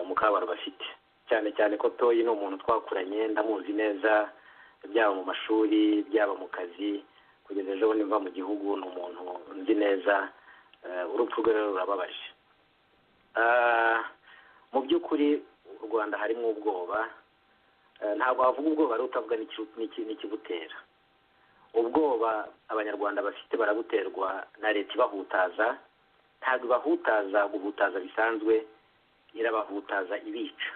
Speaker 6: mu kabaro bafite, cyane cyane ko Toyi ni umuntu twakuranye, ndamuzi neza byaba mu mashuri byaba mu kazi, kugeza ejo bundi mva mu gihugu ni umuntu nzi neza. Urupfu rwe rero rurababaje. Mu by'ukuri u Rwanda harimo ubwoba, ntabwo wavuga ubwoba ari utavuga n'ikibutera. Ubwoba abanyarwanda bafite barabuterwa na leta ibahutaza, ntabwo ibahutaza guhutaza bisanzwe, irabahutaza ibica.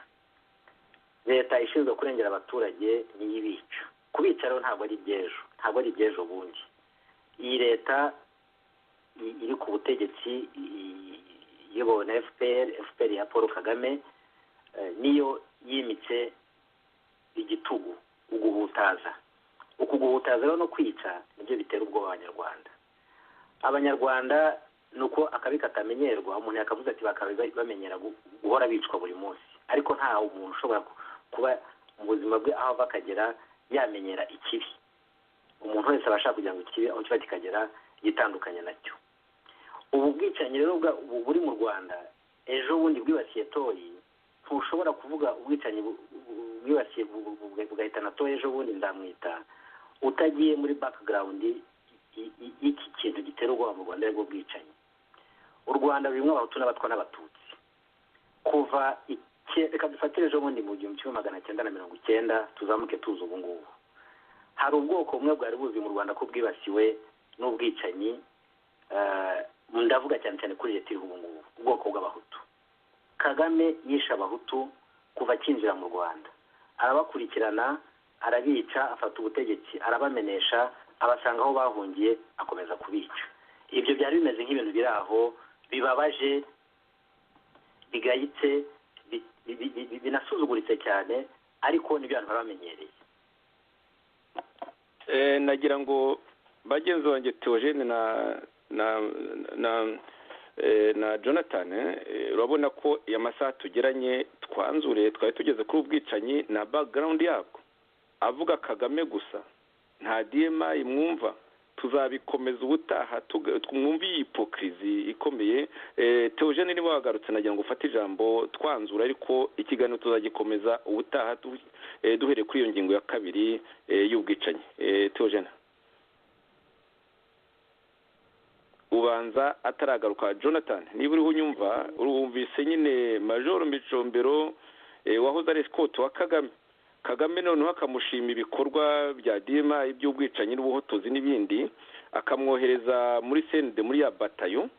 Speaker 6: Leta ishinzwe kurengera abaturage niyo ibica. Kubica rero ntabwo ari iby'ejo bundi. Iyi leta iri ku butegetsi iyobowe na FPR ya Paul Kagame niyo yimitse igitugu uguhutaza. Uku guhutaza rero no kwica nibyo bitera ubwoba abanyarwanda. Abanyarwanda nuko akabi katamenyerwa, umuntu yakavuze ati bamenyera guhora bicwa buri munsi, ariko nta umuntu ushobora kuba mu buzima bwe aho bakagera yamenyera ikibi. Umuntu wese abashaka kugira ngo ikibi aho kiba kikagera yitandukanye nacyo. Ubu bwicanyi rero buri mu Rwanda ejo bundi bwibasiye Toyi, ntushobora kuvuga ubwicanyi bwibasiye bugahitana Toyi ejo bundi Nzamwita utagiye muri background y'iki kintu gitera ubwoba mu Rwanda rwo bwicanyi. U Rwanda rurimo abahutu n'abatwa n'abatutsi kuva reka dufatire ejo bundi mu 1990 tuzamuke tuzi ubu ngubu. Hari ubwoko bumwe bwari buzi mu Rwanda ko bwibasiwe n'ubwicanyi, ndavuga cyane cyane kuri leta y'ubu ngubu, ubwoko bw'abahutu. Kagame yishe abahutu kuva akinjira mu Rwanda, arabakurikirana, arabica, afata ubutegetsi, arabamenesha, abasanga aho bahungiye, akomeza kubica. Ibyo byari bimeze nk'ibintu biri aho bibabaje, bigayitse, binasuzuguritse cyane, ariko nibyo abantu baramenyereye.
Speaker 1: Nagira ngo bagenzi banjye Theogene na Jonathan, urabona ko amasaha tugeranye twanzure twari tugeze kuri ubwicanyi na background yabwo, avuga Kagame gusa nta DMA imwumva. Tuzabikomeza ubutaha twumva iyi hypocrisy ikomeye. Theogene niba wagarutse nagira ngo ufate ijambo twanzura, ariko ikiganiro tuzagikomeza ubutaha duhere kuri iyo ngingo ya kabiri y'ubwicanyi. Theogene ubanza ataragaruka. Jonathan niba uriho unyumva, urumvise nyine Major Micombero wahoze ari Scott wa Kagame noneho akamushima ibikorwa bya DMA iby'ubwicanyi n'ubuhotozi n'ibindi, akamwohereza muri CND muri ya batayo,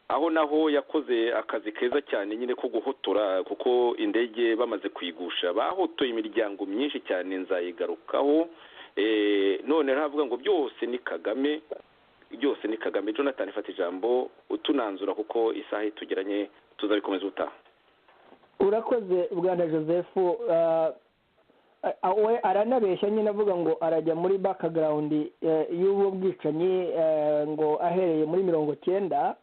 Speaker 1: aho naho yakoze akazi keza cyane nyine ko guhotora, kuko indege bamaze kuyigusha bahotoye imiryango myinshi cyane, nzayigarukaho. None ntavuga ngo byose ni Kagame, byose ni Kagame. Jonathan ifata ijambo utunanzura kuko isaha itugeranye, tuzabikomeza utaha.
Speaker 3: Urakoze bwana Joseph. We aranabeshya nyine avuga ngo arajya muri background y'ubu bwicanyi ngo ahereye muri 90,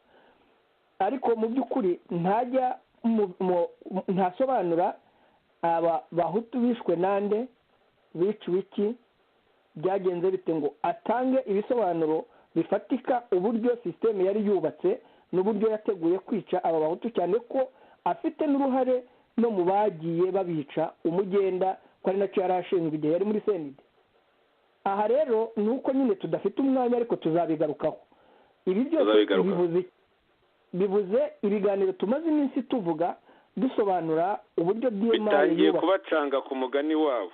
Speaker 3: ariko mu by'ukuri ntajya ntasobanura aba bahutu bishwe nande, biciwe iki, byagenze bite, ngo atange ibisobanuro bifatika uburyo system yari yubatse n'uburyo yateguye kwica aba bahutu, cyane ko afite n'uruhare no mu bagiye babica umugenda, ko ari nacyo yari ashinzwe igihe yari muri CND. Aha rero nuko nyine tudafite umwanya, ariko tuzabigarukaho. ibi byose bivuze ibiganiro tumaze iminsi tuvuga dusobanura uburyo DMI
Speaker 1: bitangiye kubacanga ku mugani wabo.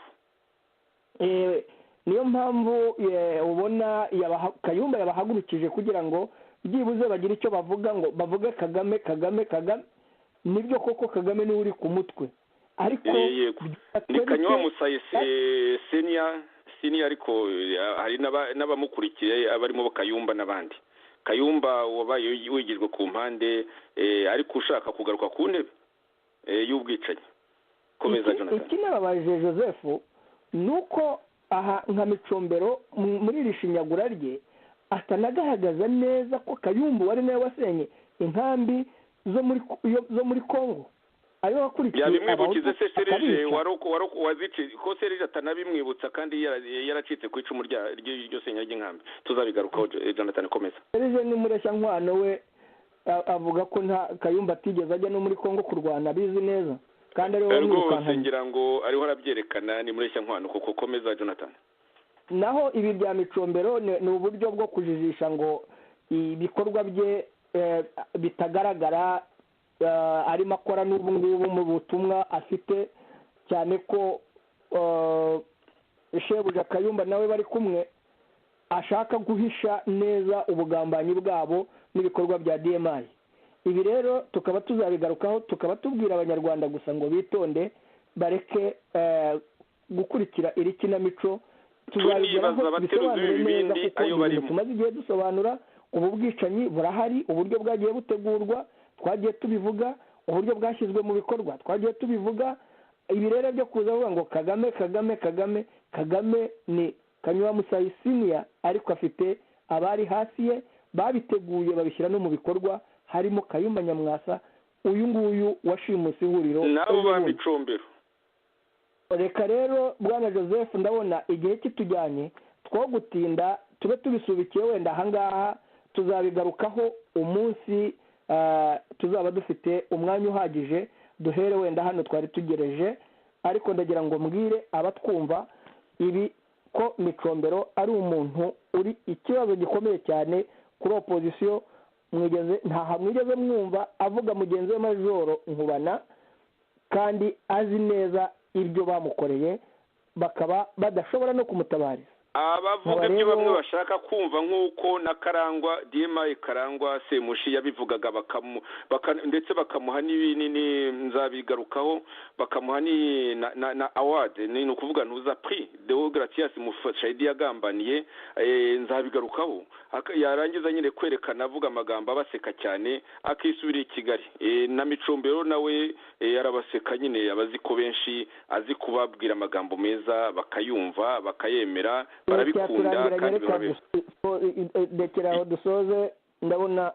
Speaker 3: Niyo mpamvu ubona Kayumba yabahagurukije kugira ngo byibuze bagire icyo bavuga, ngo bavuge Kagame. Nibyo koko Kagame niwe uri ku mutwe, ariko
Speaker 1: ni Kanywa Musayi senior ariko hari n'abamukurikiye abarimo Kayumba n'abandi. Kayumba wabaye wigirwa ku mpande ariko ushaka kugaruka ku ntebe y'ubwicanyi. Komeza Jonathan.
Speaker 3: Ikinababaje Joseph nuko aha nka Micombero muri iri shinyagura rye atanagaragaza neza ko Kayumba wari nawe wasenye inkambi zo muri Kongo. Ayo wakurikiye
Speaker 1: yabimwibukize se Serge wazici ko Serge atanabimwibutsa kandi yaracitse ku icumu ryo senya ry'inkambi. Tuzabigarukaho Jonathan, komeza.
Speaker 3: Serge ni mureshya nkwano we avuga ko nta Kayumba atigeze ajya no muri Kongo kurwana, bizi neza kandi ari wowe
Speaker 1: rwose ngira ngo ariho arabyerekana. Ni mureshya nkwano kuko komeza Jonathan.
Speaker 3: Naho ibi bya Micombero ni uburyo bwo kujijisha ngo ibikorwa bye bitagaragara arimo akora n'ubu ngubu mu butumwa afite, cyane ko Shebuja Kayumba nawe bari kumwe ashaka guhisha neza ubugambanyi bwabo n'ibikorwa bya DMI. Ibi rero tukaba tuzabigarukaho, tukaba tubwira abanyarwanda gusa ngo bitonde bareke gukurikira iri kinamico. Tuzabigeraho bisobanure neza kuko tumaze igihe dusobanura ubu bwicanyi burahari, uburyo bwagiye butegurwa twagiye tubivuga, uburyo bwashyizwe mu bikorwa twagiye tubivuga. Ibi rero byo kuza avuga ngo Kagame ni Kanywa Musayi senior, ariko afite abari hasi ye babiteguye babishyira no mu bikorwa, harimo Kayumba Nyamwasa, uyu nguyu washimuse ihuriro
Speaker 1: nabo ba Micombero.
Speaker 3: Reka rero bwana Joseph, ndabona igihe kitujyanye, two gutinda tube tubisubikiye, wenda ahangaha tuzabigarukaho umunsi tuzaba dufite umwanya uhagije. Duhere wenda hano twari tugereje, ariko ndagira ngo mbwire abatwumva ibi ko Micombero ari umuntu uri ikibazo gikomeye cyane kuri opposition. Mwigeze mwumva avuga mugenzi we Majoro Nkubana, kandi azi neza ibyo bamukoreye, bakaba badashobora no kumutabariza.
Speaker 1: Abavuga ibyo bamwe bashaka kumva, nk'uko na Karangwa DMI Karangwa Semushi yabivugaga, ndetse bakamuha n'ibinini, nzabigarukaho, bakamuha na award, ni ukuvuga ntuza prix Deo Gratias Mufashayidi yagambaniye, nzabigarukaho. Yarangiza nyine kwerekana avuga amagambo abaseka cyane, akisubira i Kigali. Na Micombero nawe yarabaseka nyine, abazi ko benshi azi kubabwira amagambo meza bakayumva bakayemera, barabikunda kandi
Speaker 3: rekera aho dusoze, ndabona